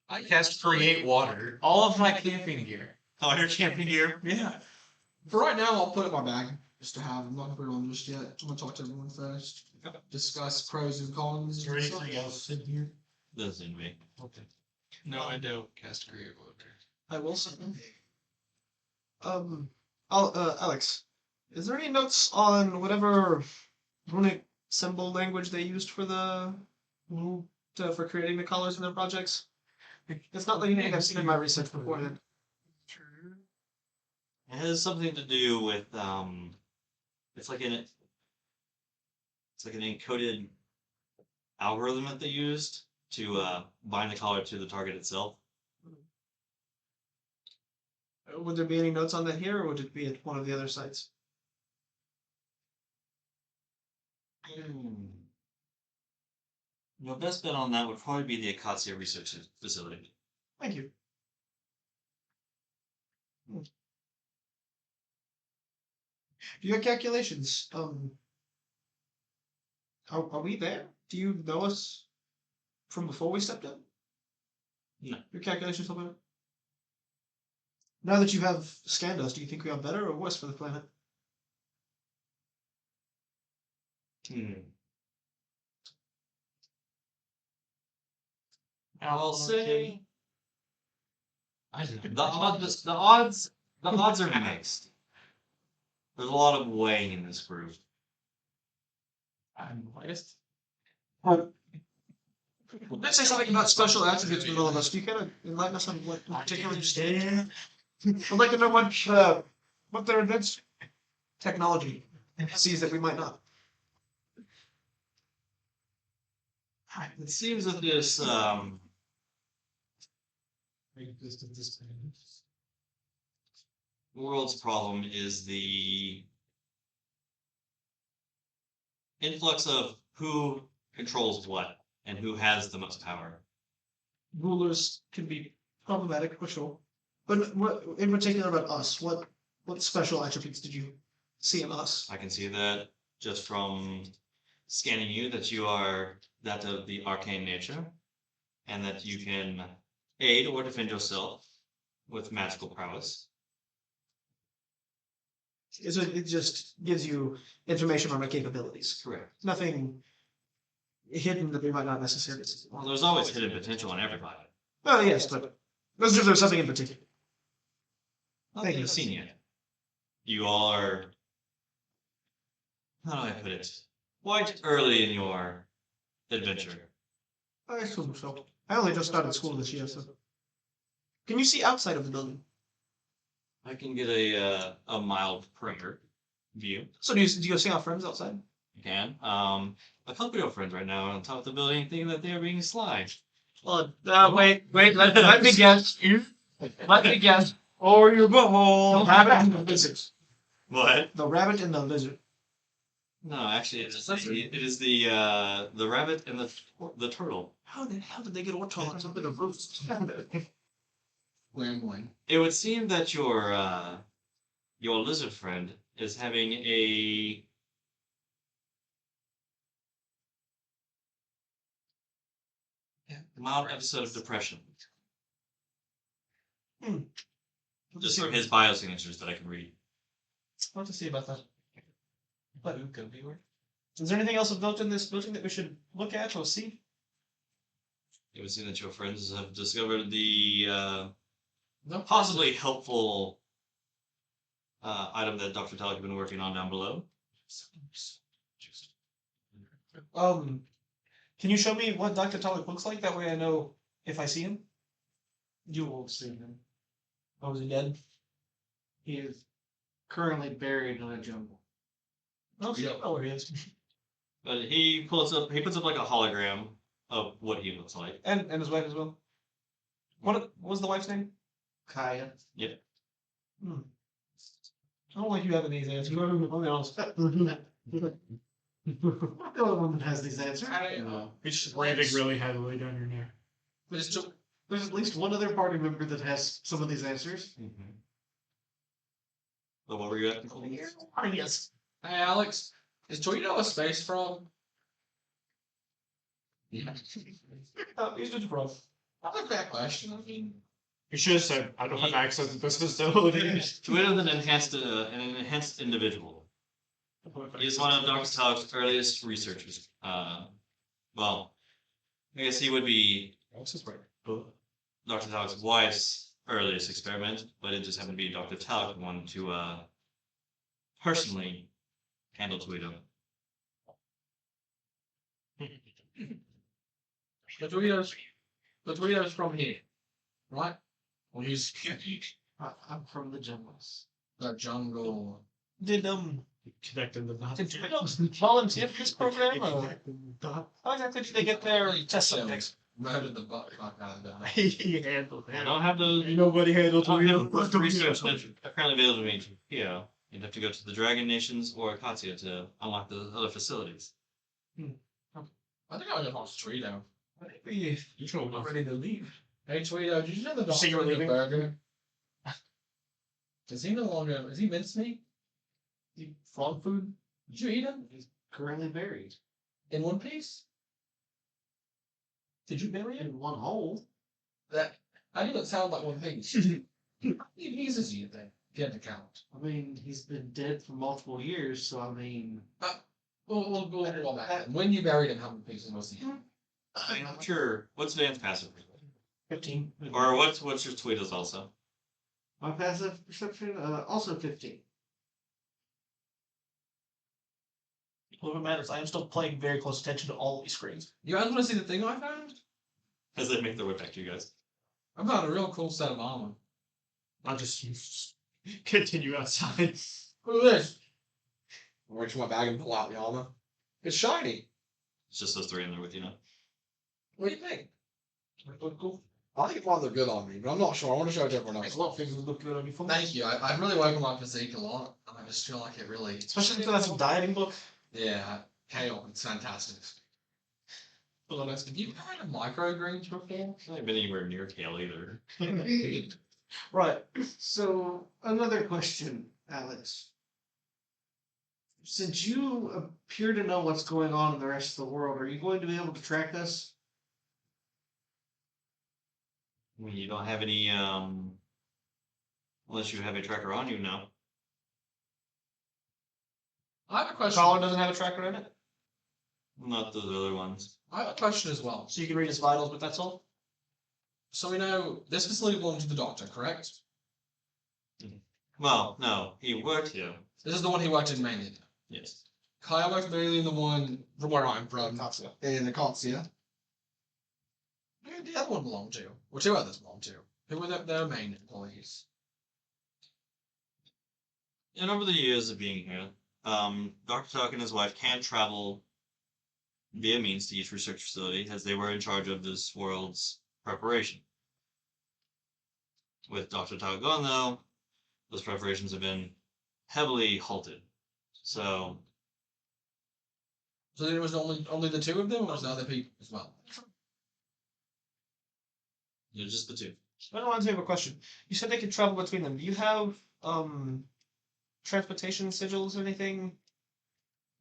I cast create water. All of my camping gear. Oh, your camping gear? Yeah. For right now, I'll put it in my bag just to have. I'm not gonna put it on just yet. I'm gonna talk to everyone first. Discuss pros and cons. Is there anything else in here? Doesn't seem to be. Okay. No, I don't cast create water. I will say. Alex, is there any notes on whatever runic symbol language they used for for creating the colors in their projects? It's not like anything I've seen in my research beforehand. It has something to do with it's like an encoded algorithm that they used to bind the collar to the target itself. Would there be any notes on that here, or would it be at one of the other sites? Your best bet on that would probably be the Acacia Research Facility. Thank you. Do you have calculations? Are we there? Do you know us from before we stepped in? No. Your calculations still better? Now that you have scanned us, do you think we are better or worse for the planet? I'll say the odds are mixed. There's a lot of weighing in this group. I'm biased. Let's say something about special attributes with all of us. Do you kind of enlighten us on what particularly you stand? I'd like to know what their advanced technology sees that we might not. It seems that this The world's problem is the influx of who controls what and who has the most power. Rulers can be problematic for sure. But what, in particular about us, what special attributes did you see in us? I can see that just from scanning you that you are that of the arcane nature, and that you can aid or defend yourself with magical prowess. It just gives you information on our capabilities. Correct. Nothing hidden that we might not necessarily see. Well, there's always hidden potential in everybody. Well, yes, but let's if there's something in particular. Not Thank that you. I've seen yet. You all are, how do I put it, quite early in your adventure. I assume so. I only just started school this year, so. Can you see outside of the building? I can get a mild perimeter view. So do you see our friends outside? You can. A couple of friends right now on top of the building thinking that they are being sly. Wait, let me guess. Let me guess. Or your butthole. The rabbit and the lizard. What? The rabbit and the lizard. No, actually, it is the rabbit and the turtle. How the hell did they get Ortall on something of roost? Gambling. It would seem that your lizard friend is having a mild episode of depression. Just from his biosignatures that I can read. I'll have to see about that. But is there anything else of note in this building that we should look at or see? It would seem that your friends have discovered the No, possibly helpful item that Dr. Talik has been working on down below. Can you show me what Dr. Talik looks like? That way I know if I see him. You won't see him. Oh, is he dead? He is currently buried in a jungle. No, see, I know where he is. But he puts up like a hologram of what he looks like. And his wife as well. What was the wife's name? Kaya. I don't like you having these answers. I'll be honest. I'm the only one that has these answers. I don't know. He's just breathing really heavily down your neck. There's at least one other party member that has some of these answers. So what were you at? Yes. Hey, Alex, is Tawhito a space frog? He's just rough. I like that question. I mean, You should have said, I don't have access to this facility. Twitter an enhanced individual. He is one of Dr. Talik's earliest researchers. Well, I guess he would be Dr. Talik's wife's earliest experiment, but it just happened to be Dr. Talik who wanted to personally handle Tawhito. the Tawhito's from here, right? Well, he's I'm from the jungles. the jungle. Did Connecting the dots. did Tawhito volunteer for this program? Or how exactly did they get their test subjects? Murdered the butt fuck out of that. He handled I it. don't have those. Nobody handled I don't Tawhito. have the research that's apparently available to me. You'd have to go to the Dragon Nations or Akatia to unlock the other facilities. I think I would watch Tawhito. I think we're ready to leave. Hey Tawhito, did you know the So doctor you're in the leaving? burger? Is he no longer? Is he mincemeat? Frog food? Did you eat him He's currently buried in one piece? Did you bury him? in one hole. That didn't sound like one piece. How many pieces do you think? If you had to count. I mean, he's been dead for multiple years, so I mean, We'll go back. Then. When you buried him, how many pieces was he? I'm not sure. What's Dan's passive? 15. Or what's your Tawhito's also? my passive perception, also 15. Well, if it matters, I am still paying very close attention to all of these screens. You guys want to see the thing I found? As they make their way back to you guys. I found a real cool set of armor. I'll just continue outside. Look at this. I'll reach my bag and pull out the armor. It's shiny. It's just those three in there with you now. What do you think? Look cool. I think it might look good on me, but I'm not sure. I want to show it to everyone There's else. a lot of things that look good on you. Thank you. I really work on my physique a lot, and I just feel like it really. Especially if that's a dieting book. Yeah, kale. It's fantastic. Have you tried a microgreens before? I haven't been anywhere near kale either. Right. So another question, Alex. Since you appear to know what's going on in the rest of the world, are you going to be able to track us? I mean, you don't have any, unless you have a tracker on you now. I have a question. Colin doesn't have a tracker in it, Not those other ones. I have a question as well. so you can read his vitals, but that's all. So we know this facility belongs to the doctor, correct? Well, no, he worked here. This is the one he worked in mainly. Yes. Kyle worked mainly in the one from where I'm from, Tatsuya. in the Katsuya. Who did the other one belong to? Or two others belong to? Who were their main employees? And over the years of being here, Dr. Tuck and his wife can travel via means to each research facility, as they were in charge of this world's preparation. With Dr. Tuck gone, though, those preparations have been heavily halted. So, So then it was only the two of them, or was there other people as well? just the two. That reminds me of a question. You said they could travel between them. Do you have transportation sigils or anything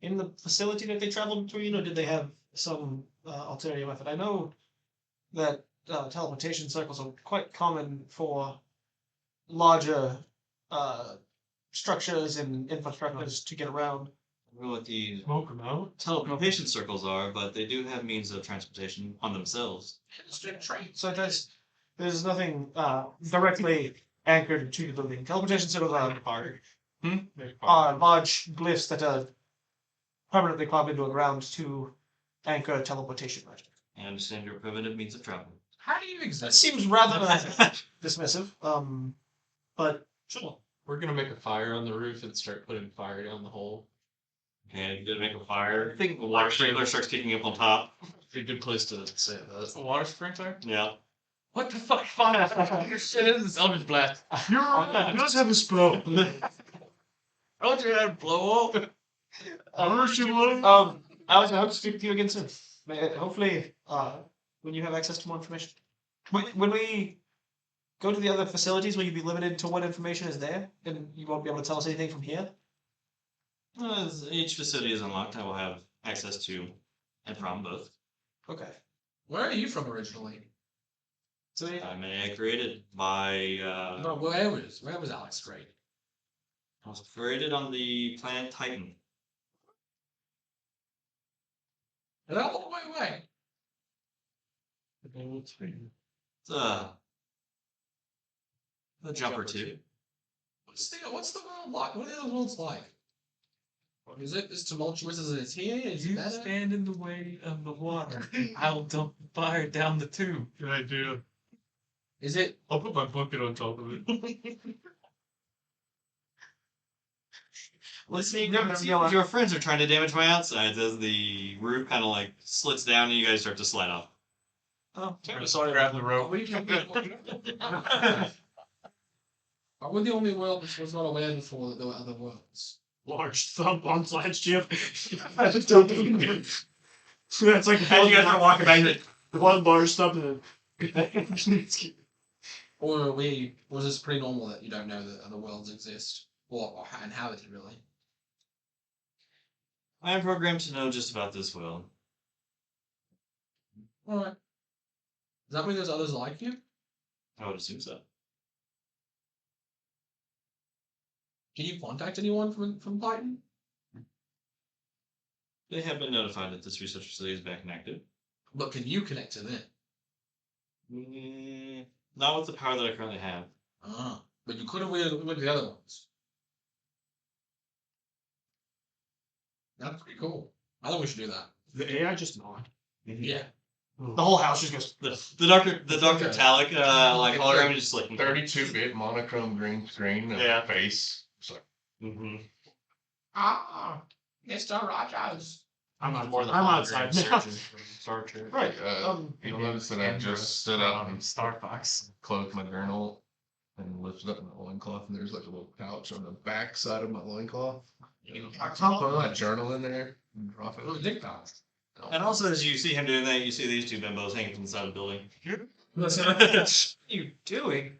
in the facility that they travel between, or did they have some alternative method? I know that teleportation circles are quite common for larger structures and infrastructures to get around. I don't know what the Smoke them out. teleportation circles are, but they do have means of transportation on themselves. So there's nothing directly anchored to the building. Teleportation circles are large glyphs that are permanently carved into a ground to anchor teleportation magic. I understand your primitive means of travel. How do you That exist? seems rather dismissive, but sure. We're gonna make a fire on the roof and start putting fire down the hole. And you did make a fire. I think the water sprinkler starts kicking up on top. Be a good place to say that. A water sprinkler? Yeah. What the fuck? Fire! Your shit is an Eldritch Blast. You guys have a spell. I want you to blow up. Alex, I hope to speak with you again soon. Hopefully, when you have access to more information. When we go to the other facilities, will you be limited to what information is there, and you won't be able to tell us anything from here? As each facility is unlocked, I will have access to and from both. Okay. Where are you from originally? So I'm created by. No, where was Alex created? I was created on the planet Titan. And all the way away. It's a jump or two. What's the world like? What are the worlds like? Is it as tumultuous as it is here? Is it You better? stand in the way of the water. I'll dump fire down the tube. Good idea. Is it? I'll put my bucket on top of it. listening, Your friends are trying to damage my outsides as the roof kind of like slits down and you guys start to slide off. Oh, Sorry, grab the rope. Are we the only world that was not aware before that there were other worlds? Large thump on slash Jim. That's like As you guys are walking back, one large thump and then. Or was this pretty normal that you don't know that other worlds exist? Or inhabited, really? I am programmed to know just about this world. Alright. Does that mean there's others like you? I would assume so. Can you contact anyone from Titan? They have been notified that this research facility is back and active. But can you connect to them? Not with the power that I currently have. But you could have with the other ones. That's pretty cool. I think we should do that. The AI just nod. Yeah. the whole house just goes. The Dr. Talic, like hologram is just like 32-bit monochrome green screen of Yeah. face. It's like, Mm-hmm. Ah, Mr. Rogers. I'm not More than I'm Andre outside. searching for Star Trek. Right. You'll notice that I just stood up and Star Fox. closed my journal and lifted up my loincloth, and there's like a little pouch on the back side of my loincloth. I put my journal in there and drop it. It was a dick pouch. And also, as you see him doing that, you see these two bimbos hanging from the side of the building. What are you doing?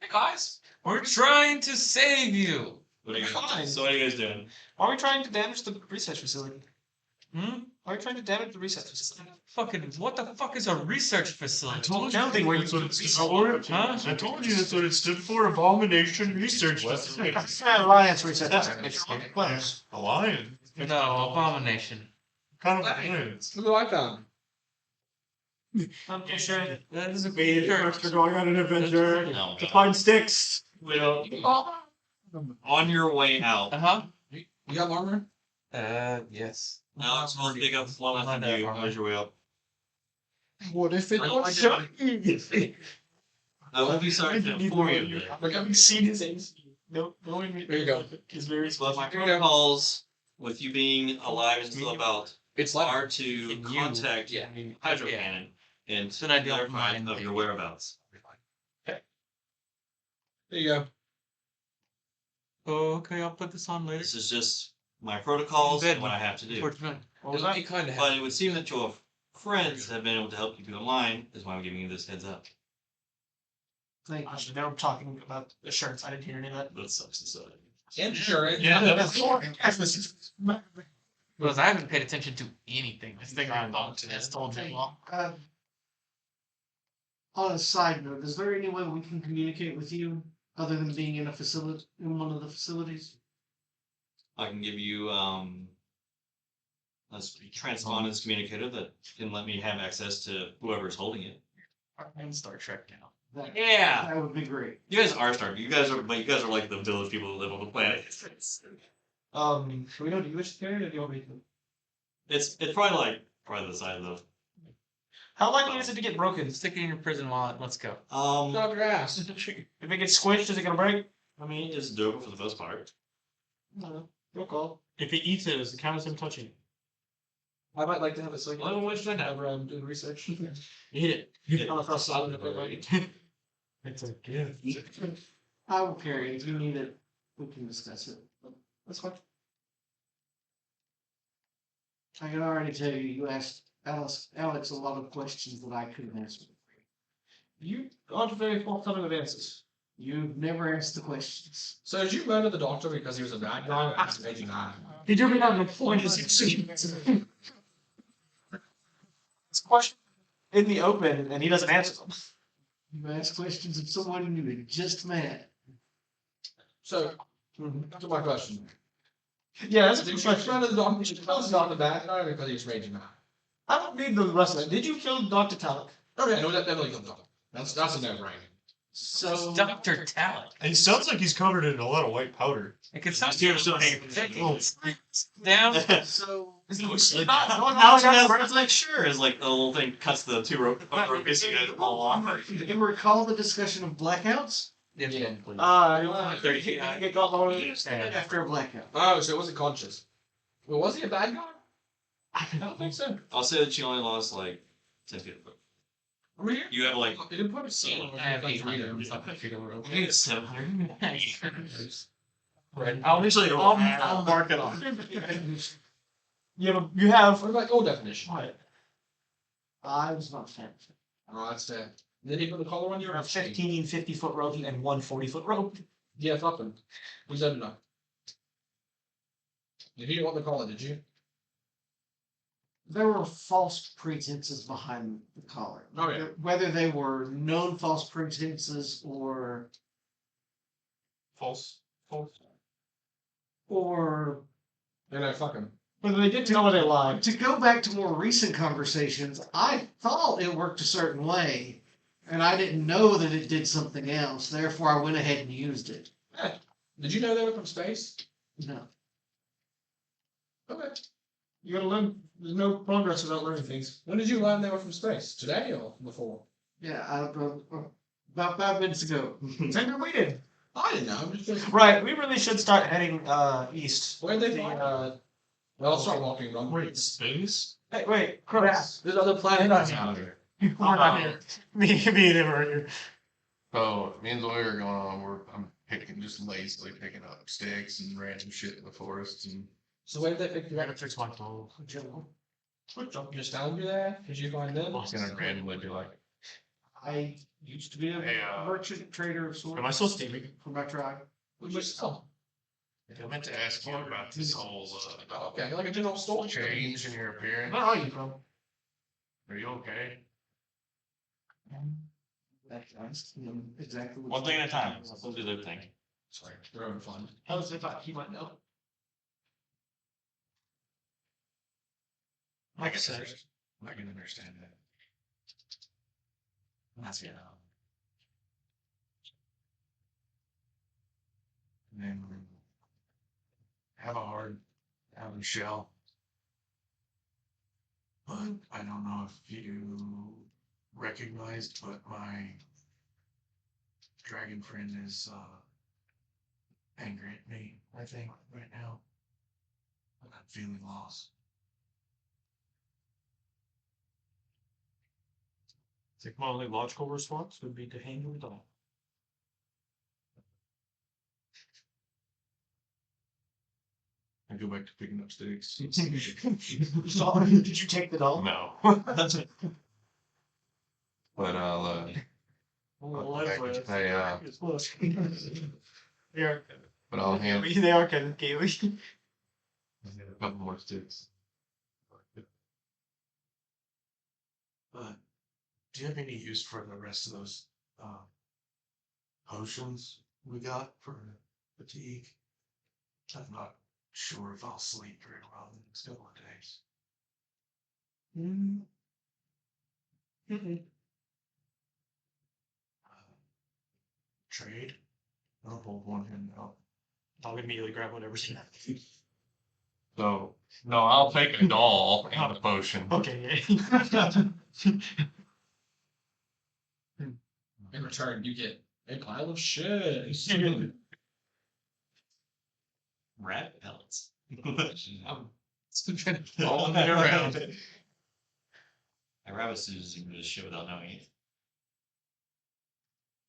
Hey guys, we're trying to save you. What are you Fine. guys? So what are you guys doing? Are we trying to damage the research facility? Hmm? Are we trying to damage the research facility? Fucking, what the fuck is a research facility? Building where you that's what do it stood research. for. Huh? I told you that's what it stood for. Abomination Research Facility. Alliance research facility. Plans. A lion. No, abomination. Kind of lions. Look what I found. I'm pretty sure. That is a We church. are going on an adventure No, to God. find sticks. Well, on your way out, Uh-huh. You got armor? Yes. Alex will pick up one left from you as your way up. What if it was shiny? I will be sorry to inform you that Like, have you seen his AC? No, There you go. He's very but my Here you go. protocols with you being alive and still about It's like are to Can you- contact yeah. Hydro Yeah. Cannon and It's an ideal verify mind. of your whereabouts. there you go. Okay, I'll put this on later. This is just my protocols and what I have to do. Towards night. What was It'll that? be kind of But it would seem that your friends have been able to help you be online, is why I'm giving you this heads up. Thank you. Actually, they were talking about assurance. I didn't hear any of that. That sucks to say. insurance. Because I haven't paid attention to anything. This thing I has told me long. On a side note, is there any way we can communicate with you other than being in a facility, in one of the facilities? I can give you a transpondence communicator that can let me have access to whoever's holding it. I'm in Star Trek now. That, Yeah, that would be great. you guys are Star. You guys are, but you guys are like the village people who live on the planet. Should we know, do you wish to carry it or do you want me to? It's probably the size of. How likely is it to get broken? Stick it in your prison wallet. Let's go. Shut up your ass. If it gets squished, is it gonna break? I mean, it's doable for the most part. No. Your call. If he eats it, does it count as him touching it? I might like to have it so Well, what should I have? whenever I'm doing research. Eat it. I'm across the island of everybody. It's a gift. I will carry it. If you need it, we can discuss it. That's fine. I can already tell you, you asked Alex a lot of questions that I couldn't answer. You aren't very forthcoming with answers. You've never asked the questions. So did you murder the doctor because he was a bad guy? Or was he making that? He do not have a point. It's a question in the open, and he doesn't answer them. You ask questions of someone you had just met. So, back to my question. Yeah, that's a Did good you question. murder the doctor because he's not the bad guy or because he was raging mad? I don't need the rest of it. Did you kill Dr. Talek? Okay, no, that definitely killed the doctor. That's a no-brainer. So Dr. Talent. And he sounds like he's covered in a lot of white powder. It could sound Still hanging from the down. so It's like sure, is like the little thing cuts the two rope pieces you guys all off. do you recall the discussion of blackouts? Yeah. You want 30 feet high. get caught lower. After a blackout. Oh, so it wasn't conscious. Well, was he a bad guy? I don't think so. I'll say that you only lost like 10 feet of foot. Over here? You have like You didn't put a scene. I have 800 something feet over. I think it's 700. I'll usually I'll mark it off. You have What about your definition? what? I was not a fan. Oh, that's fair. Did he put the collar on you? You have 15 50-foot rope and one 40-foot rope. Yeah, nothing. We said no. You didn't want the collar, did you? There were false pretenses behind the collar. Oh, yeah. Whether they were known false pretenses or Fuck him. Whether they did tell or they lied. to go back to more recent conversations, I thought it worked a certain way, and I didn't know that it did something else. Therefore, I went ahead and used it. Did you know they were from space? No. Okay. You gotta learn. There's no progress without learning things. When did you learn they were from space? Today or before? Yeah, about 5 minutes ago. Same as we did. I didn't know. I'm just Right, we really should start heading east. Where'd they The, find Well, I'll start walking around. Wait, space? Hey, wait, Crux. There's other planets out there. We're not here. Me and him are here. So me and Zoya are going on. I'm picking, just lazily picking up sticks and random shit in the forest. And So where did they pick I you gotta up? fix my bow. Just down you there? Did you find them? it's gonna randomly be like, I used to be a Hey, merchant trader of sorts. Am I still steaming? For my tribe. Which is still. I meant to ask you about this whole Okay, like a general store. change in your appearance. Where are you from? Are you okay? That's nice. Exactly. One thing at a time. We'll do their thing. Sorry, they're having fun. I was thought he might know. I can understand that. That's it. And then have a hard outer shell. But I don't know if you recognized, but my dragon friend is angry at me, I think, right now. I'm feeling lost. I think my only logical response would be to hang him down. I go back to picking up sticks. Did you take the doll? No. But I'll but I'll hand They are kind of gaily. a couple more sticks. But do you have any use for the rest of those potions we got for fatigue? I'm not sure if I'll sleep very well in the next couple of days. Trade? I'll hold one hand out. I'll immediately grab whatever's in that. So, no, I'll take a doll and a potion. Okay, In return, you get a pile of shit. Rat pellets. It's been trying to All the way around. I rabbit Susan into this shit without knowing it.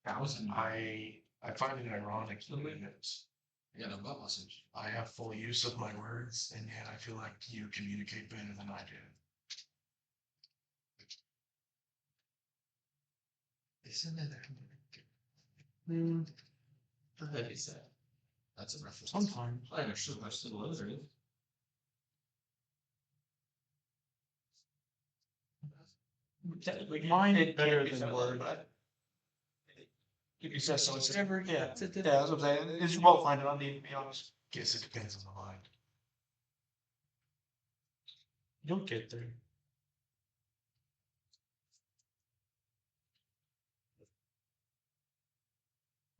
thousand. I find it ironic that You got a butt message. I have full use of my words, and yet I feel like you communicate better than I do. Isn't it? The heavy set. That's a reference. sometimes. I understood my still lizard. Mine better than word. You said so. It's Never, yeah. that's what I'm saying. You won't find it on the, to be honest. Guess it depends on the mind. You'll get there.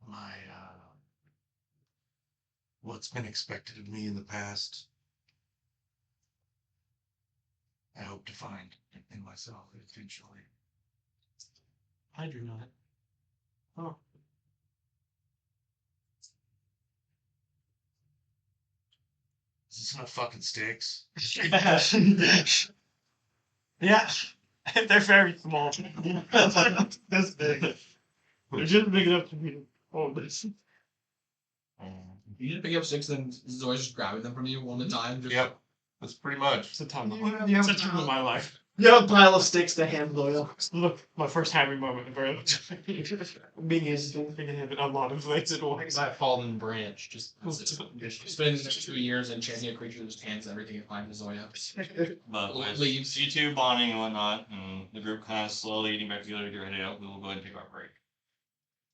My what's been expected of me in the past, I hope to find in myself eventually. I do not. Oh. Is this enough fucking sticks? Yeah. They're very small. That's big. They're just big enough to be hold this. You need to pick up six, then Zoe's just grabbing them from you one at a time. Just, Yep, that's pretty much. It's a time of You have it's a time of my life. You have a pile of sticks to hand loyal. Look, my first happy moment in very Being instant. I can have a lot of things at once. that fallen branch. Just spend the next 2 years enchanting a creature that just hands everything it finds to Zoya. But with Leaves. you two bonding and whatnot, and the group kind of slowly getting back together to get ready out, we will go ahead and take our break.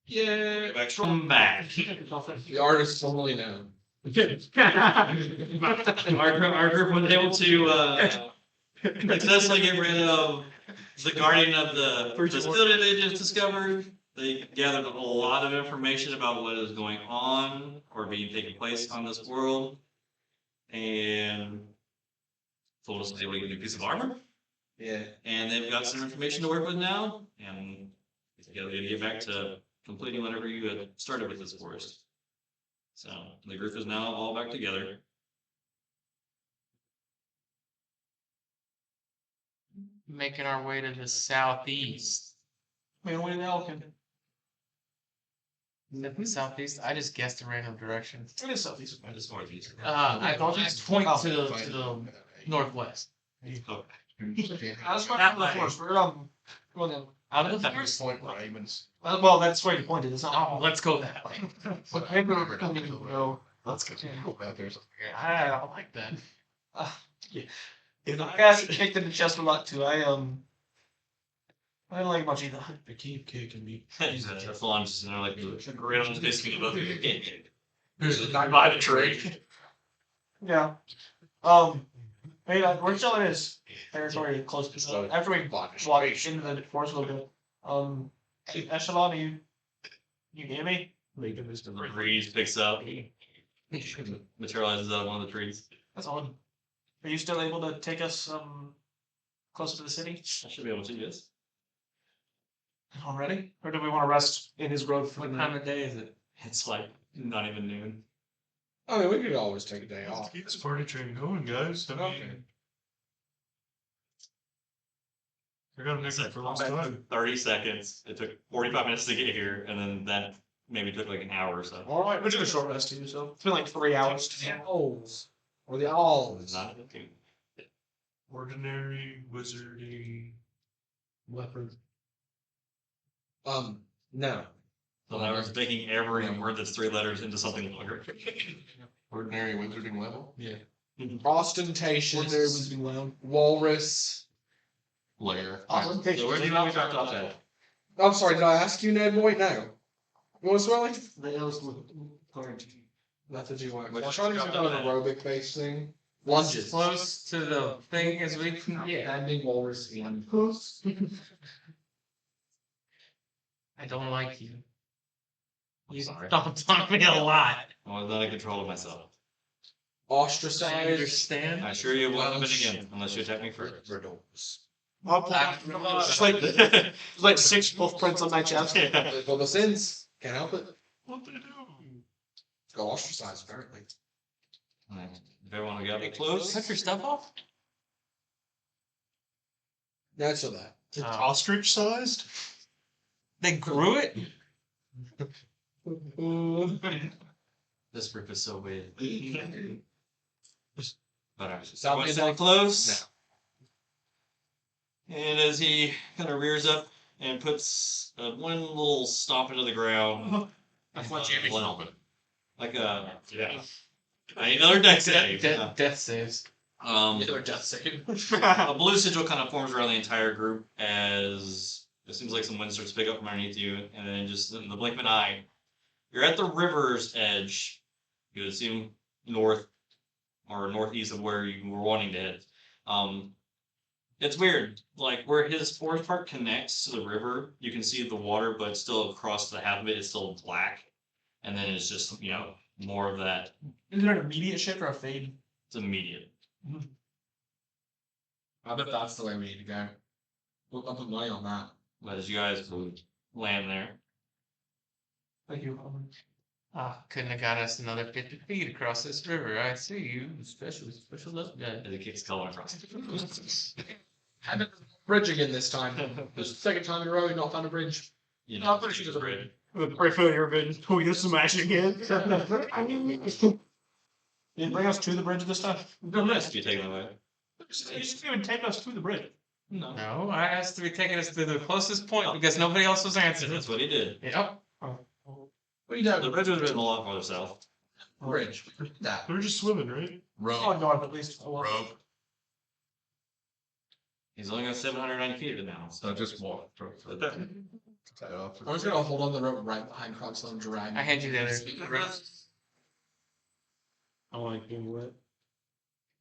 Yeah. Come back. The artist formerly known. Our group was able to successfully get rid of the guardian of the facility they just discovered. They gathered a lot of information about what is going on or being taking place on this world, and told us they were getting a piece of armor. Yeah. And they've got some information to work with now, and together they get back to completing whatever you had started with this forest. So the group is now all back together. making our way to the southeast. Man, way to the Elkin. Is that the southeast? I just guessed a random direction. It is southeast. I just northeast. I point to the northwest. That's right from the forest. We're going in. Out of the forest? Point Ravens. Well, that's where you pointed. It's Oh, not. let's go that way. But maybe we're coming to go. Let's go out there. I don't like that. I got kicked in the chest a lot too. I don't like much either. They keep kicking me. He's a full on just like right on his face both of you. Not by the tree. Yeah. Hey, we're still in his territory close to after we walked into the forest a little bit. Echelon, you hear me? The breeze picks up, materializes out of one of the trees. That's odd. Are you still able to take us closer to the city I should be able to, yes. already, or do we want to rest in his grove for the What night? time of day is it? It's like not even noon. I mean, we could always take a day off. Keep this party train going, guys. I mean, I gotta make it for last time. 30 seconds. It took 45 minutes to get here, and then that maybe took like an hour or so. All right, We took a short rest too, so it's been like 3 hours. the owls or the owls. Not looking. Ordinary wizarding. Leopard. No. So now we're taking every word that's 3 letters into something longer. Ordinary wizarding level. Yeah. Ostentatious. Ordinary wizarding lounge. Walrus. Lair. So where do you want me to talk about that? I'm sorry, did I ask you, Ned Boy? No. You want to swell it? The elves look hard. That's what you want. Which I'm trying to do an aerobic based thing. Lunges. Close to the thing as we can get. Standing walrus and I don't like you. You Sorry. don't talk to me a lot. I was not in control of myself. I ostracized. understand. I assure you it won't happen again, unless you attack me first. It's like 6 wolf prints on my chest. For the sins. Can't help it. What they do? Got ostracized, apparently. Alright, if everyone will get up close. Cut your stuff off? That's so that. It's Oh. ostrich sized? They grew it? This group is so weird. But alright, South everyone's Vietnam? down close. And as he kind of rears up and puts one little stomp into the ground, That's what Jimmy's helping. like a I need another deck save. Death saves. Death save. A blue sigil kind of forms around the entire group as it seems like some wind starts to pick up from underneath you, and then just in the blink of an eye, you're at the river's edge. You would assume north or northeast of where you were wanting to head. It's weird, like where his forest park connects to the river, you can see the water, but still across the half of it is still black, and then it's just more of that. Is there an immediate shift or a fade? It's immediate. I bet that's the way we need to go. I'll put money on that. But as you guys land there, Thank you. Couldn't have got us another 50 feet across this river. I see you. Special love guy. as it kicks Cullen across. Had a bridge again this time. This is the second time in a row we've not found a bridge. You No, know, I'm pretty sure it's there's a red. With pray for your vision. Oh, this is magic again. Did it bring us to the bridge this time? No, Yes, you take that away. You just didn't even take us to the bridge. No. No, I asked to be taking us to the closest point because nobody else was answering. That's what he did. Yep. What are you doing? The bridge would have been a lot farther south. Bridge. That. They're just swimming, right? Oh, Rope. north at least. Oh, well. Rope. He's only got 790 feet of it now. So just walk. I'm just gonna hold on the rope right behind Qrux-Jon and drag. I hand you the other. I like being wet.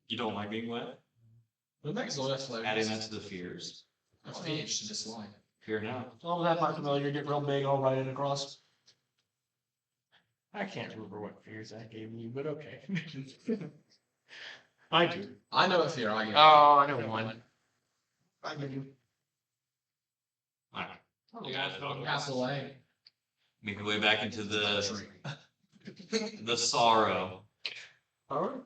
You don't like being wet? The next Zoya float. Adding that to the fears. A fish to just line. Fear not. As long as that's not familiar, get real big, I'll write it across. I can't remember what fears I gave you, but okay. I do. I know what fear I get. Oh, I know one. I give you. Alright. You guys don't pass away. Make your way back into the sorrow. Alright.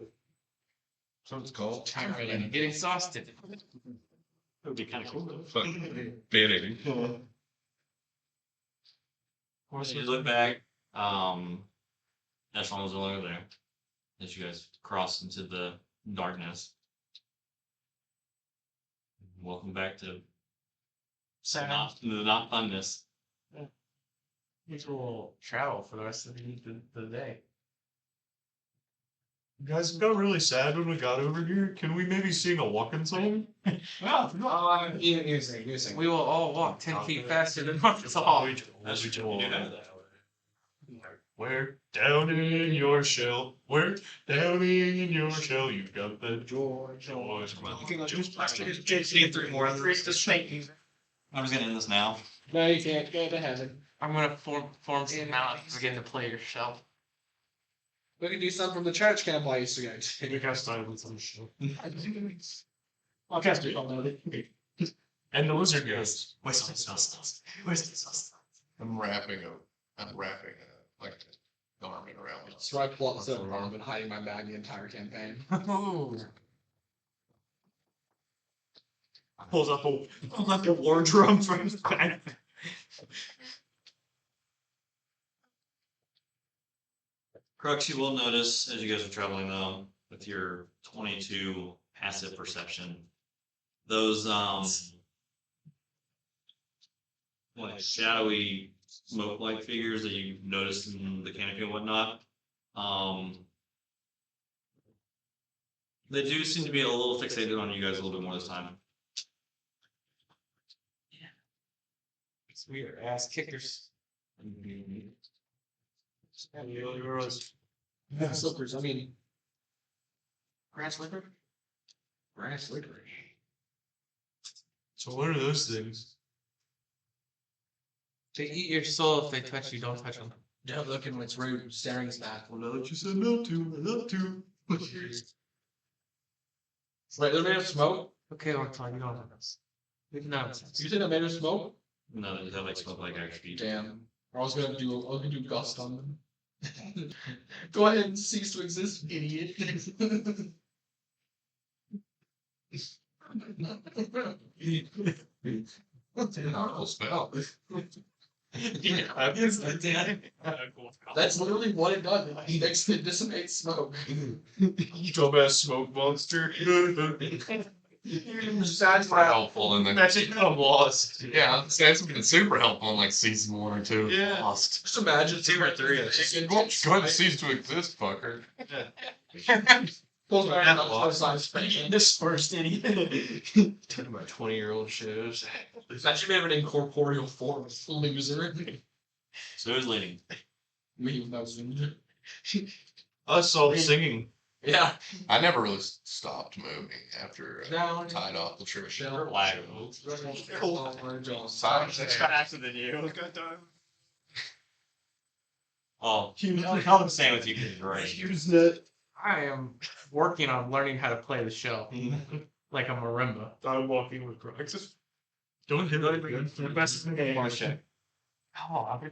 So it's called. I'm ready to get exhausted. It would be kind of cool. Fucking bidding. As you look back, Echelon is no longer there. As you guys cross into the darkness. Welcome back to not funness. Usual travel for the rest of the day. You guys got really sad when we got over here. Can we maybe sing a walking song? You sing. We will all walk 10 feet faster than Ortall. That's what you do that. We're down in your shell. We're down in your shell. You've got the joy. three more. Three just thinking. I'm just gonna end this now. No, you can't go to heaven. I'm gonna form some mountains to get to play yourself. We can do something from the church camp I used to go to. We got started with some shit. I'll cast it. I'll know it. And the lizard goes, where's the sauce? Where's the sauce? I'm wrapping like an garment around me. So I pull out the silver arm, been hiding my bag the entire campaign. Pulls up a wardrobe from his bag. Qrux, you will notice as you guys are traveling with your 22 passive perception, those like shadowy smoke-like figures that you noticed in the canopy and whatnot, they do seem to be a little fixated on you guys a little bit more this time. It's weird. Ass kickers. Slippers, I mean, Grass liquor. grass licorice. So what are those things? They eat your soul if they touch you. Don't touch them. Don't look at him, it's rude, staring is bad. Well, now that you said not to, I love to. Wait, they're made of smoke? Okay, Ortall, you don't have this. No. You think they're made of smoke? No, they have like smoke-like actually. Damn. I was gonna do gust on them. Go ahead and cease to exist, idiot. That's a powerful spell. That's literally what it does. It dissipates smoke. You dumbass smoke monster. That's helpful in the Imagine I'm lost. yeah. That's been super helpful in like season 1 or 2. Yeah. Lost. Just imagine 2 or 3. Go ahead and cease to exist, fucker. Pulls back up to the side of Dispersed idiot. Talking about 20-year-old shows. Imagine made of an incorporeal form, loser. So who's leading? Me with no zoom. Us all singing. Yeah. I never really stopped moving after Now tied off the tree. Lag. Faster than you. Oh, I'm staying with you because you're right. Use it. I am working on learning how to play the show. Like a marimba. I'm walking with Qrux. Don't hit me. The best in the game. Oh, I'm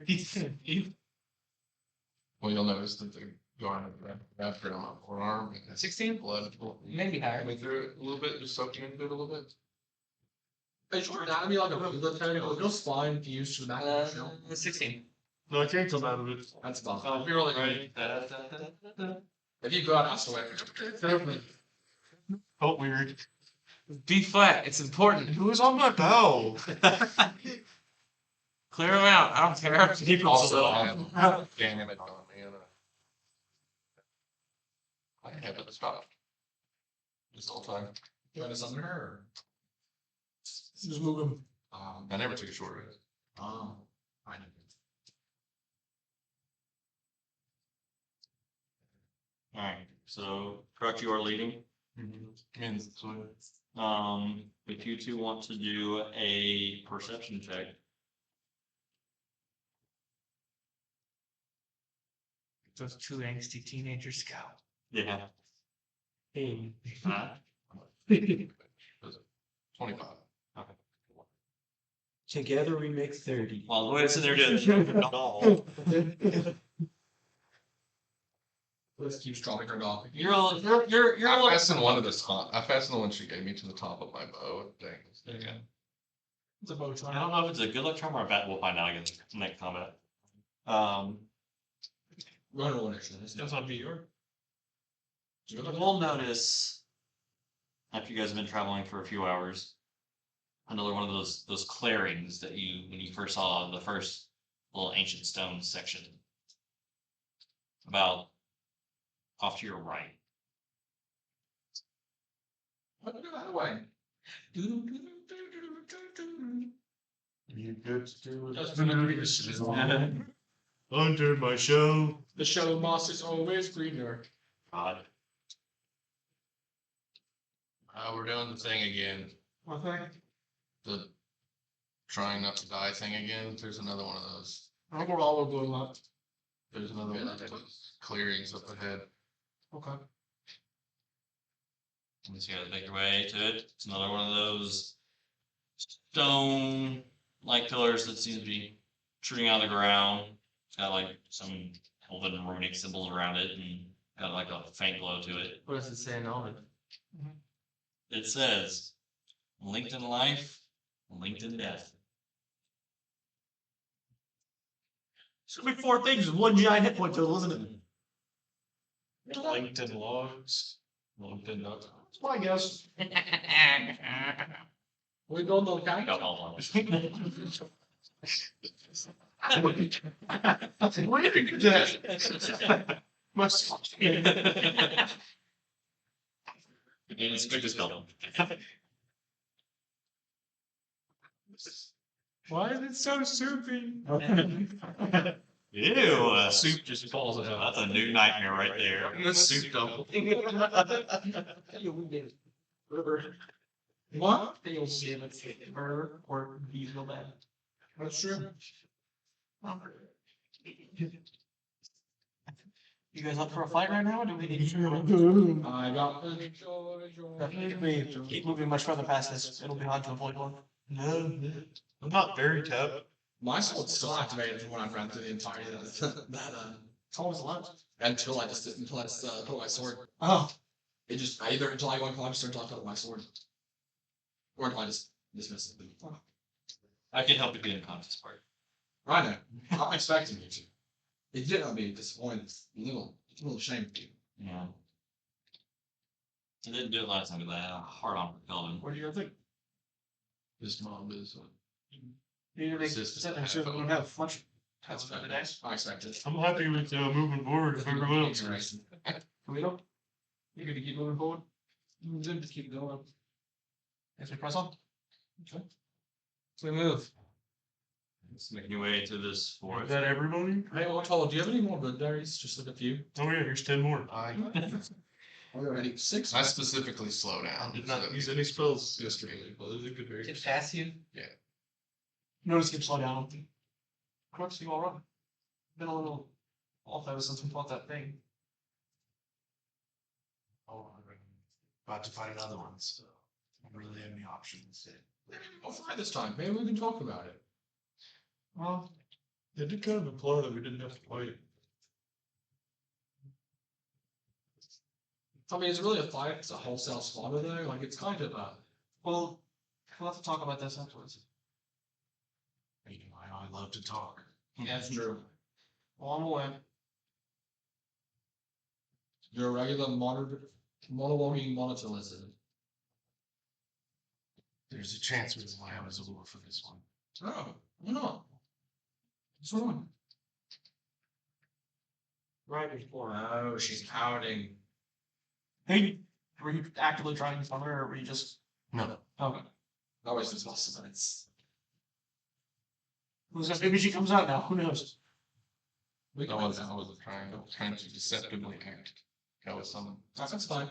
Well, you'll notice that the garment wrapped around my forearm. And 16? blood Maybe higher. coming through it a little bit, just soaking into it a little bit. It's anatomy like a regular tentacle. It goes fine fused to the back of the shell. 16. No, I can't come out of it. That's fine. If you're really if you go out, that's the way. Felt weird. B flat. It's important. Who's on my bow? Clear them out. I don't care. Keep Also, I have damage on me. And I haven't stopped this whole time. You want to summon her? Or? Just move him. I never took a short rest. Oh, I know. Alright, so Qrux, you are leading. Means If you two want to do a perception check. Those two angsty teenagers go. Yeah. Hey. 25. Together we make 30. Well, the way it's in there doing it. Let's keep dropping her dog. You're I like, fastened one of the spot. I fastened the one she gave me to the top of my bow. Dang. okay. It's a bow I don't know if it's a good luck charm or a bad. We'll find out again next combat. Run roll initiative. That's on me. You will notice after you guys have been traveling for a few hours, another one of those clearings that you when you first saw the first little ancient stone section. About off to your right. Go that way. You good to do Just remember this is under my show. the show moss is always greener. God. We're doing the thing again. What thing? The trying not to die thing again. There's another one of those. I think we're all blue up. There's another one of those clearings up ahead. Okay. Once you guys make your way to it, it's another one of those stone-like pillars that seems to be shooting out of the ground. It's got like some elven runic symbols around it and got like a faint glow to it. What does it say on it? It says, linked in life, linked in death. It's gonna be 4 things with 1 giant hit point total, isn't it? LinkedIn logs. LinkedIn notes. That's my guess. We don't know kind Got all on it. Where did you do that? Must. It's quick to spell. Why is it so soupy? Ew. Soup just falls out. That's a new nightmare right there. The soup dump. What? They'll see if it's murder or he's real bad. That's true. You guys up for a fight right now? Or do we need to I got the joy. if we keep moving much further past this, it'll be hard to avoid one. No, I'm not very tapped. My sword's still activated from when I ran through the entirety of that It's always a lot. until I put my sword. Oh, It just either until I go and climb or until I put my sword. Or until I just dismiss it. I can help you get in contest part. I know. I'm expecting you to. If you did, I'd be disappointed. It's a little shame for you. Yeah. I didn't do it last time because I had a hard on for Kelvin. what do you think? This mob is. You think Resistance. I'm sure we don't have much That's time for fair. the day. I expect it. I'm happy with moving forward if everyone else is. Interesting. Tawhito? You good to keep moving forward? Good to keep going. As we press on? Okay. So we move. Let's make your way to this Is forest. that everybody? Hey, Ortall, do you have any more good berries? Just like a few. Oh yeah, here's 10 more. I Are there any? 6? I specifically slow down. I did not use any spells yesterday, but it was a good very. It pass you? Notice him slow down. Qrux, you alright? Been a little off ever since we fought that thing. Oh, I'm about to find another one, so I don't really have any options. I'll fight this time. Maybe we can talk about it. Well, It did kind of imply that we didn't have to fight. I mean, it's really a fight. It's a wholesale slaughter, though. Like, it's kind of a. well, we'll have to talk about this afterwards. You know, I love to talk. Yeah, it's true. Well, I'm away. You're a regular monologuing monotolism. There's a chance we will have Azula for this one. Oh, why not? What's wrong? Right before. Oh, she's pouting. Hey, were you actively trying to find her, or were you just? No. Okay. Always this possible. It's. Maybe she comes out now. Who knows? We I can wasn't trying to deceptively act. That was something. That's fine.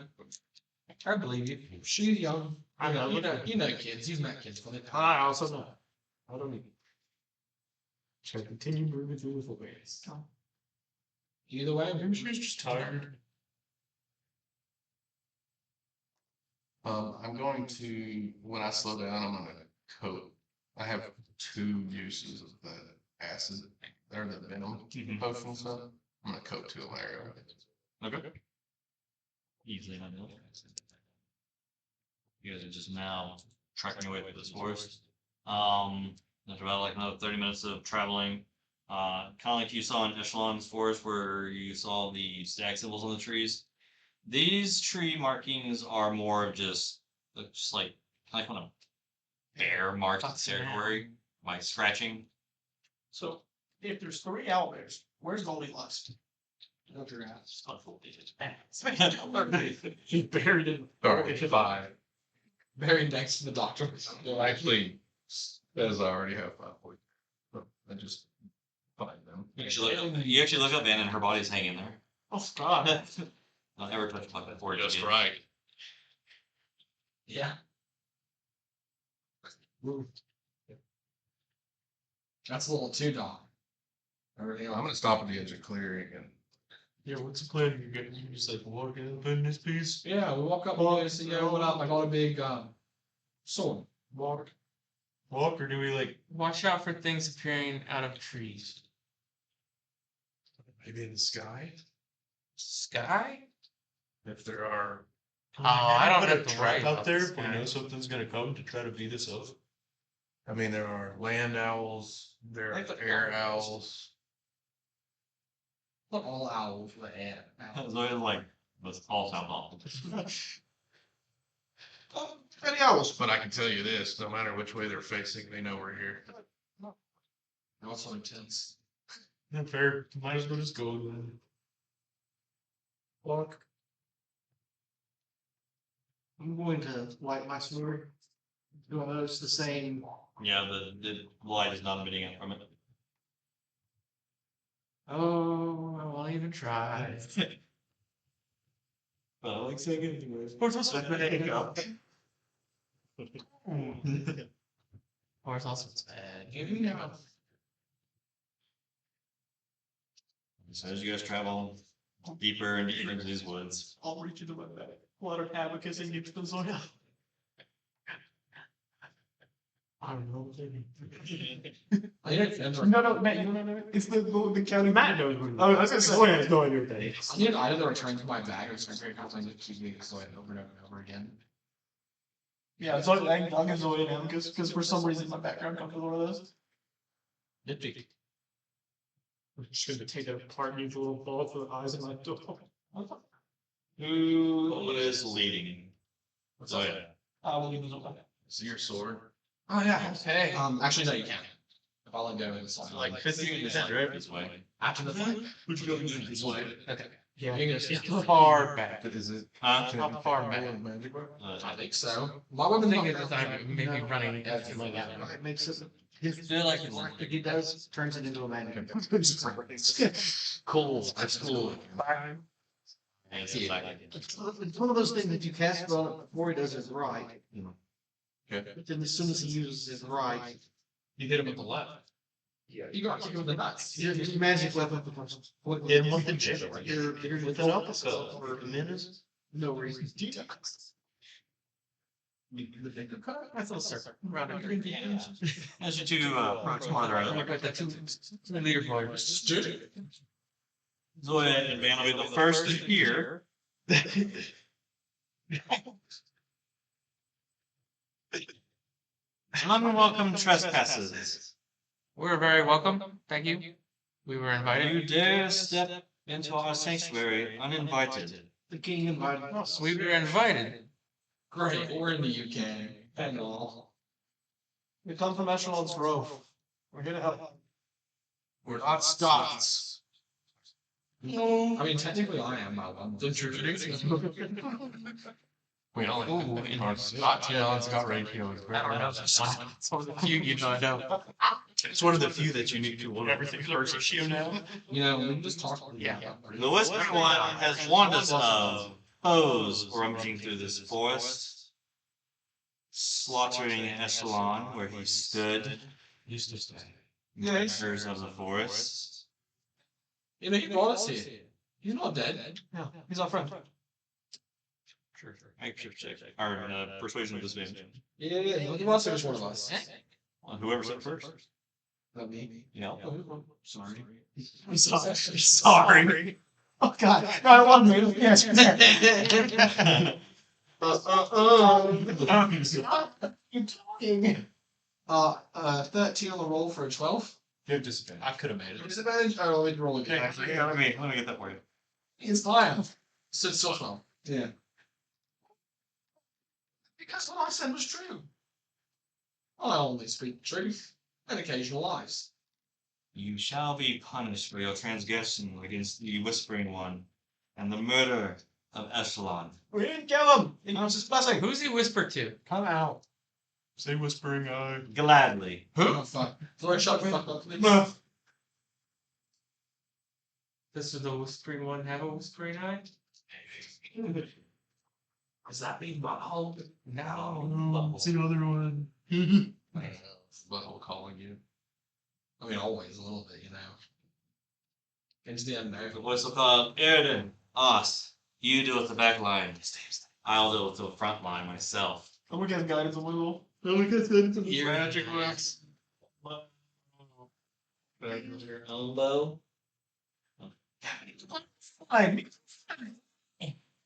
I believe you. She's young. I know. You know kids. You've met kids for the time. I also know. I don't need. Shall I continue moving through the footways? Either way, Maybe she was just tired. I'm going to, when I slow down, I'm gonna coat. I have 2 uses of the acid, or the venom potion stuff. I'm gonna coat 2 of my arrows. Okay. Easily handled. You guys are just now trekking your way through this forest. After about like another 30 minutes of traveling, kind of like you saw in Echelon's forest where you saw the stag symbols on the trees. These tree markings are more of just like kind of when a bear marks its territory by scratching. So if there's 3 owlbears, where's Goldilocks? It's about 4 digits. He buried it. Sorry, 5. Buried next to the doctor. Well, actually, says I already have 5 points. I just find them. You actually look up Anne and her body's hanging there. Oh God. Don't ever touch my before Just again. right. Yeah. That's a little too dark. Everything I'm else. gonna stop at the edge of clearing and Yeah, what's the plan? You just like walk up in this piece, Yeah, we walk up and we see everyone up. I got a big sword. walk, or do we like Watch out for things appearing out of trees. maybe in the sky? Sky? if there are Oh, I don't put have a to trap worry out about there the if we sky. know something's gonna come to try to beat us up. I mean there are land owls, there Like are the air owls. owls. Not all owls, but yeah. Zoya's like, let's all sound awful. Many owls. But I can tell you this, no matter which way they're facing, they know we're here. Also intense. Not fair. Might as well just go then. Walk. I'm going to light my sword. Do I notice the same? Yeah, the light is not emitting out from it. Oh, I won't even try. But I like saying it anyways. There you go. Horse also it's bad. So as you guys travel deeper and deeper into these woods, I'll reach into my bag. Let her have it because it gives the Zoya. I don't know what they mean. I need an No, Matt, you don't know. It's the county. Matt knows what Oh, I was gonna say. I has no idea what that is. I need an item to return to my bag or something to keep me going over and over and over again. Yeah, so I'll give Zoya now because for some reason my background comes with one of those. Nifty. I'm just gonna take that apart and use a little ball for the eyes of my dog. who is leading? Zoya. I will give Zoya. Is your sword? Oh yeah. Okay. Actually, no, you can't. If I let go, it's Like 50%, right? This way. after the fight. Would you go this way? Okay. Yeah. You're gonna It's far back. Is it? Huh? How far back? I think so. My woman The thing thing is, is that I'm maybe running after like that. It makes it. They're like What he does turns it into a magic. Cool. That's cool. Yes, exactly. It's one of those things that you cast it on it before he does it right. Okay. But then as soon as he uses it right, You hit him with the left. You got to kick him with the nuts. your magic weapon becomes. Hit him with the jig. You're With an uppercut for a minute. no reason. That's a little circle. Round up. As you two approach farther out, Look at the two leaderboards. Just do it. Zoya and Van will be the first to hear. Unwelcome trespassers. We're very welcome. Thank you. We were You invited. dare step into our sanctuary uninvited. The king invited us. We were invited. Great. We're in the UK. And all. We come from Echelon's Grove. We're here to help. We're not Scots. I mean, technically, I am my one. Don't you We only are Scott, yeah, it's got ratio. I don't know. It's one of the few you don't know. It's one of the few that's unique to one. Everything's a ratio now. You know, we just talked. Yeah. The Western one has warned us of foes rummaging through this forest, slaughtering Echelon where he stood, Used to stay. members of the forest. You know, he brought us here. He's not dead. Yeah, he's our friend. Sure. Make check. Or persuasion of this man. Yeah. He wants to be one of us. Whoever said first. Not me. Yeah. Sorry. I'm sorry. Oh god. No, I want to. Yes. You're talking. 13 on the roll for a 12. You have disadvantage. I could have made it. Disadvantage? Oh, let me roll again. Actually, yeah, let me get that for you. It's higher. So it's still 12. Yeah. Because what I said was true. I only speak truth and occasional lies. You shall be punished for your transgression against the Whispering One and the murder of Echelon. We didn't kill him. He was his blessing. Who's he whispered to? Come out. Say whispering eye. Gladly. Oh, fuck. Sorry, shut the fuck up, please. Does the whispering one have a whispering eye? Does that mean butthole? No. See the other one. Butthole calling you. I mean, always a little bit, you know. Into the The unknown. voice will call Eridan, Os. You deal with the back line. I'll deal with the front line myself. I'm gonna get guidance on my roll. Your magic works. Elbow. Fine.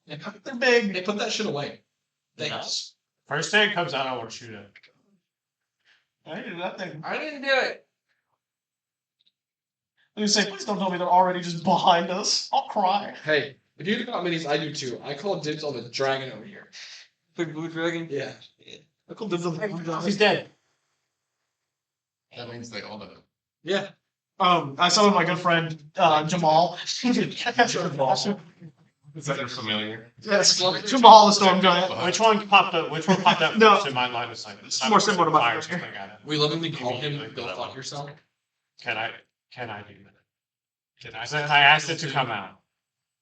They're big. They put that shit away. They No. First thing comes out, I want to shoot it. I didn't do that thing. I didn't do it. I was gonna say, please don't tell me they're already just behind us. I'll cry. Hey, if you got minis, I do too. I call dibs on the dragon over here. Big blue dragon? Yeah. I called them the He's dead. That means they all know. Yeah. I saw my good friend Jamal. Is that familiar? Yes, Jamal the Storm Giant. Which one popped up? Which one popped up No. first in my line of sight? It's more similar to my Fires character. coming at it. We lovingly call him Immediately Go that Fuck one. Yourself. Can I do that? I asked it to come out.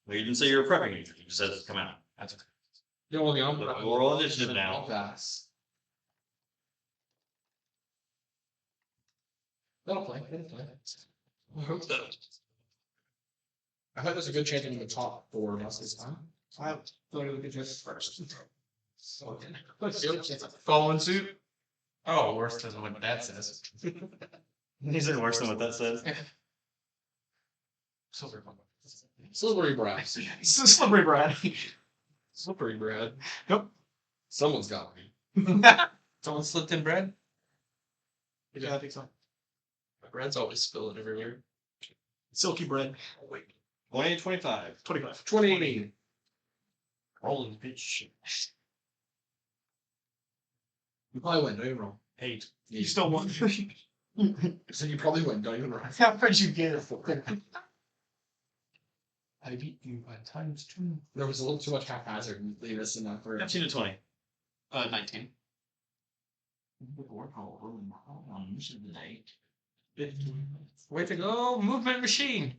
Well, you didn't say you were prepping it. You just said it's come out. That's okay. You know, the We're all initiative now. Fast. That'll play. That'll play. I hope so. I hope there's a good chance I'm in the top 4 of us this time. I have to look at just first. So, Following suit? Oh, worse than what that says. Is it worse than what that says? Slippery Brad. It's a slippery Brad. Slippery Brad. Yep. Someone's got me. Someone slipped in bread? Yeah, I think so. Bread's always spilling everywhere. Silky bread. 20, 25. 25. 20. Rolling bitch. You probably win, don't even roll. 8. You still won. So you probably win, don't even roll. How much you get it for? I beat you by ×2. There was a little too much haphazard and leave us in that for 15 to 20. 19. Way to go, movement machine.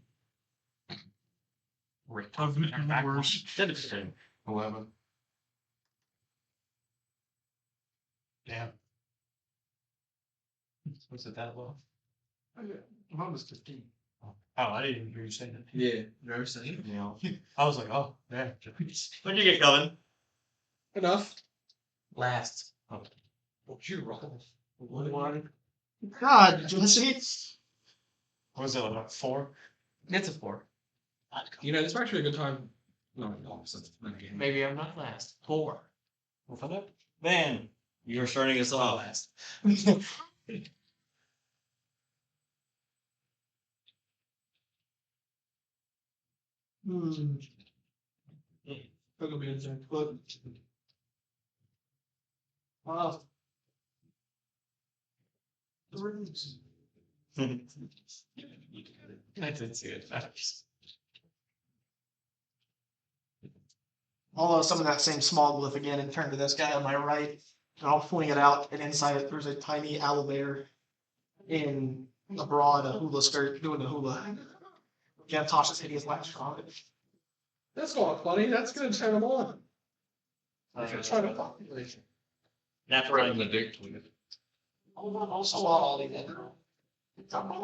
Worse. 11. Damn. Was it that low? Mine was 15. Oh, I didn't even hear you say that. Yeah, never saying. I was like, oh, yeah. What'd you get, Kelvin? Enough. Last. What'd you roll? God, Jesse. What was it, like 4? It's a 4. You know, it's actually a good time. No, since Maybe I'm not last. 4. Man, you were starting us off. last. That could be insane. But the rooms. I did see it. I'll summon that same small glyph again and turn to this guy on my right. And I'll fling it out, and inside it there's a tiny owlbear in a broad hula skirt doing the hula. Again, Tasha's hideous lash on it. That's not funny. That's gonna turn them on. Try to populate. Natural. the dick to it. Also,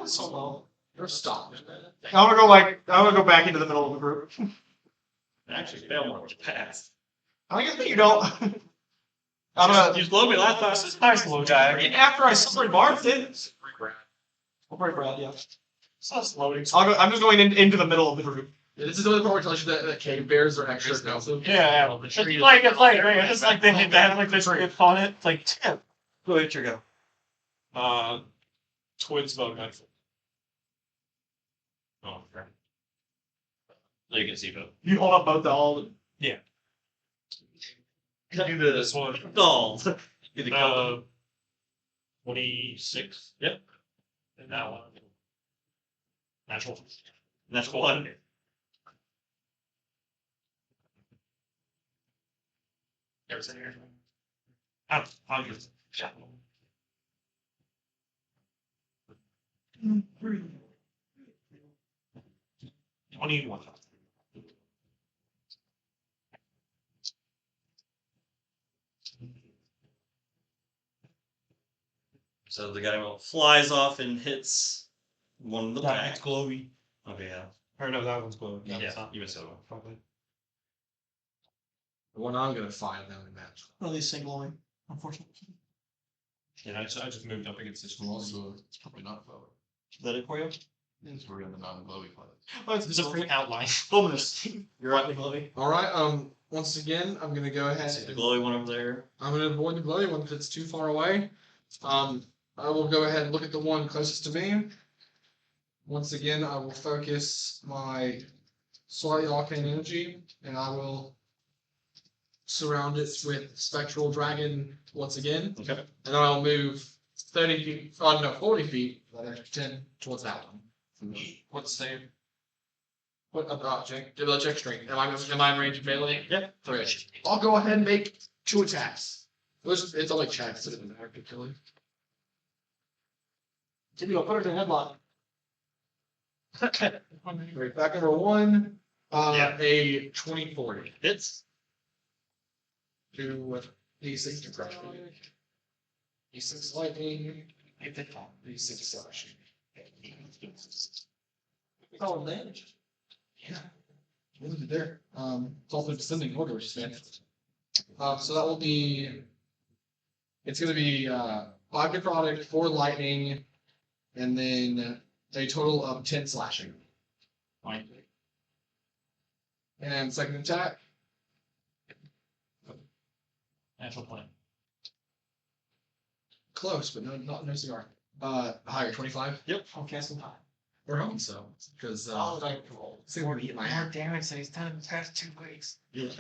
solo. You're stopped. I wanna go back into the middle of the group. Actually, fail more with pass. I guess you don't. I'm gonna. You slowed me last time. Nice little guy. After I slippery barfed it. Slippery Brad, yeah. So slow. I'm just going into the middle of the group. This is the only part where it tells you that cave bears are extra aggressive. Yeah, it's like they have like this riff on it. It's like tip. Go ahead, your go. Twins bug knife. Oh, okay. So you can see both. You hold up both the all. Yeah. Do This one. dolls. Do the color. 26. Yep. And that one. Natural. That's one. There's an air. I'll use it. 21. So the guy flies off and hits one of the That back. one's glowy. Okay, yeah. Or no, that one's glowy. Yeah, it's not. you missed that one. Probably. The one I'm gonna find now in match. At least single Unfortunately. Yeah, I just moved up against this one. Also, it's probably not glowy. Is that it for you? It's we're in the non-glowy part. Oh, it's a free outline. Fulminus. You're right. Alright, once again, I'm gonna go ahead See the and glowy one over there. I'm gonna avoid the glowy one because it's too far away. I will go ahead and look at the one closest to me. Once again, I will focus my slightly arcane energy, and I will surround it with spectral dragon once again. Okay. And then I'll move 30 feet, 40 feet, that extra 10 towards that one. What's the save? What check? Do the check strength. Am I in range of melee? Yep. Okay. I'll go ahead and make 2 attacks. It's only checks, it doesn't matter particularly. Jimmy, I'll put her in a headlock. Right, back number 1. Yeah. A 20-40. Hits. To D6 to crush me. D6 lightning. D6 slashing. Oh, damage. Yeah. What is it there? It's also descending order, which is fantastic. So that will be. It's going to be 5 necrotic, 4 lightning, and then a total of 10 slashing. Fine. And second attack. Natural plan. Close, but no cigar. Higher, 25. Yep. I'm casting high. We're hoping so, because it's going to be my More damage than he's done in the past 2 weeks. Yeah.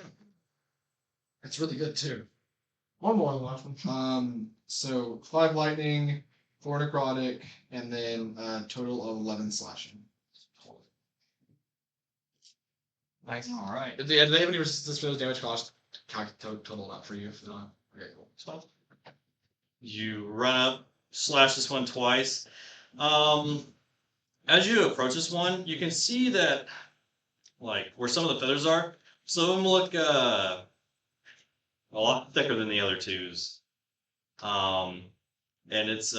It's really good too. One more than last one. So 5 lightning, 4 necrotic, and then a total of 11 slashing. Nice. All right. Do they have any resistance for those damage cost? Total up for you if not. Okay, cool. You run up, slash this one twice. As you approach this one, you can see that, like, where some of the feathers are, some of them look a lot thicker than the other twos. And its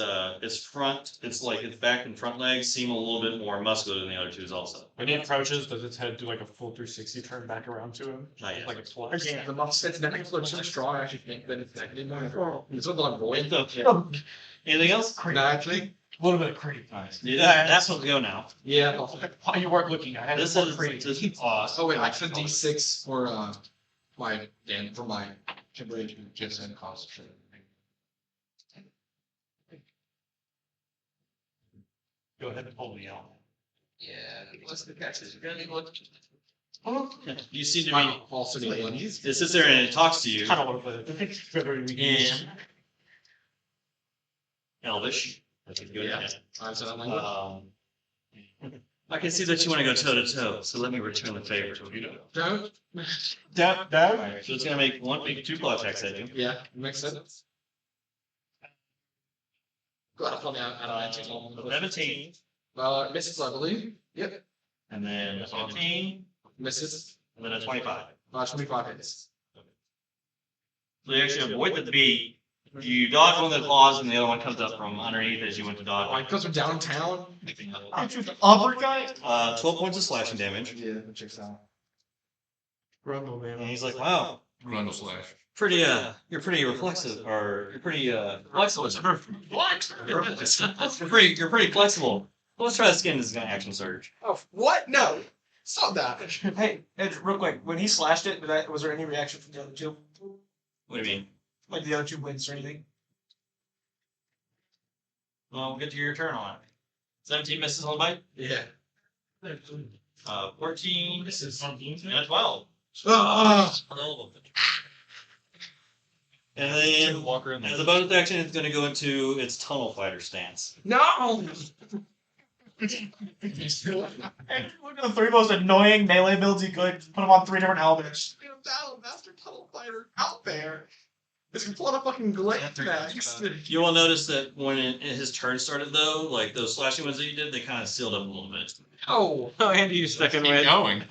back and front legs seem a little bit more muscular than the other twos also. When he approaches, does its head do like a full 360 turn back around to him? Not yet. Like a flash? Again, the muscle it's neck is so strong. I actually think that it's negative more. It's what I'm void. Anything else? No, actually. A little bit of creep. Yeah, that's what to go now. Yeah. While you weren't looking at it, This more is creep. Oh wait, I said D6 for my Temporary just in concentration. Go ahead and pull me out. Yeah, what's the catches? You're gonna look. You seem to be. My also need one. It sits there and it talks to you I don't want to play it. in Elvish. Yeah. I said I'm like, I can see that you want to go toe to toe, so let me return the favor. don't. That Alright, so it's gonna make maybe 2 claw attacks at you. Yeah, makes sense. Go ahead, help me out. I don't know. 17, Misses, I believe. Yep. and then a 15, Misses. and then a 25. 25 hits. So you actually avoid the beat. You dodge one of the claws, and the other one comes up from underneath as you went to dodge. Like, because we're downtown. Upper guy? 12 points of slashing damage. Yeah, that checks out. Grumble, man. And he's like, wow, Grundle slash. you're pretty reflexive, or you're pretty, flexible. What? You're pretty flexible. Let's try this again as an action surge. Oh, what? No. Stop that. Hey, Ed, real quick, when he slashed it, was there any reaction from the other two? What do you mean? Like the other two wins or anything? Well, we'll get to your turn on it. 17 misses on the bite. Yeah. 14 misses. And a 12. And then, as a bonus action, it's going to go into its tunnel fighter stance. No! Hey, look at the three most annoying melee builds you could. Put them on 3 different elements. Battle Master Tunnel Fighter out there. It's a lot of fucking glaive bags. You will notice that when his turn started, though, like those slashing ones that you did, they kind of sealed up a little bit. Oh, Andy, you stuck in Keep with. going.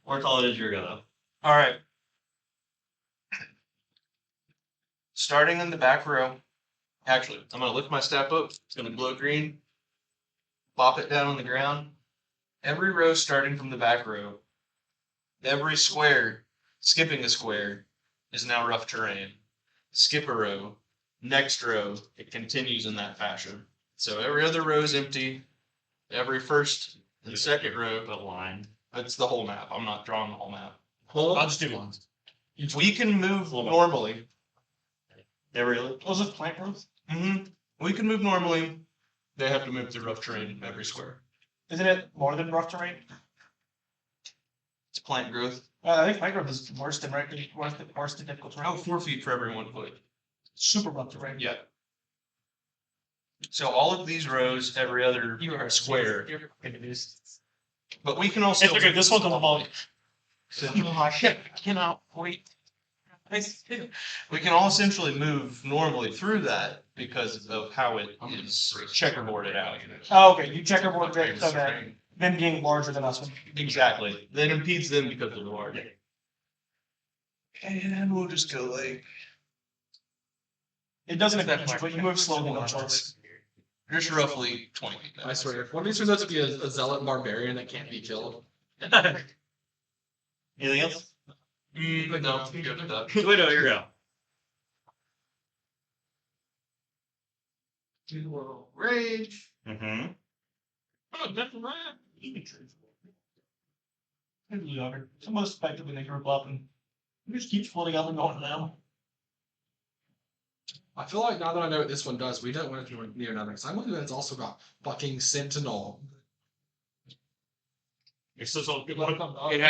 Ortall, it is your go, though. All right. Starting in the back row. Actually, I'm gonna lift my staff up. It's gonna glow green. Bop it down on the ground. Every row starting from the back row. Every square, skipping a square, is now rough terrain. Skip a row. Next row, it continues in that fashion. So every other row is empty. Every first and second row. But line. That's the whole map. I'm not drawing the whole map. I'll just do lines. We can move normally. Every other. Was it plant growth? We can move normally. They have to move through rough terrain in every square. Isn't it more than rough terrain? It's plant growth. I think plant growth is worse than worse than difficult terrain. Oh, 4 feet for every 1 foot. Super rough terrain. Yeah. So all of these rows, every other square. But we can also. It's okay, this one's on the ball. I cannot wait. We can all essentially move normally through that because of how it is checkerboarded out. Oh, okay, you checkerboard it so that them being larger than us. Exactly. That impedes them because they're large. And we'll just go like. It doesn't affect much, but you move slowly no choice. Just roughly 20 feet. I swear, if one of these turns out to be a zealot barbarian that can't be killed. Anything else? No, you go to that. Tawhito, your go. Rage. Mm-hmm. Oh, that's right. It's the most effective when they group up and it just keeps floating up and going down. I feel like now that I know what this one does, we don't want to do near another. Because I'm looking at it's also got fucking Sentinel. It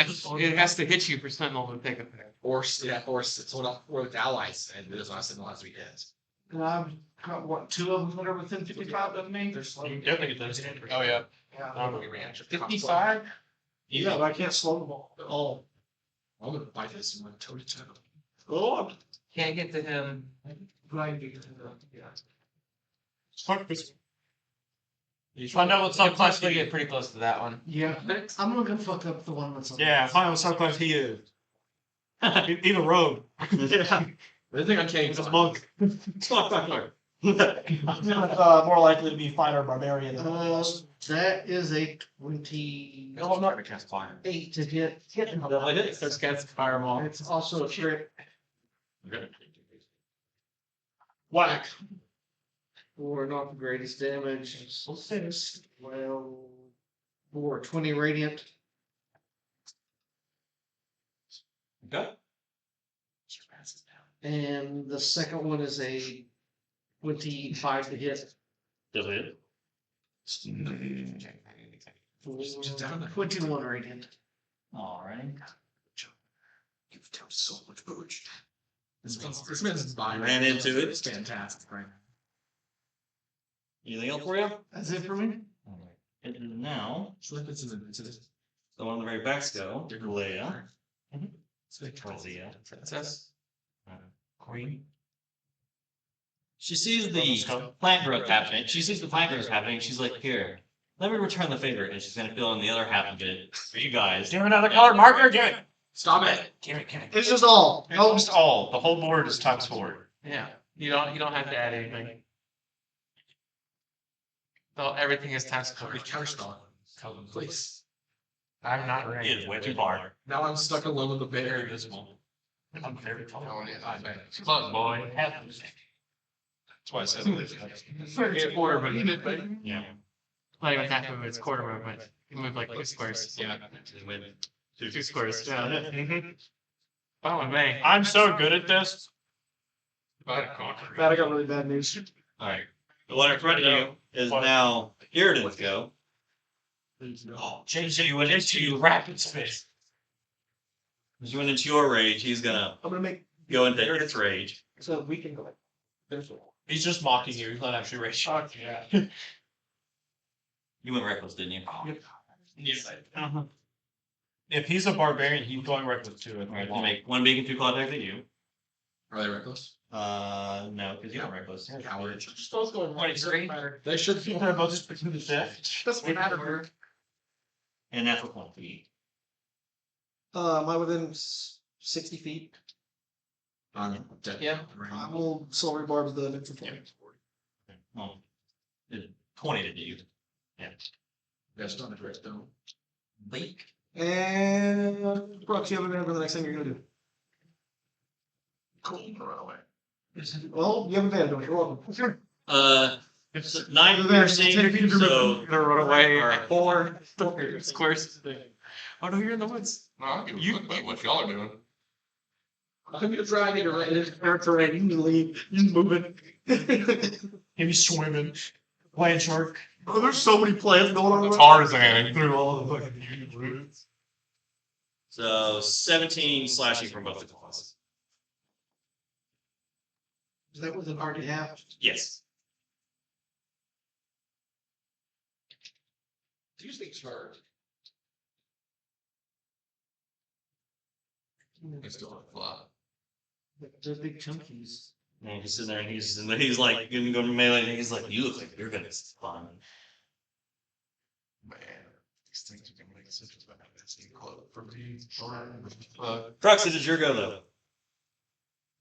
has to hit you for Sentinel to take effect. Or Sentinel with allies. And it is not Sentinel has to be hit. And I've got what, 2 of them that are within 55 of me? They're slow. Definitely get those. Oh, yeah. Reaction. 55? Yeah, but I can't slow them all. I'm gonna bite this and run toe to toe. Oh, Can't get to him. fuck this. Find out what subclass we get pretty close to that one. Yeah, I'm gonna fuck up the one that's on. Yeah, find out what subclass he is. Either road. Yeah. The thing I can't It's a monk. More likely to be fighter or barbarian. That is a 28 No, I'm not. to hit. Starts casting fireball. It's also a crit. Whack. For not the greatest damage. Well, for 20 radiant. Okay. And the second one is a 25 to hit. Does it? For 21 radiant. Alright. You've done so much booch. This man's buying. Ran into it. It's fantastic, right? Anything else for you? That's it for me. Alright. It is now. So if it's in the The one on the very back go. Leia. Leia. Princess. Queen. She sees the plant growth happening. She sees the plant growth happening. She's like, here, let me return the favor. And she's going to fill in the other half of it for you guys. Do you have another colored marker? Give it. Stop it. Give it. It's just all. Almost all. The whole board is times 4. Yeah. You don't have to add anything. So everything is times 4. Counterspell. Kelvin, please. I'm not It ready. is way too far. Now I'm stuck alone with the bear. I'm very tall. Close, boy. That's why I said. Order, but Yeah. Not even half of its quarter movement. You move like 2 squares. Yeah. Win. 2 squares. Yeah. Mhm. Oh man. I'm so good at this. Bad, I got really bad news. Alright. The one in front of you is now Irriden's go. Oh, JJ went into rapid space. As you went into your rage, he's gonna I'm gonna make go into his rage. so we can go. There's one. He's just mocking you. He's not actually raging. Yeah. You went reckless, didn't you? Yes. If he's a barbarian, he's going reckless too. Alright, you make one bacon 2 claw attack at you. Are they reckless? No, because you're not reckless. Coward. Just those going. 23? They should be. They're both just between the death. Doesn't matter. And that's what won't be. Am I within 60 feet? Yeah. I will silver barbs the next one. Oh. 20 to do. That's not a direct though. Blake. And Brooks, you have a for the next thing you're gonna do. Cool. Run away. Well, you have advantage, don't you? You're welcome. It's 9 piercing, so Gonna run away. Alright. 4 squares. Oh no, you're in the woods. No, I don't give a fuck about what y'all are doing. I'm gonna try and get around. Character right, you can leave. You're moving. Maybe swimming. Playing shark. Oh, there's so many plans going on. Tarzan through all the fucking roots. so 17 slashing from both the claws. Is that with an already half? Yes. These things hurt. They still have fly. They're big chunkies. And he's sitting there and he's like gonna go to melee and he's like, you look like you're gonna spawn. Man, these things are gonna make such a bad close for me. Crux, it is your go though.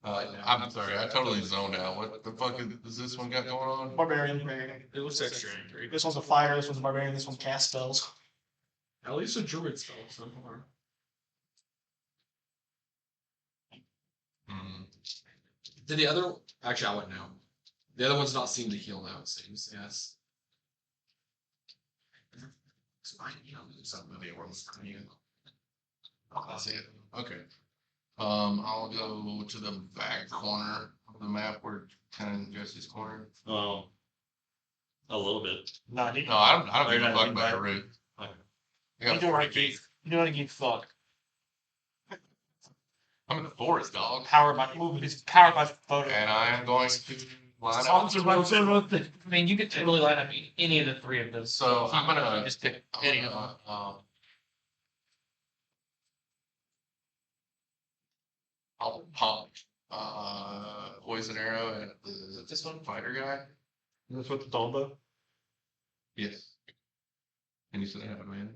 I'm sorry, I totally zoned out. What the fuck is this one got going on? Barbarian. It looks extra angry. This one's a fire, this one's a barbarian, this one cast spells. At least a druid spell so far. Hmm. Did the other actually I wouldn't know. The other one's not seem to heal now, it seems, yes. It's fine, you know, there's something in the world that's coming in. That's it. Okay. I'll go to the back corner of the map where kind of Jesse's corner. Oh. A little bit. No, No, I don't Oh, give you're a not fuck getting about back? a root. Okay. I got You don't 40 want to feet. You don't want to give fuck. I'm in the forest, dog. Powered by movement. It's powered by photo. And I am going to line up. I mean, you could totally line up any of the 3 of those. So I'm gonna Just pick any of them. I'll pump poison arrow at is it this one fighter guy? That's what the doll though. Yes. And you said I have advantage.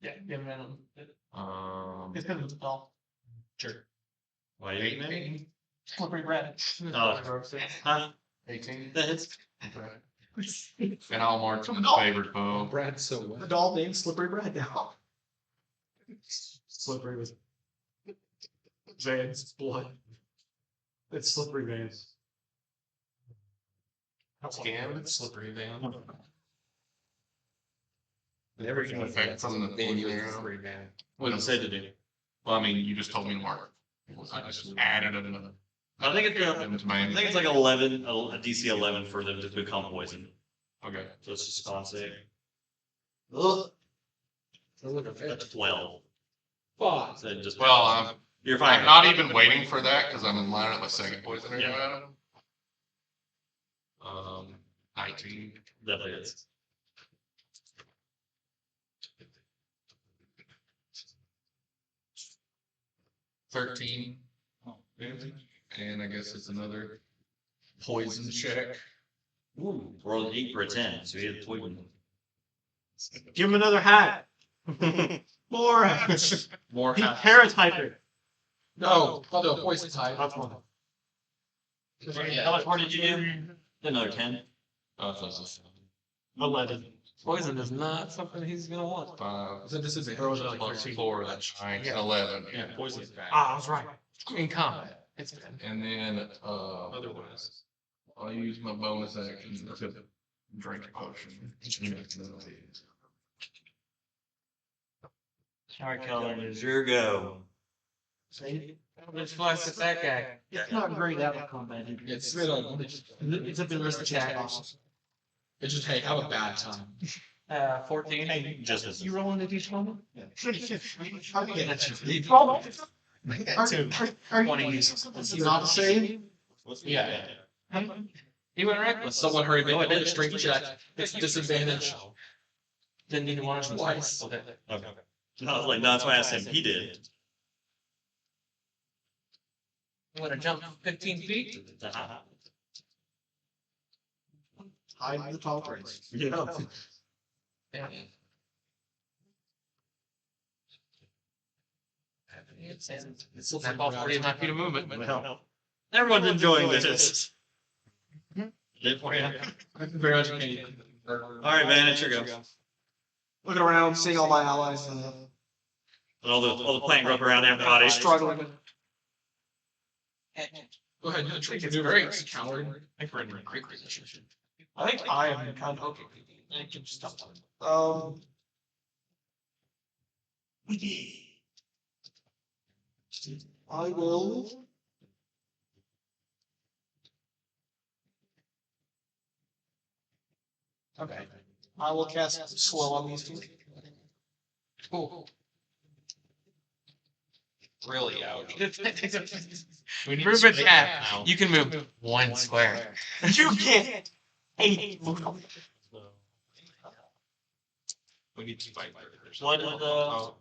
Yeah, yeah, man. It's because it's a doll. Sure. Why you eating me? Slippery bread. Oh. Huh? 18. That hits. And I'll mark the favored foe. Brad so The well. doll named Slippery Bread now. Slippery with Vans blood. It's slippery Vans. Scan. Slippery Van. Never can affect from the poison arrow. What did it say to do? Well, I mean, you just told me to mark. I just added another. I think it's Into my I think it's like 11, a DC 11 for them to become poisoned. Okay. So it's just con save. Look A 12. Fuck. So it just Well, you're fine. I'm not even waiting for that because I'm lining up my second poison arrow Yeah. at him. 19. Definitely is. $13. And I guess it's another poison check. Ooh, rolled an 8 for a 10, so he had poison. Give him another hat. More. More He half. paratyping. No, I'll do a poison type. That's one. How much more did you do? Another 10. Oh, so 11. Poison is not something he's gonna want. 5 Is it disadvantage? plus 4, that's 9, 11. Yeah, poison's bad. Ah, I was right. In combat, it's bad. And then Otherwise. I'll use my bonus action to Drink a potion. Alright, Kelvin, it's your go. Which plus is that guy? It's not great out of combat. It's It's a ballistic attack. it's just hey, have a bad time. 14. Just as You rolling a d20? Are you not saying? Yeah. He went Let reckless. someone hurry me. Make a strength check. It's disadvantage. Didn't even want to Twice. Okay. Okay. No, I was like, no, that's why I asked him. He did. You want to jump 15 feet? Hide in the tall grass. Yeah. Yeah. It's That's all 49 feet of movement. Well, everyone's enjoying this. Live for you. very educated. Alright, man, it's your go. Looking around, seeing all my allies And all the plant growth around everybody. struggling. Go ahead, you're very coward. I think we're in a great position. I think I am kind of okay. I can stop. I will. Okay. I will cast slow on these two. Cool. Really out. Move it half. You can move 1 square. You can't. Eight. We need to fight. What are the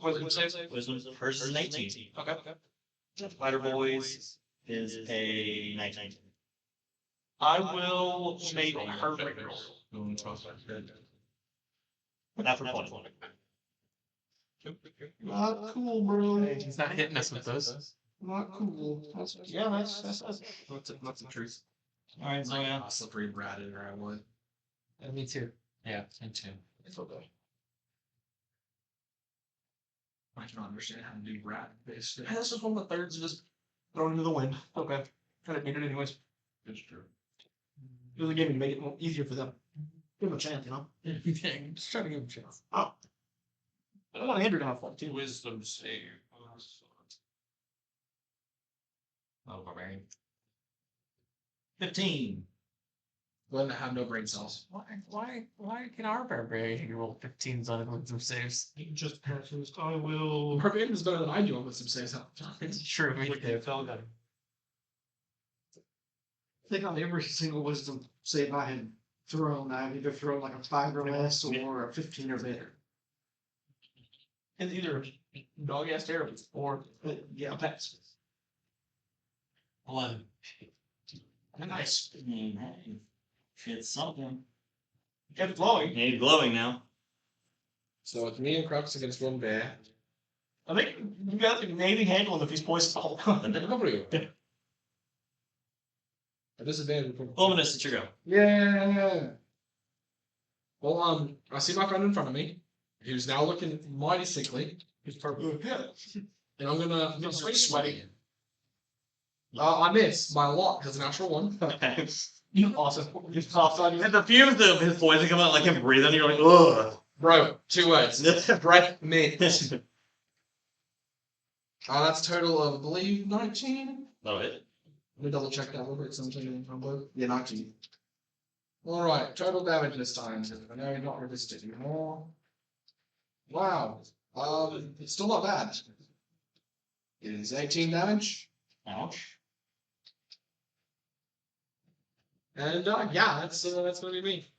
Wisdom save. wisdom? Hers is an 18. Okay. Spider Boys is a 19. I will make her reroll. Not for 20. Not cool, bro. He's not hitting us with those. Not cool. That's That's the truth. Alright, so yeah. I'm slippery bratted or I would. Me too. Yeah, me too. It's okay. I don't understand how to do rat based. Hey, this is one of the thirds just thrown into the wind. Okay. Kind of need it anyways. It's true. It was a game to make it more easier for them. Give them a chance, you know? Just trying to give him a chance. Oh. I want Andrew to have fun too. Wisdom save. Oh, barbarian. 15. One that have no brain cells. Why can our barbarian roll 15s on wisdom saves? He just passes. I will. Barbarian is better than I do on wisdom saves. It's true, me too. I think on every single wisdom save I had thrown, I've either thrown like a 5 or less or a 15 or better. It's either dog ass terrible or Yeah. a pass. 11. Nice. It's something. Kept flowing. He's glowing now. So it's me and Crux against one bear. I think you got an amazing handle on the feast points. Nobody. A disadvantage. Fulminus, it's your go. Yeah. Well, I see my friend in front of me, who's now looking mighty sickly. He's purple. And I'm gonna sweaty. I miss by a lot because an actual one. You awesome. Just coughs on you. And the fumes of his poison come out like him breathing, you're like, ugh. Bro, 2 words. That's Breath mint. That's a total of, I believe, 19. it. Let me double check that real quick. Yeah, 19. Alright, total damage this time. I know you're not resistant anymore. Wow. It's still not bad. It is 18 damage. Ouch. And yeah, that's gonna be me.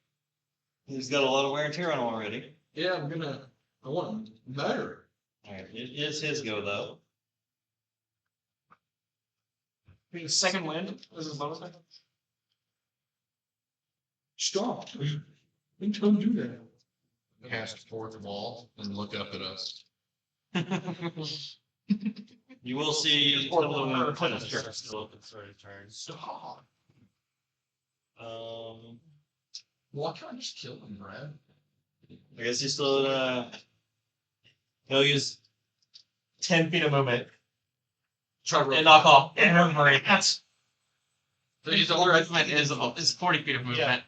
He's got a lot of wear and tear on him already. Yeah, I want to murder. Alright, it is his go though. Second wind. This is bonus thing. Stop. We don't do that. Cast fourth wall and look up at us. You will see some of the Fulminus still open for his turn. Stop. Um, Why can't I just kill him, Brad? I guess he's still he'll use 10 feet of movement Try to and knock off everybody. So his whole movement is 40 feet of movement.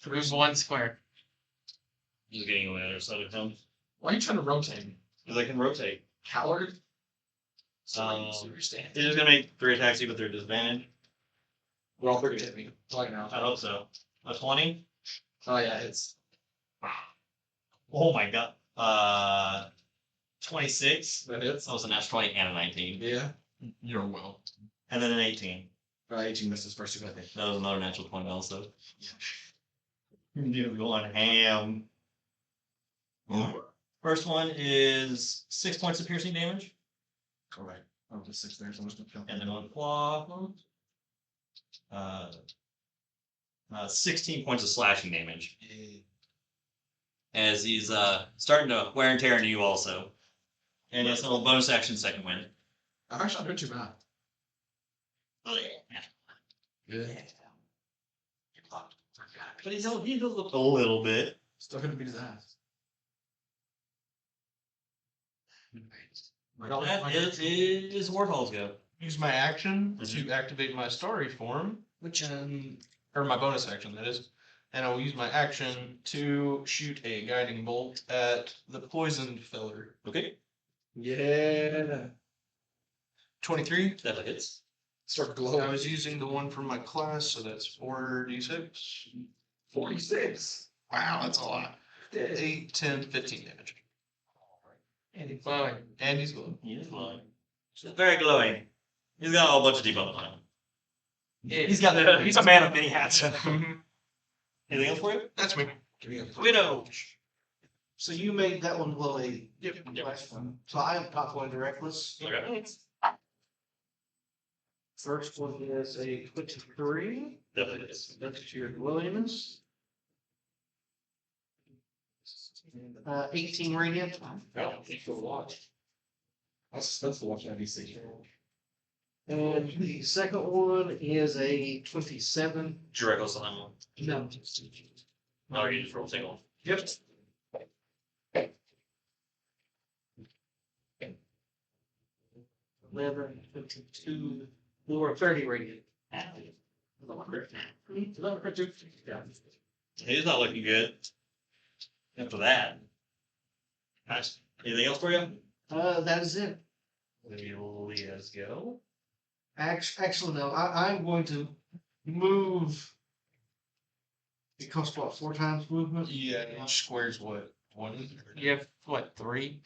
Move 1 square. He's getting on the other side of him. Why are you trying to rotate me? Because I can rotate. Coward? He's just gonna make 3 attacks even with their disadvantage. We're all 3 hit me. Like now. I hope so. A 20? Oh yeah, it's Oh my god. 26. that hits. That was a natural 20 and a 19. Yeah. You're well. And then an 18. 18 misses first 2 I think. That was another natural 20 also. You're going ham. First one is 6 points of piercing damage. Alright. I was 6 there, so I'm just gonna kill And then on claw. 16 points of slashing damage. As he's starting to wear and tear into you also. And it's a little bonus action second wind. I'm actually not doing too bad. Good. But he's a little bit. Still gonna beat his ass. That is Wartall's go. Use my action to activate my story form, or my bonus action, that is. And I will use my action to shoot a guiding bolt at the poisoned feller. Okay. Yeah. 23. That hits. Start I glowing. was using the one from my class, so that's 4d6. 46. Wow, that's a lot. 8, 10, 15 damage. And it's glowing. And he's glowing. He is glowing. He's very glowing. He's got a whole bunch of debuff on him. He's a man of many hats. Anything else for you? That's me. Give me a Widow. So you made that one glow a Yep. last one. So I am not going to reckless. Okay. First one is a 23. Definitely hits. That's your glowiness. 18 radiant. No, for watch. That's the watch that DC. And the second one is a 27. Draco's on that one. No. No, you just roll single. Yep. Eleven, 52, or 30 radiant. He's not looking good. After that. Nice. Anything else for you? That is it. Maybe Leah's go. Actually, no. I'm going to move. It costs what, 4 times movement? Yeah, each square's what? 1? You have, what, 3?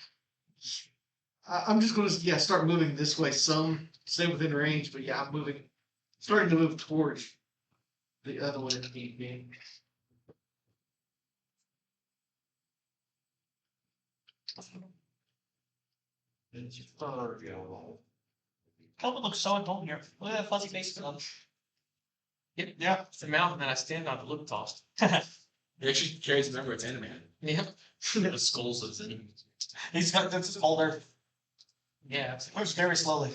I'm just going to start moving this way. Some stay within range, but yeah, I'm moving, starting to move towards the other one if need be. Kelvin looks so adult here. Look at that fuzzy face. Yeah. It's the mountain that I stand on to look tossed. He actually carries a member, it's animated. Yep. The skulls is in. He's got this folder. Yeah. Moves very slowly.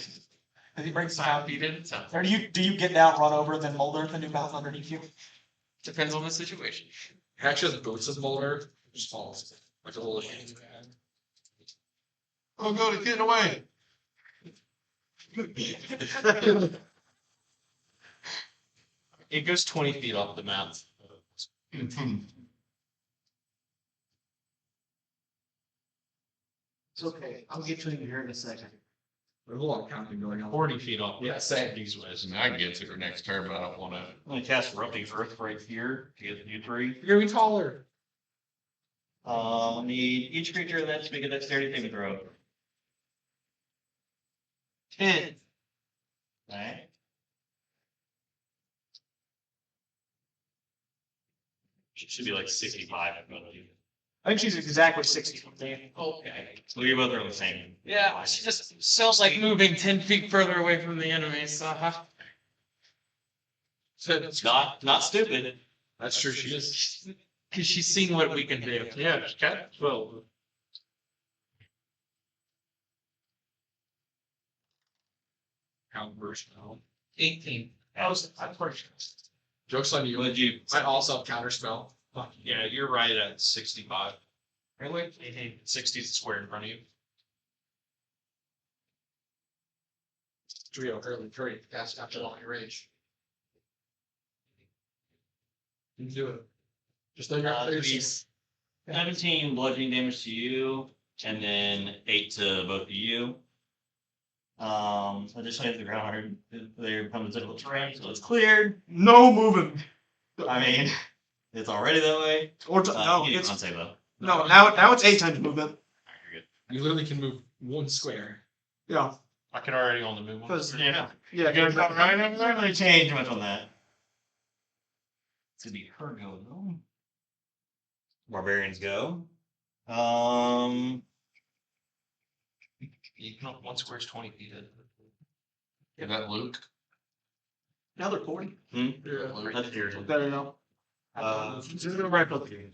As he breaks down. 5 feet at a time. Or do you get down, run over, then Molder the new mouth underneath you? Depends on the situation. He actually has boots as Boulder, just falls. Like a little hand. Oh, go to get away. It goes 20 feet off the map. It's okay. I'll get to him here in a second. There's a lot of counting going on. 40 feet off. Yeah, same. These ways. And I can get to her next turn, but I don't want to. I'm gonna cast Erupting Earth right here to get you 3. You're gonna be taller. Need each creature in that to make a dexterity saving throw. 10. Alright. Should be like 65. I think she's exactly 60 from me. Okay. So you both are the same. Yeah, she just sounds like moving 10 feet further away from the enemy, so. Not stupid. That's true, she is. Because she's seen what we can do. Yeah, cat. Well, Count version now. 18. I'm pretty sure. Joke's on you. Would you? I also have counter spell. yeah, you're right at 65. Really? 60 is the square in front of you. Trio early trade cast after long range. You can do it. Just like It'll be 17 bludgeoning damage to you, and then 8 to both of you. Additionally, if the ground they become difficult terrain, so it's cleared. No moving. I mean, it's already that way. Or No, no, you it's can't say though. no. Now it's 8 times movement. You're good. you literally can move one square. Yeah. I can already on the move one. Because Yeah. yeah. You guys got it right over Not there? really change much on that. It's gonna be her go though. Barbarians go. You can, one square's 20 feet. Is that Luke? Now they're 40. That's yours. Better know. This is gonna wrap up the game.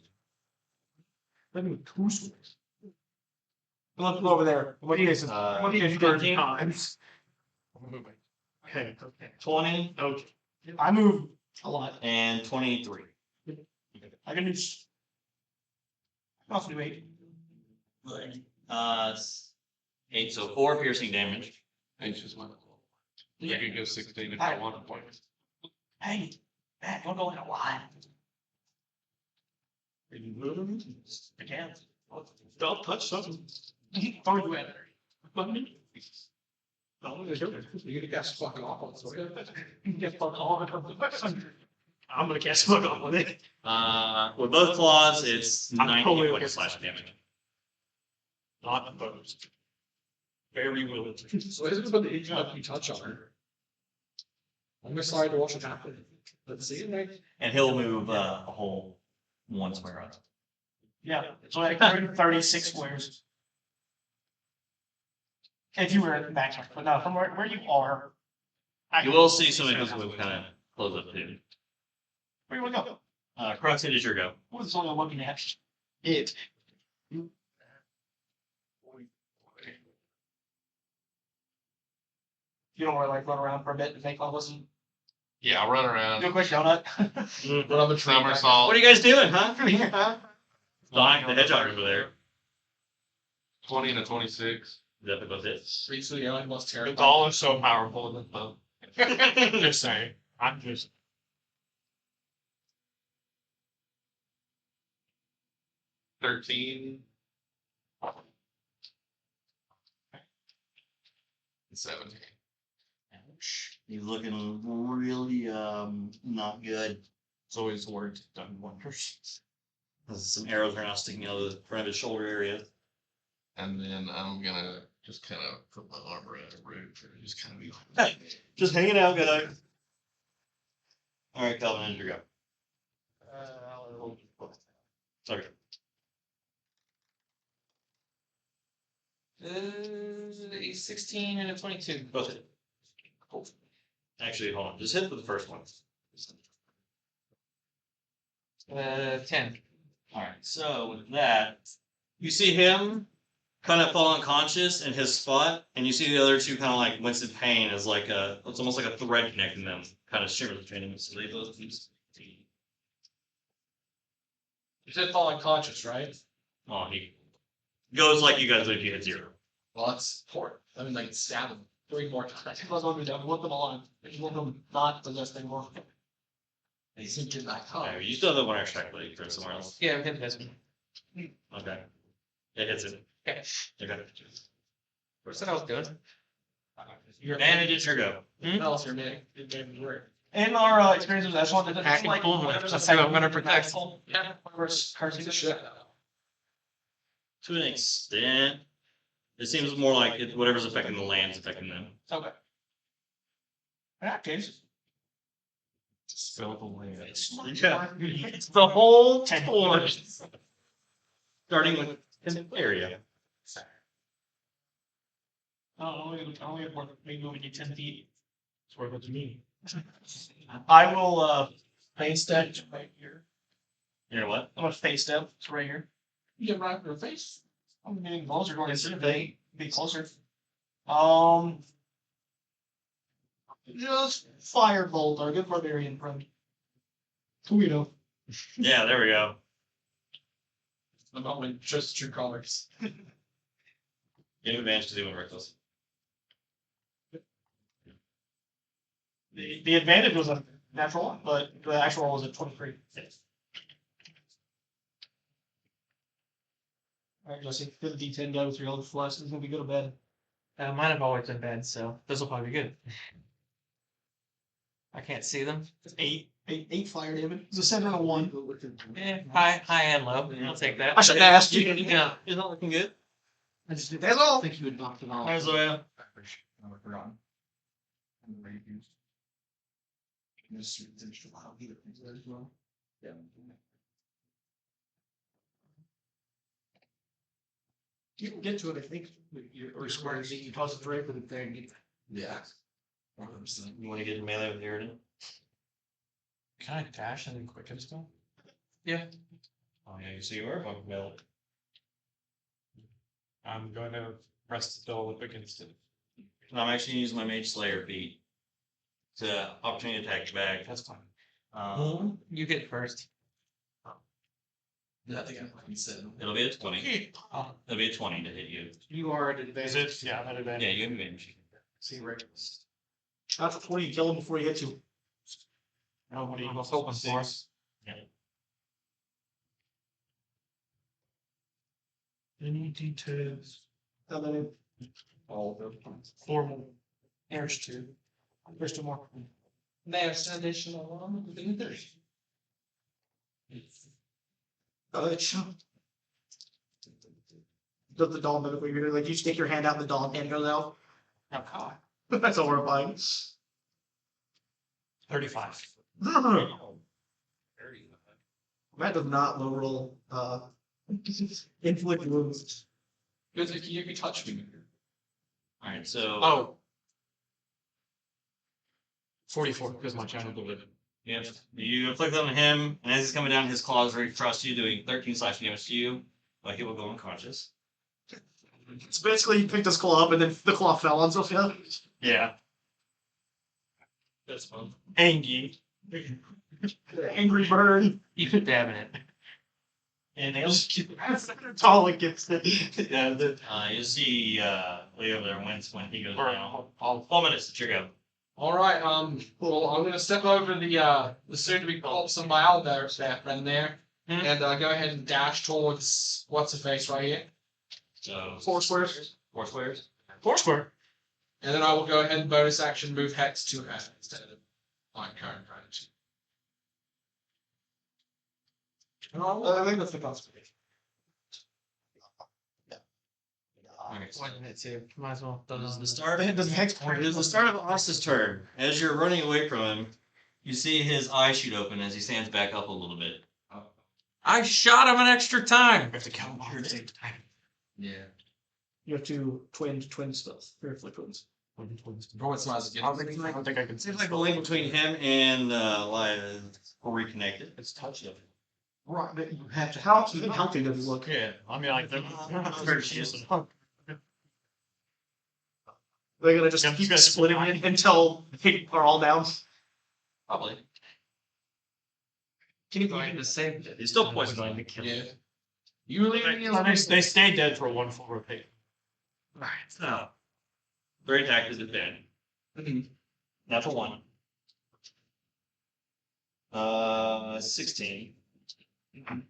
Let me 2 squares. Let's go over there. What do you guys? What do you guys 13? times? I'm moving. Okay. 20 Okay. I move a lot. and 23. I can do. I also do 8. It's 8, so 4 piercing damage. H is my. I could go 16 if I want. Hey, man, don't go in a line. I can't. Don't touch something. Don't do it. You get a gas fuck off on Zoya. Get fuck off. I'm gonna cast fuck off with it. With both claws, it's I'm 90 totally points okay. of slash damage. Not opposed. Very willing. So isn't about the you touch on her. I'm excited to watch it happen. Let's see it, right? And he'll move a whole 1 square on. Yeah, so like 36 squares. If you were at max, but no, from where you are. You will see some of his move kind of close up too. Where you wanna go? Crux, it is your go. What is all I'm looking at? It. You don't want to like run around for a bit and make all listen. Yeah, I'll run Do a around. quick donut. Run on the tree. Somersault. What are you guys doing, huh? Yeah. Flying the hedgehog over there. 20 and a 26. Is that both hits? Reach to the island most The terrifying. doll is so powerful in this boat. Just saying. I'm just. 13. 17. Ouch. He's looking really not good. It's always the word done wonders. Some arrows are now sticking out of the front of his shoulder area. And then I'm gonna just kind of put my armor at a root or just kind of be Hey, just hanging out, guy. All right, Calvin, and your go. Okay. 16 and a 22. Both hit. Cool. Actually, hold on. Just hit for the first one. 10. All right. So with that, you see him kind of fall unconscious in his spot, and you see the other two kind of like wince in pain as like it's almost like a thread connecting them, kind of shimmers between them. So they both lose. You said fall unconscious, right? Oh, he goes like you guys would if you hit 0. Well, that's poor. I mean, like, stab him 3 more times. I was wondering, I want them alive. I want them not possessed anymore. He's thinking like, Oh, oh, you still have one extra but you throw it somewhere else. Yeah, him hits me. Okay. It hits it. Okay. Okay. What's that I was doing? your And it is your go. What else your name? It didn't work. In our experience with Echelon, did it Hacking like full, whatever's that's how I'm gonna affecting protect. Echelon? Yeah. Whatever's cursing Piece of shit. shit. To an extent. It seems more like whatever's affecting the land's affecting them. Okay. In that case, just fill the land. Yeah. it's the whole tour. Starting with an area. Only worth me moving you 10 feet. It's worth it to me. I will face step to right here. You know what? I'm gonna face step to right here. You get right in your face. I'm getting closer going to they be closer. Just firebolt our good barbarian friend. Tawhito. Yeah, there we go. I'm not like just true colors. Give him advantage to doing reckless. The advantage was a natural one, but the actual one was a 23. Alright, Jesse, do the D10 guy with your other flush. It's gonna be good or bad. Mine have always been bad, so this will probably be good. I can't see them. It's 8 fire damage. It's a 7 and a 1. High and low. I'll take that. I should have asked you. Yeah, it's not looking good. I just That's all. think you would knock it off. Hi, Zoya. You can get to it, I think. Or squares. You toss it right with the thing. Yeah. You want to get in melee with Aridin? Can I dash and then quicken spell? Oh yeah, so you are bumping melee. I'm going to press the double against it. I'm actually using my Mage Slayer feat to opportunity attack back. That's fine. You get first. I think I can set them. It'll be a 20. It'll be a 20 to hit you. You are at Is advantage. it? Yeah, I'm at advantage. Yeah, you have advantage. See, reckless. After 20, you kill him before he hits you. Oh, what are you hoping for? Any details? How many? All of them. 4 more. There's 2. There's 2 more. There's an additional one. I think there's. Does the doll mimic what you're doing? Like you stick your hand out and the doll hand goes out. Oh, God. That's horrifying. 35. Matt does not low roll inflict wounds. Good thing you touch me. Alright, so. Oh. 44, because my channel did it. Yep. You inflict on him, and as he's coming down, his claws ready to thrust you, doing 13 slash damage to you. But he will go unconscious. So basically, he picked his claw up and then the claw fell on Sophia. Yeah. That's fun. Angie. Angry bird. You could dab in it. And else? That's all it gets. Yeah, You see Leo there wince when he goes or down. I'll 4 minutes to trigger. All right. Well, I'm gonna step over the soon-to-be corpse on my owlbear staff friend there, and go ahead and dash towards what's her face right here, So 4 squares. 4 squares. 4 square. and then I will go ahead and bonus action move Hex to her instead of my current strategy. I think that's the consequence. Okay. Wasn't it too? Might as well. It is the start. Does the hex point? It is the start of Austin's turn. As you're running away from him, you see his eyes shoot open as he stands back up a little bit. I shot him an extra time. We have to count them all at the same time. Yeah. You have to twin spells for inflict wounds. What's my I don't think I can see. Seems like the link between him and Lila are reconnected. It's touched up. Right, but you have to. How does it look? Yeah, I mean, like, Very cheesy. They're gonna just Yeah, keep you guys- splitting it until they are all down. Probably. Can you Going to save it. He's still poisoned. Going to kill Yeah. it. You leave me alone. They stay dead for 1 full rotation. Alright, so. 3 attack is defend. Natural 1. 16. And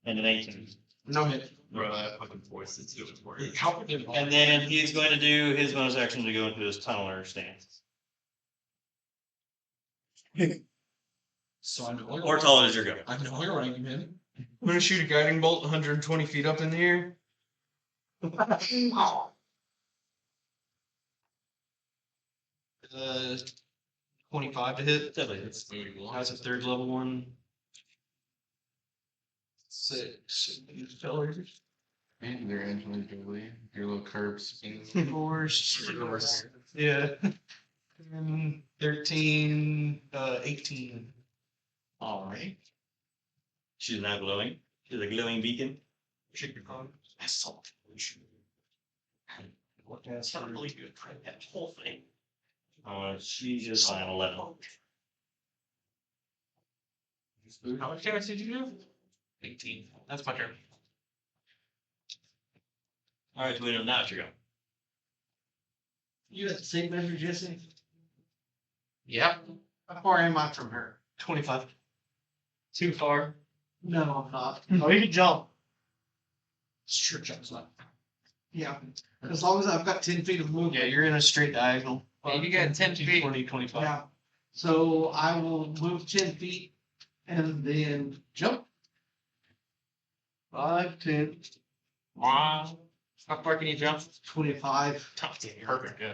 an 18. No hit. Bro, I fucking forced it to for you. How did it And then he's going to do his bonus action to go into his tunneler stance. So I'm Or tall as your go. I'm no longer running him. I'm gonna shoot a guiding bolt 120 feet up in the air. 25 to hit. That's That's a 3rd level one. 6. Maybe they're individually. Your little curves. 4. Yeah. 13. 18. Alright. She's now glowing. She's a glowing beacon. Should be fun. Assault. It's not really good for that whole thing. She's just on 11. How much damage did you do? 18. That's my turn. Alright, Tawhito, now it's your go. You at the same measure, Jesse? Yep. How far am I from her? 25. Too far. No, I'm not. Oh, you can jump. Sure, jumps left. Yeah. As long as I've got 10 feet of movement. Yeah, you're in a straight diagonal. And you got 10 feet. 20, 25. Yeah. So I will move 10 feet and then jump. 5, 10, Wow. How far can you jump? 25. Perfect, yeah.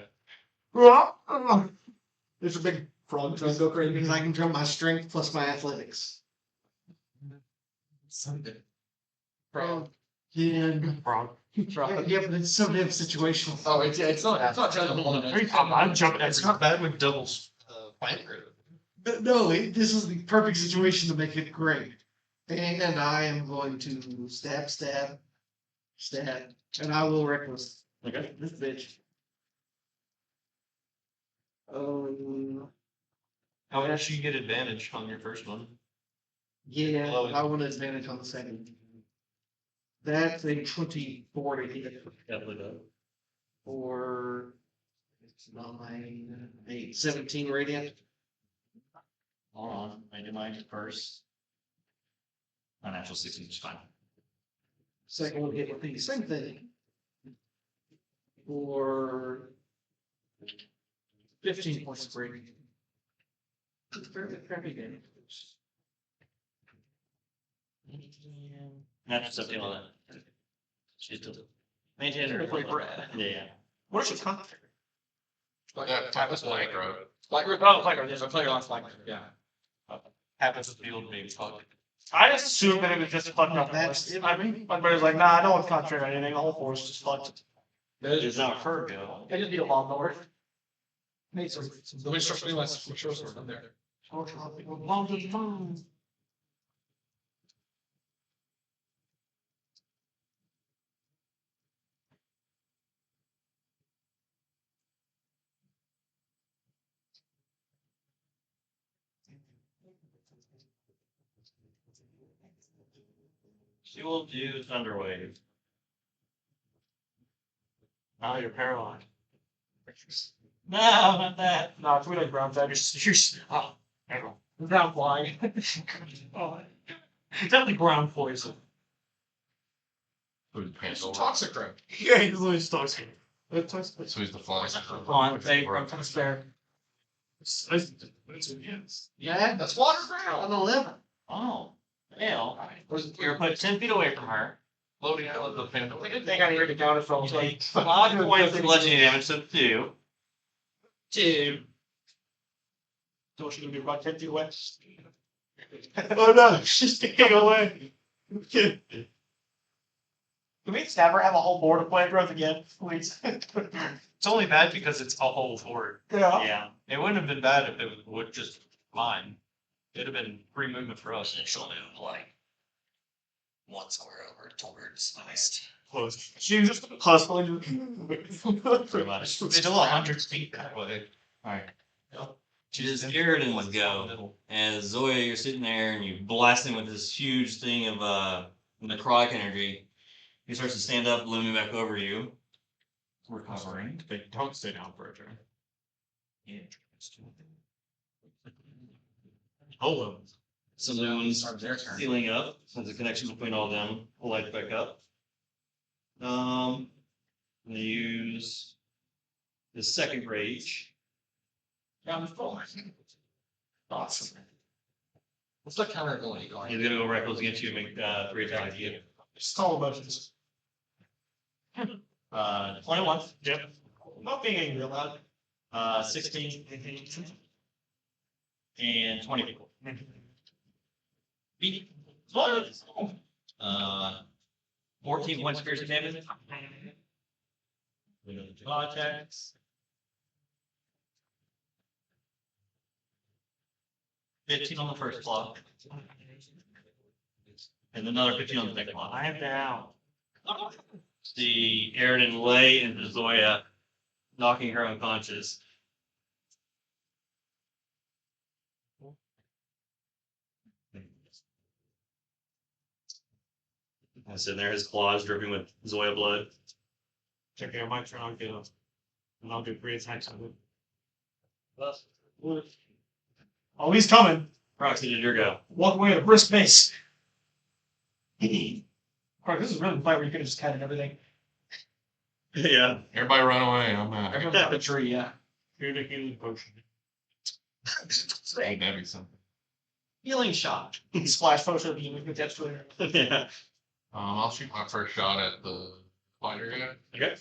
There's a big frog trying to go crazy. Because I can jump my strength plus my athletics. Something. Then, Frog. yeah, but it's so damn situational. Oh, it's not jumping on it. I'm jumping. It's not bad with doubles plant growth. But no, this is the perfect situation to make it great. And I am going to stab, and I will reckless. Okay. This bitch. How much you get advantage on your first one? Yeah, Oh, I want advantage on the second. That's a 24 to hit. Definitely does. Or it's 9, 8, 17 radiant. Hold on, I do mine first. Unnatural 16 is fine. Second one hit with the same thing. For 15 points of radiant. It's a fairly crappy game. Natural 17 on that. She's still maintain her. Yeah. What is your contract? Yeah, type of blank road. Flight route? Oh, flight route. There's a player on flight route. Yeah. Happens to field maybe fuck. I just assumed that it was just fucked up. That's it. I mean, my brother's like, nah, no one's contrary or anything. The whole force just fucked. It's not Fergo. I just need a lawnmower. Need some. The wind structure less for sure from there. She will do Thunder Wave. Now you're paralyzed. No, not that. No, it's really ground fed. Oh, everyone. Ground flying. Oh, it's definitely ground poison. Who's the It's pants toxic crap. Yeah, he's literally stuck here. So he's the flying. Come on, say ground to spare. Yeah, That's water an ground. 11. Oh, well, you're put 10 feet away from her. Loading out of the panther. They got here to counter from. You take 5 points of bludgeoning damage, so 2. 2. So she can be about 10 feet away. Oh no, she's getting away. Can we just never have a whole board of plant growth again, please? It's only bad because it's a whole forward. Yeah. Yeah. It wouldn't have been bad if it would just mine. It'd have been free movement for us. She'll move like 1 square over towards east. Close. She was just hustling. Pretty much. It's still 100 feet that way. Alright. She does Iridan's go. As Zoya, you're sitting there and you blast him with this huge thing of necrotic energy. He starts to stand up, looming back over you. Recovering. They don't stay down for a turn. Hold on. Saloons Their turn. sealing up. There's a connection between all of them. We'll light it back up. I'm gonna use the second rage. Down the floor. Awesome. What's the counter ability going? He's gonna go reckless against you and make 3 attacks at you. Just all emotions. 21. Yep. Not being angry about it. 16. And 20. Beat. 14 points of piercing damage. We go to claw attacks. 15 on the first claw. And another 15 on the second claw. I am down. See Iridan lay into Zoya, knocking her unconscious. And sitting there, his claws dripping with Zoya blood. Checking on my turn, I'll get up. And I'll do 3 attacks on it. Oh, he's coming. Proxy, did your go? Walk away at a brisk pace. Right, this is really the fight where you could have just had everything. Yeah. Everybody run away. I'm out. Everyone's got a tree, yeah. Here's a healing potion. Wouldn't that be something? Healing shot. Splash potion of healing attached to it. Yeah. I'll shoot my first shot at the fighter guy. Okay.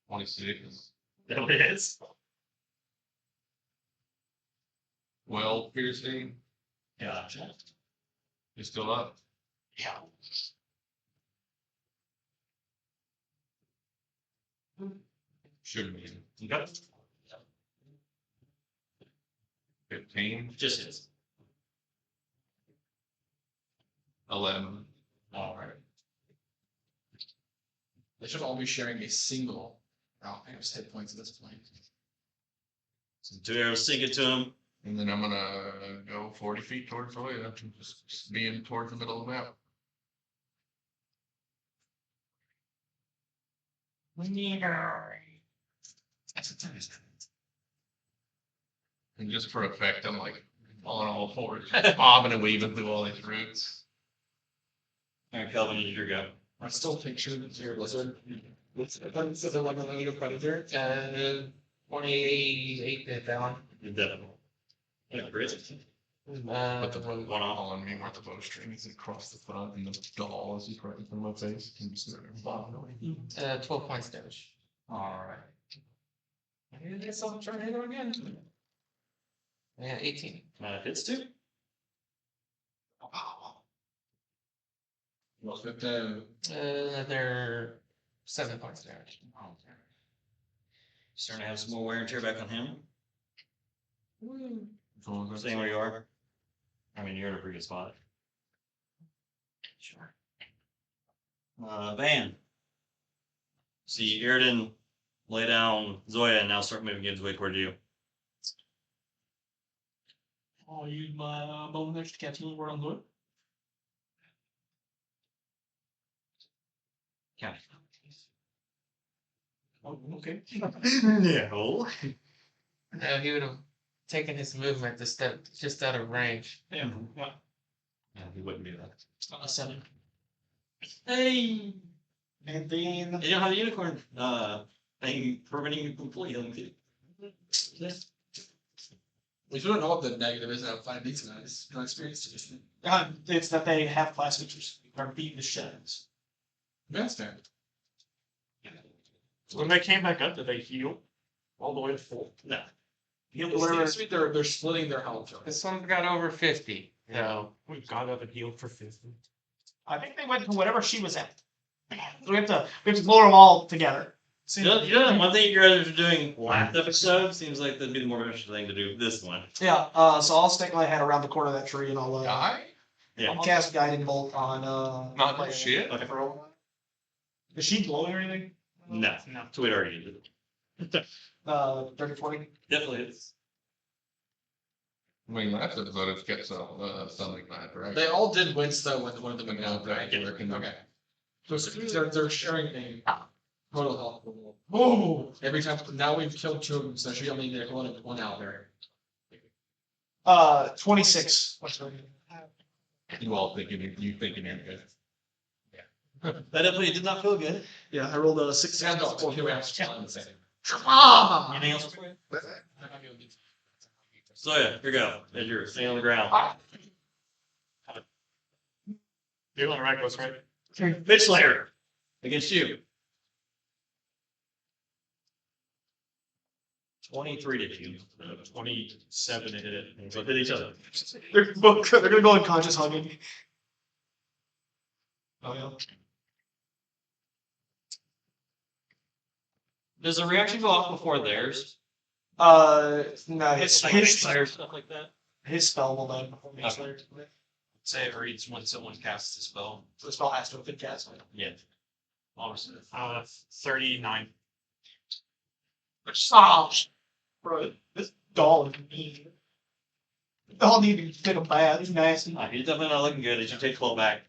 26. That it is. Well, piercing. Yeah. He's still up. Yeah. Shouldn't be. Okay. 15. Just his. 11. All right. They should all be sharing a single. Oh, I guess hit points at this point. So 2 arrows sink it to him. And then I'm gonna go 40 feet towards Zoya, just being towards the middle of the map. And just for effect, I'm like on all fours, bobbing and weaving through all these roots. All right, Kelvin, you go. I still picture the zero lizard. It's like a little predator. 28 hit that one. Definitely. Yeah, great. But the one on me where the bowstring is across the front and the doll is just right in front of my face. And just bobbing away. 12 points damage. All I guess I'll try to hit him again. Yeah, 18. right. Hits 2. What's with they're 7 points damage. Starting to have some more wear and tear back on him. Going Staying where you are. I mean, you're in a pretty good spot. Sure. Van. See Iridan lay down Zoya and now start moving his way toward you. I'll use my bonus to catch him where I'm going. Yeah. Oh, okay. No. No, he would have taken his movement to step just out of range. Yeah. Yeah. Yeah, he wouldn't do that. On a 7. Hey! And then You don't have a unicorn thing preventing you from fully healing too. We don't know what the negative is out of 5 beats guys. No experience. it's that they have class features. They're beating the shit out of us. That's fair. When they came back up, did they heal all the way to full? No. It seems to me they're splitting their health. This one's got over 50. No, we got up and healed for 50. I think they went to whatever she was at. So we have to blow them all together. You know, one thing you guys are doing last episode seems like that'd be the more interesting thing to do this one. Yeah. So I'll stick my head around the corner of that tree and I'll Die? Yeah. I'll cast guiding bolt on Not no shit. Okay. Is she glowing or anything? No. No. So we'd already did it. 30, 40. Definitely is. I mean, last episode it's got something bad, right? They all did wince though when one of them went Yeah, out, right? yeah. Okay. So they're sharing a total health pool. Oh. Every time now we've killed 2 of them, so she only need one out there. 26. What's her name? You all thinking you thinking you're good. That definitely did not feel good. Yeah, I rolled a 6. Yeah, no, 2 rounds. Ah! Anything else for you? So yeah, here you go. As you're sitting on the ground. Feeling reckless, right? Fish Slayer against you. 23 to you. 27 to hit it. So hit each other. They're gonna go unconscious hugging. Oh yeah. Does the reaction go off before theirs? No, his Slayer stuff like that. his spell will die before me. Okay. Say it reads when someone casts a spell. So the spell has to have been cast. Yeah. 39. Oh, bro, this doll is mean. The doll need to take a bath. He's nasty. He's definitely not looking good. He should take 12 back.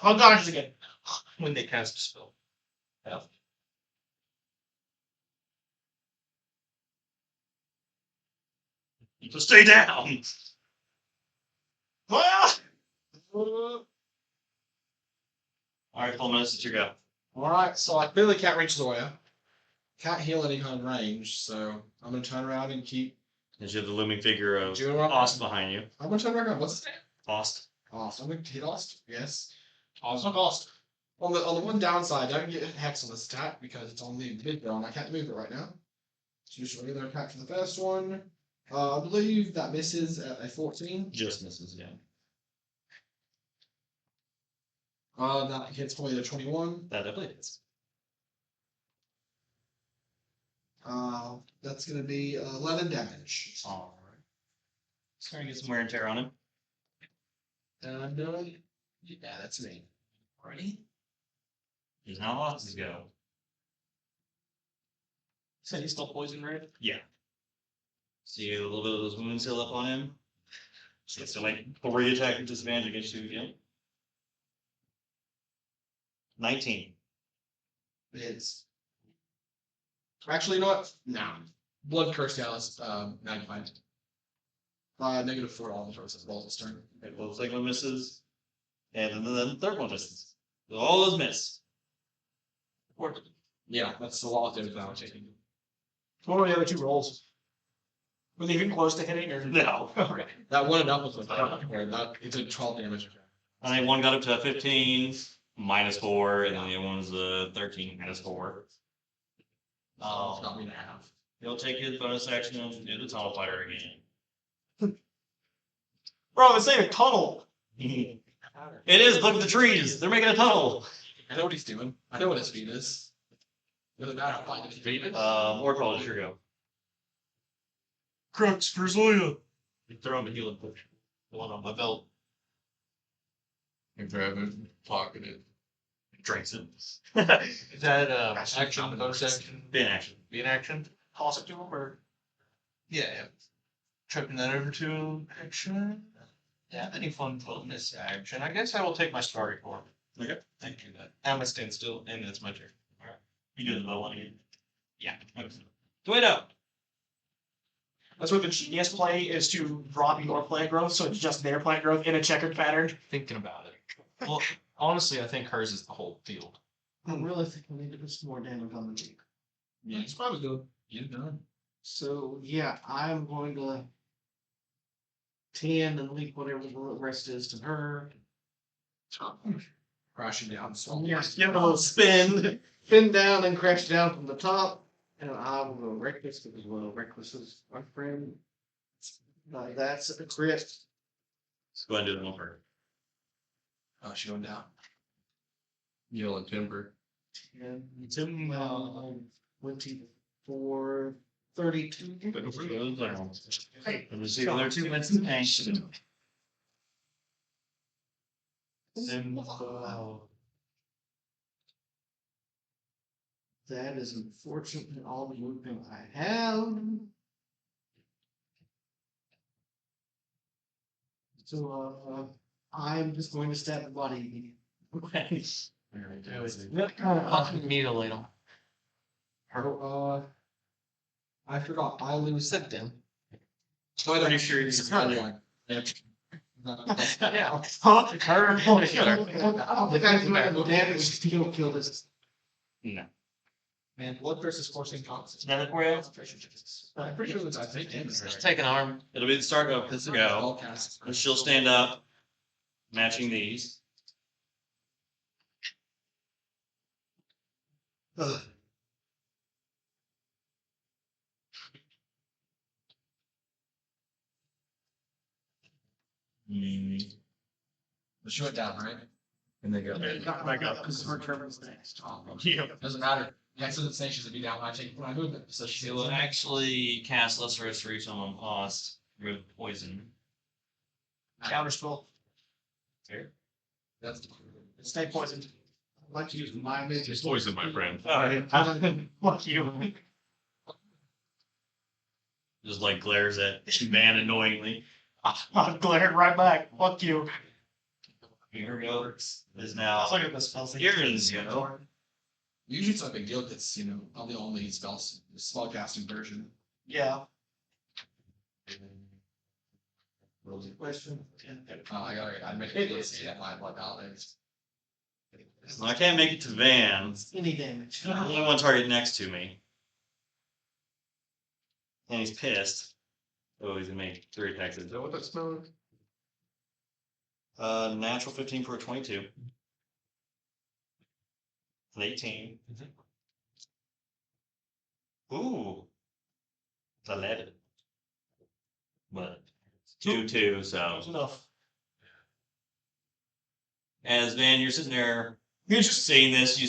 Unconscious again. When they cast a spell. Yeah. So stay down. Ah! Alright, Fulminus, it's your go. Alright, so I clearly can't reach Zoya. Can't heal any kind of range, so I'm gonna turn around and keep. As you have the looming figure of Do you want- Ost behind you. I'm gonna turn around. What's his name? Ost. Ost. I'm gonna hit Ost. Yes. Also cost. On the one downside, I don't get Hex on this attack because it's on the mid ground. I can't move it right now. So just a regular attack for the first one. I believe that misses at a 14. Just misses, yeah. That hits for me a 21. That definitely hits. That's gonna be 11 damage. Alright. So gonna get some wear and tear on him. And yeah, that's me. Ready? Here's how Ost's go. Said he's still poisoned, right? Yeah. See a little bit of those wounds heal up on him. So it's gonna make 3 attack with disadvantage against you again. 19. It is. Actually, you know what? No. Blood Curse Dallas, 95. -4 all the first rolls this turn. Okay, well, the second one misses. And then the third one misses. So all those miss. Yeah, that's the law of damage that I'm taking. What were the other 2 rolls? Were they even close to hitting or No. Okay. That one and up was that it did 12 damage. I think one got up to 15, -4, and then the other one was 13, -4. So it's not me to have. He'll take his bonus action and do the tunnel fighter again. Bro, this ain't a tunnel. It is, look at the trees. They're making a tunnel. I know what he's doing. I know what his speed is. Doesn't matter how fine his speed is. Ortall, it's your go. Crux for Zoya. You throw him a healing potion. The one on my belt. And grab it, pocket it. Drinks it. Is that action, bonus action? Be in action. Be in action? Toss it to him or Yeah. Tripping that over to action. Yeah, any fun bonus action? I guess I will take my starry form. Okay. Thank you. I'm gonna stand still, and it's my turn. You do the bow one again. Yeah. Tawhito. that's what the genius play is, to drop your plant growth, so it's just their plant growth in a checkered pattern. Thinking about it. Well, honestly, I think hers is the whole field. I really think we need to put some more damage on the jeep. Yeah, That's what I was doing. you're done. So yeah, I'm going to 10 and leave whatever the rest is to her. Crashing down. So Yes, give it a little spin. Spin down and crash down from the top. And I will go reckless because, well, reckless is my friend. That's a crit. Let's go ahead and do the one for her. oh, she went down. Yellow timber. 10, Tim, 24, 32. Hey, let's see the other 2 minutes in action. That is unfortunately all the movement I have. So I'm just going to stab the body. Mutilate him. I forgot. I lose. Sit down. So I'm pretty sure he's Yeah. Huh? Her. I don't think I can do damage to kill this. No. Man, blood versus forcing constant. Another for you? I'm pretty sure that's I think damage. Just take an arm. It'll be the start of this go. And she'll stand up, matching these. She went down, right? And they go. Back up because her turn is next. Doesn't matter. The X doesn't say she's gonna be down when I take when I move it. So She will actually cast Lesser Restoration on Ost with poison. Counterspell. Fair. That's the Stay poisoned. I'd like to use my magic. It's poison, my friend. Fuck you. Just like glares at Van annoyingly. I'm glaring right back. Fuck you. Here goes. Is now. Look at this spells. Aaron's go. usually it's not a big deal because I'm the only spell casting version. Yeah. What was the question? I made it see that my blood dollars. So I can't make it to Van. Any damage. There's only one target next to me. And he's pissed. Oh, he's gonna make 3 attacks. Is that what that smell is? Natural 15 for a 22. An 18. Ooh. 11. But 2, so. That was enough. As Van, you're sitting there, you're just seeing this. You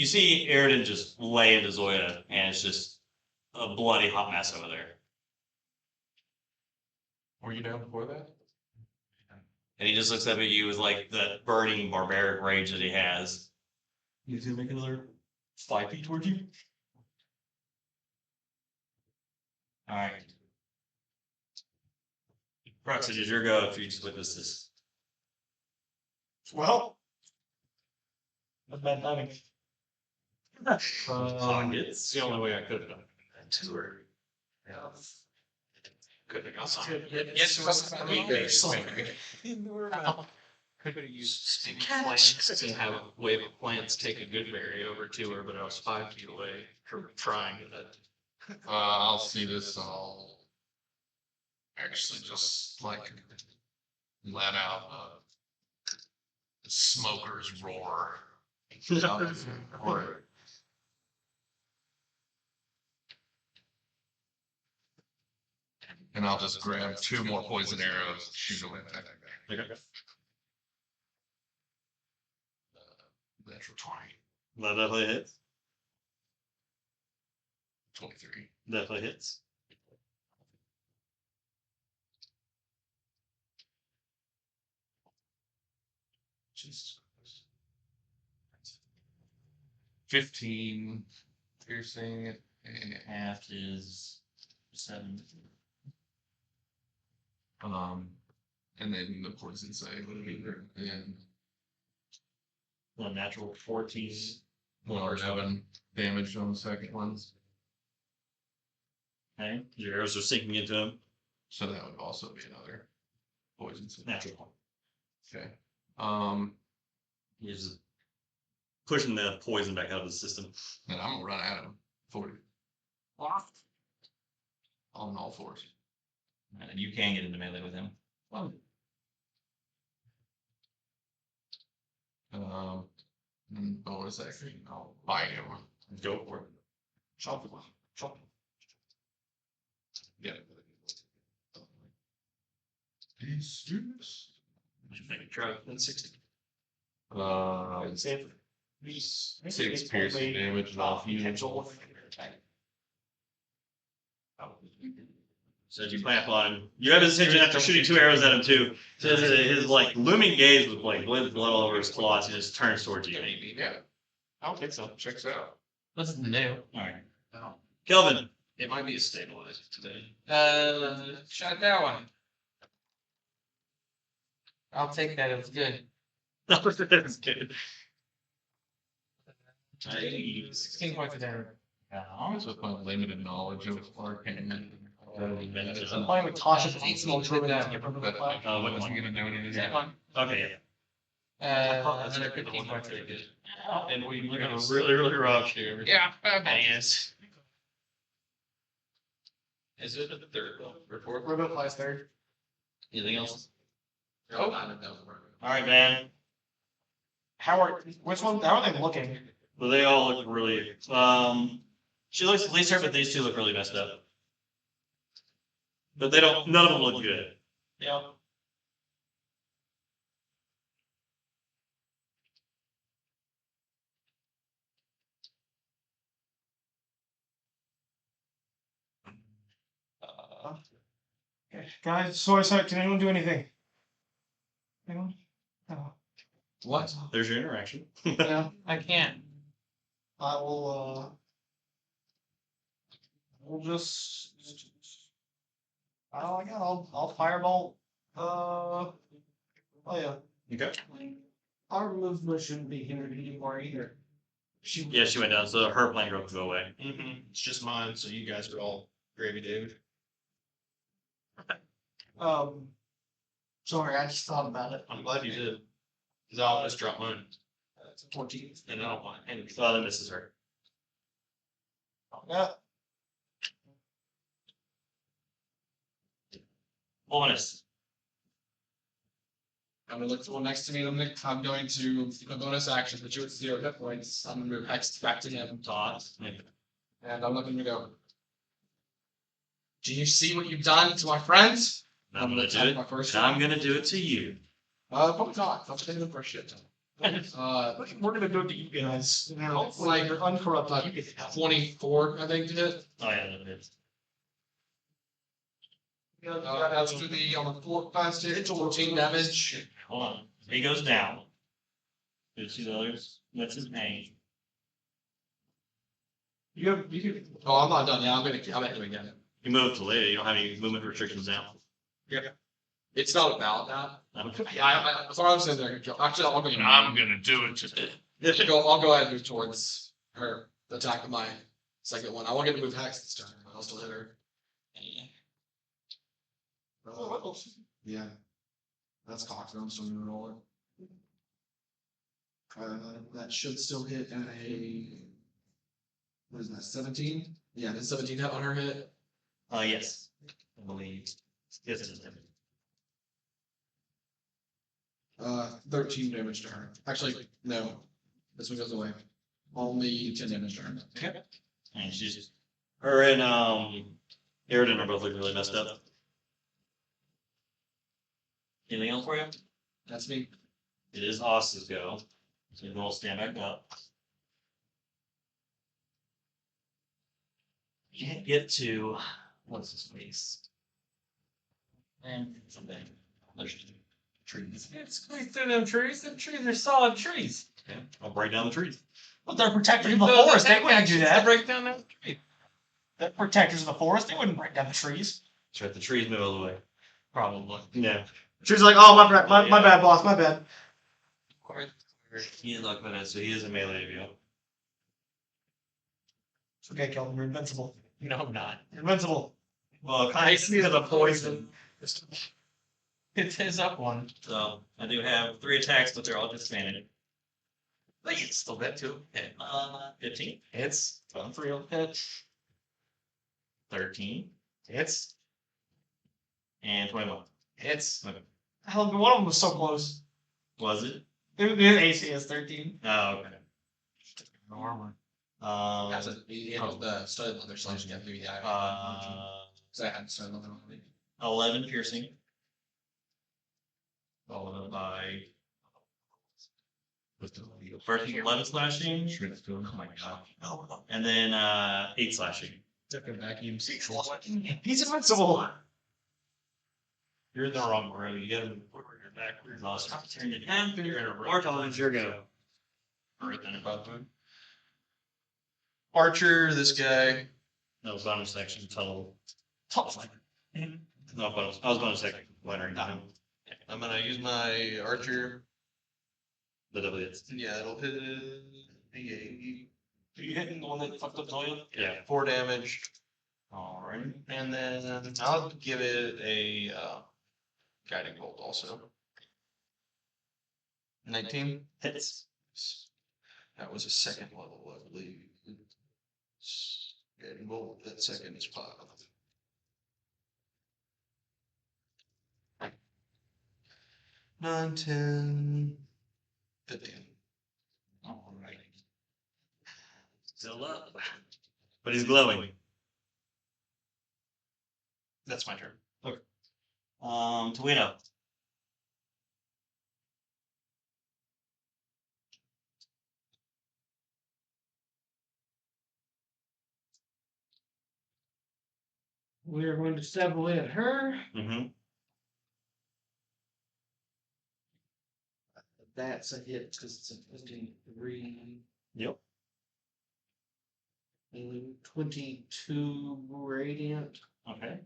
see Aridin just lay into Zoya, and it's just a bloody hot mess over there. Were you down before that? And he just looks up at you with like the burning barbaric rage that he has. He's gonna make another 5 feet towards you. All right. Qrux, it is your go if you just witness this. Well, not bad timing. It's the only way I could have done it. to her. Yeah. Could have got some. Could have used speaking plants and have a wave of plants take a good berry over to her, but I was 5 feet away from trying it. I'll see this. I'll actually just like let out a smoker's roar. And I'll just grab 2 more poison arrows, shoot them in that guy. Okay. Natural 20. That definitely hits. 23. Definitely hits. Jesus Christ. 15 piercing and Half is 7. and then the poison save would be and A natural 14. 11 damage on the second one. Okay. Your arrows are sinking into him. So that would also be another poison save. Natural one. Okay. He's just pushing the poison back out of the system. And I'm gonna run at him. 40. On all fours. And you can get into melee with him. And bonus action, I'll bite him. Go for it. Chop. Get it. These students. Make a try within 60. 6 piercing damage off you. So as you clamp on him, you have his attention after shooting 2 arrows at him too. So his like looming gaze with like blood all over his claws, he just turns towards you. Yeah. I don't think so. Checks out. What's new? Alright. Kelvin. It might be a stabilized today. Shot that one. I'll take that. It was good. That's good. 16 points of damage. Always with my limited knowledge of arcane. I'm playing with Tasha's Arsenal Druid to get rid of the But cloud. I wasn't gonna know anything. That one. Okay, Another 15 points of damage. And we're yeah. gonna Really rough here. Yeah. Yes. Is it the third report? Robo flies third. Anything else? Oh. Alright, man. Which one? How are they looking? Well, they all look really. She looks at least her, but these 2 look really messed up. But they don't. None of them look good. Yeah. Okay. Guys, soy site, can anyone do anything? Anyone? No. What? There's your interaction. Yeah. I can't. I will, we'll just, I'll firebolt, oh yeah. Okay. Our movement shouldn't be hindered anymore either. Yeah, she went down, so her plan will go away. It's just mine, so you guys are all gravy, dude. Sorry, I just thought about it. I'm glad you did. Because I almost dropped mine. That's 14. And I don't want any. So that misses her. Yeah. Bonus. I'm gonna look for one next to me. I'm going to a bonus action, but you at 0 hit points. I'm gonna move Hex back to him. Toss. And I'm looking to go. Do you see what you've done to my friends? I'm gonna do attack it. my first And I'm one. gonna do it to you. Probably not. I'm taking the first shit. We're gonna do it to you guys. Like You're uncorrupted. 24, I think, to hit. Oh yeah, that is. That's to the on the 4 class hit, 14 damage. Hold on. He goes down. Do you see the others? That's his pain. You can. Oh, I'm not done. Yeah, I'm at him again. You move to later. You don't have any movement restrictions now. It's not about that. Okay. Yeah, that's what I'm saying there. Actually, I'll go. I'm gonna do it today. I'll go ahead and move towards her. Attack of my second one. I won't get to move Hex this turn, but I'll still hit her. Yeah. That's cocked. I'm still gonna roll it. That should still hit at a. What is that? 17? Yeah, that's 17 hit on her hit. Yes. I believe. Yes, it is. 13 damage to her. Actually, no. This one goes away. Only 10 damage to her. Okay. And she's just. Her and Aridin are both looking really messed up. Anything else for you? That's me. It is Austin's go. So we'll stand back up. You can't get to what's his face? And something. There's trees. It's squeeze through them trees. Them trees are solid trees. Okay. I'll break down the trees. But they're protectors of the forest. They wouldn't do that. Break down that tree. They're protectors of the forest. They wouldn't break down the trees. That's right, the trees move all the way. Probably. Yeah. Trees like, oh my bad, boss, my bad. He is like that, so he is a melee of you. It's okay, Kelvin. You're invincible. No, I'm not. You're invincible. Well, kind of because of poison. It's his up one. So I do have 3 attacks, but they're all disadvantaged. But you still get 2. 15. Hits. 3 will hit. 13. Hits. And 21. Hits. Okay. Hell, one of them was so close. Was it? The AC is 13. Oh, okay. No armor. That's the studded leather slash. Yeah, maybe the eye. So I had studded leather on me. 11 piercing. Followed by. First 11 slashing. Oh my god. And then 8 slashing. Vacuum. He's invincible. You're in the wrong room. You get him backwards. Lost. Turn it down. You're in a room. Ortall, it's your go. Archer, this guy. No bonus section. Total. Tough. No bonus. I was bonus section. Leonard. I'm gonna use my archer. The double hits. Yeah, it'll hit Are you hitting the one that fucked up Zoya? Yeah. 4 damage. Alright. And then I'll give it a guiding bolt also. 19. Hits. That was a second level, I believe. Guiding bolt, that second is 5. 9, 10, 15. Alright. Still up. But he's glowing. That's my turn. Tawhito. We are going to stab away at her. Mm-hmm. That's a hit because it's a 53. Yep. And 22 radiant. Okay.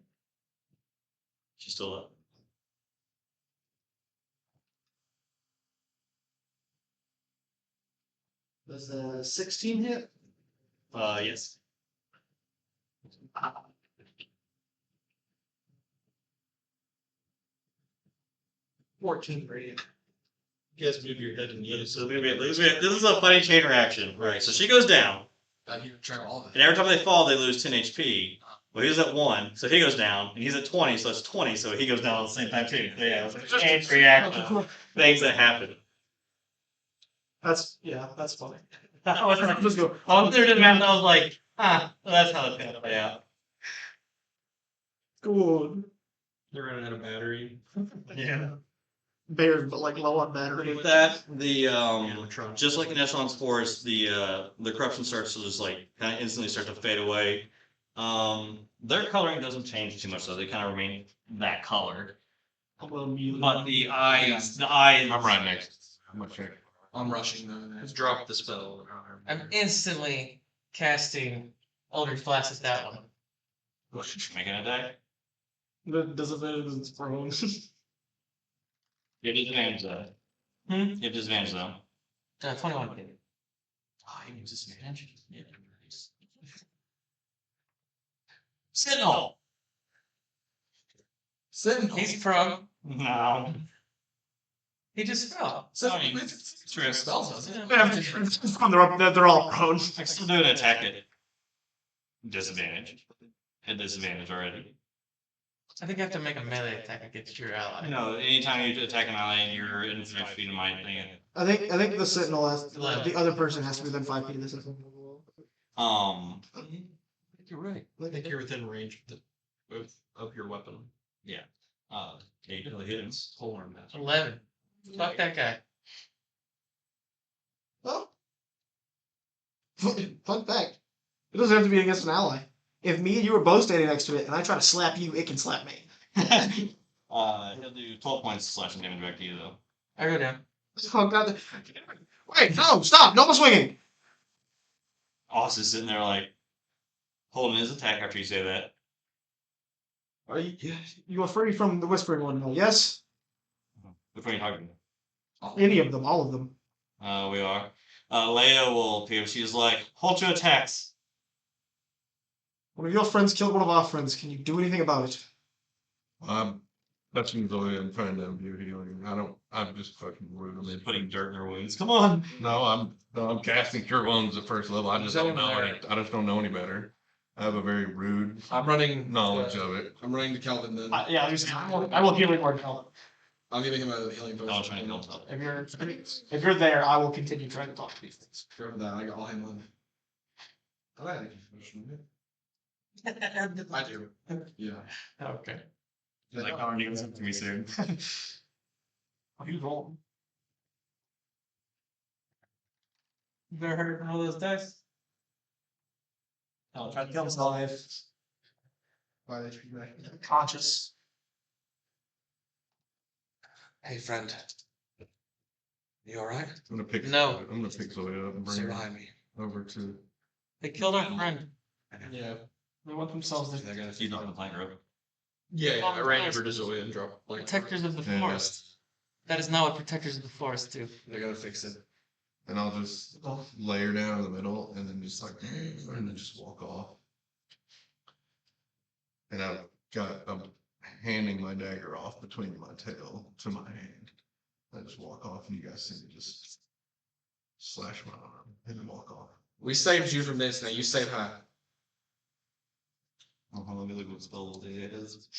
She's still up. Does the 16 hit? Yes. 14 radiant. You guys move your head and use. So this is a funny chain reaction. Right. So she goes down, You try all of it. and every time they fall, they lose 10 HP. Well, he's at 1, so he goes down, and he's at 20, so that's 20, so he goes down at the same time too. So yeah, it's a chain reaction. Things that happen. That's funny. I was like, Let's go. I was there to math, and I was like, well, that's how it's gonna play out. Good. They're running out of battery. Yeah. Bears, but like low on battery. With that, the Animatronic. just like in Echelon Sports, the corruption starts to just like kind of instantly start to fade away. Their coloring doesn't change too much, though. They kind of remain that color. But the eyes, I'm right next. I'm gonna check. I'm rushing though. Let's drop the spell. I'm instantly casting Eldritch Blast at that one. Making a die. That doesn't matter because it's prone. You have disadvantage though. Hmm? You have disadvantage though. 21 hit. Oh, you use disadvantage. Yeah. Sentinel! Sentinel. He's prone. No. He just fell. Sentinel. It's true. Spells doesn't it? They're all prone. I can still do an attack at disadvantage. At disadvantage already. I think I have to make a melee attack against your ally. No, anytime you attack an ally and you're in 5 feet of my thing. I think the sentinel has 11. the other person has to be within 5 feet of the sentinel. Um, You're right. I think you're within range of your weapon. yeah, you really hit him. Whole arm master. 11. Fuck that guy. Oh. Fun fact. It doesn't have to be against an ally. If me and you were both standing next to it and I try to slap you, it can slap me. He'll do 12 points slashing damage back to you though. I go down. Oh god. Wait, no, stop! No more swinging! Austin's sitting there like holding his attack after you say that. Are you are free from the whispering one now, yes? Which one are you talking about? Any of them, all of them. We are. Leia will appear. She's like, hold your attacks. One of your friends killed one of our friends. Can you do anything about it? I'm touching Zoya and trying to imbue healing. I'm just fucking rude. I'm Putting dirt in her wounds. Come on. No, I'm casting Cure Wounds at first level. I just don't know any better. I have a very rude I'm running knowledge of it. I'm running to Kelvin then. Yeah, I will heal word help. I'm giving him a healing potion. I'll try and help. If you're there, I will continue trying to talk to these things. Go for that. I'll handle him. I do. Yeah. Okay. Like, Connor needs something to me soon. Oh, he's rolling. You better hurt one of those dice. I'll try to kill himself. 5 HP back. Conscious. Hey friend. You alright? I'm gonna pick Zoya up and bring Stay her behind me. over to. They killed our friend. Yeah. They want themselves there. They're gonna He's not in the plank rope. Yeah, I ran over to Zoya and dropped. Protectors of the Yeah. forest. That is not what Protectors of the Forest do. They're gonna fix it. And I'll just lay her down in the middle and then just like, and then just walk off. And I'm handing my dagger off between my tail to my hand. I just walk off and you guys see me just slash my arm and then walk off. We saved you from this, now you save her. Let me look what spell it is.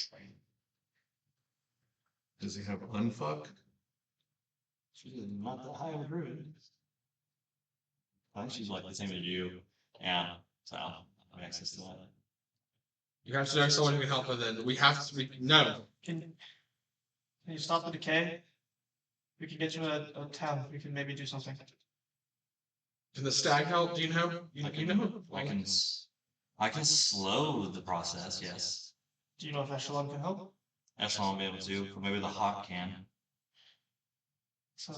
Does he have unfuck? She's not that high of a druid. I think she's like the same as you. Yeah, so I have access to that. You have to know someone who can help her then. No. Can you stop the decay? We can get you a town. We can maybe do something. Can the stag help? Do you know? You know? I can slow the process, yes. Do you know if Echelon can help? Echelon will be able to, but maybe the Hawk can. It's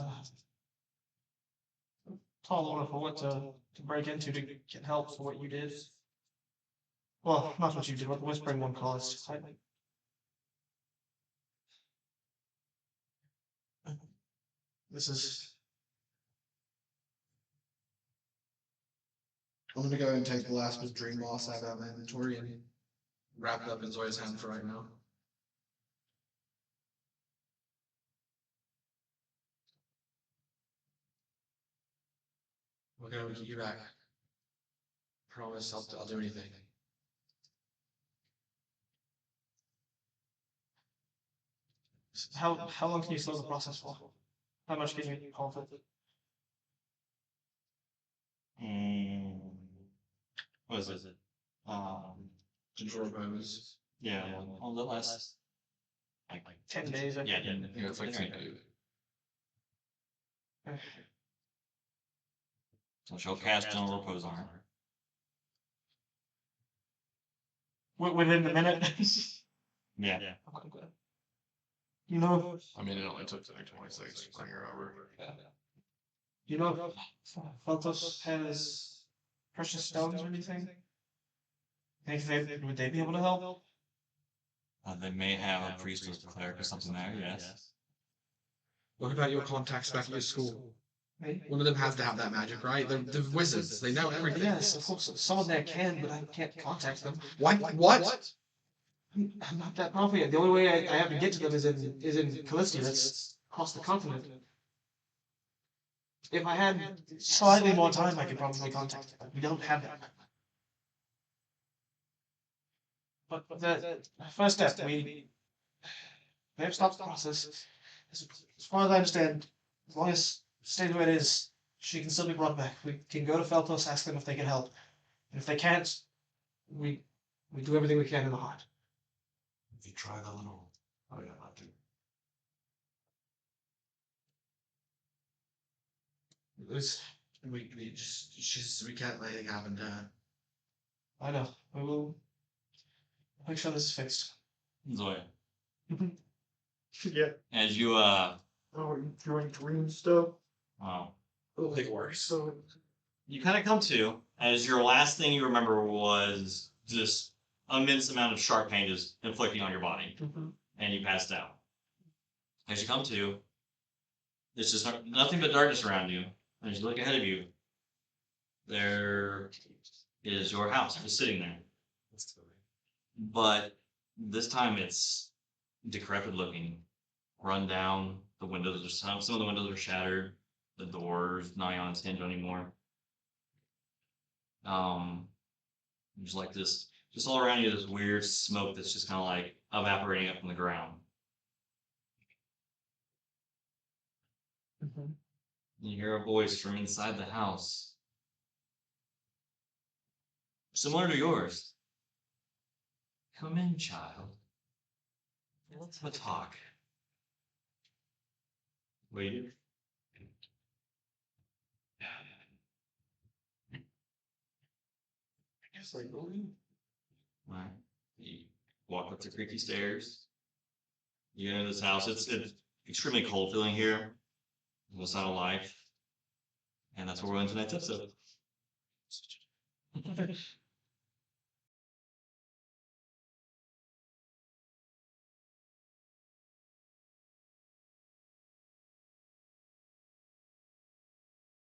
tall order for what to break into to get help for what you did. Well, not what you did, what the Whispering One caused. This is. I'm gonna go and take the last bit of Dream Loss out of my inventory and Wrap it up in Zoya's hand for right now. Okay, we get you back. Promise I'll do anything. How long can you slow the process for? How much can you hold it? What is it? Control bonus. Yeah, on the last. Like 10 days. I Yeah, think. yeah. Yeah, it's like 10 days. So she'll cast general repose on her. Within the minute. Yeah. You know, I mean, it only took the 26 to bring her over. you know, Phantos has precious stones or anything. Would they be able to help? They may have a priest or cleric or something there, yes. What about your contacts back at your school? Me? One of them has to have that magic, right? They're wizards. They know everything. Yes, of course. Someone there can, but I can't contact them. Why? What? I'm not that confident. The only way I have to get to them is in Callisto. That's across the continent. If I had slightly more time, I could probably contact them. We don't have that. But the first step, we have stopped the process. As far as I understand, as long as it stays the way it is, she can still be brought back. We can go to Feltos, ask them if they can help. And if they can't, we do everything we can in the heart. If you try the little. Oh yeah, not to. We can't let anything happen to her. I know. We will make sure this is fixed. Zoya. Yeah. As you Oh, are you doing dream stuff? wow. Big worse. So You kind of come to, as your last thing you remember was this immense amount of sharp pain just inflicting on your body, and you passed out. As you come to, there's just nothing but darkness around you. And as you look ahead of you, there is your house just sitting there. But this time it's decrepit looking, run down. The windows are some of the windows are shattered. The doors not on its hinge anymore. There's like this, just all around you, this weird smoke that's just kind of like evaporating up from the ground. You hear a voice from inside the house, similar to yours. Come in, child. Let's have a talk. Wait. Right. You walk up the creaky stairs. You enter this house. It's extremely cold feeling here. No sign of life. And that's where we're in tonight's episode.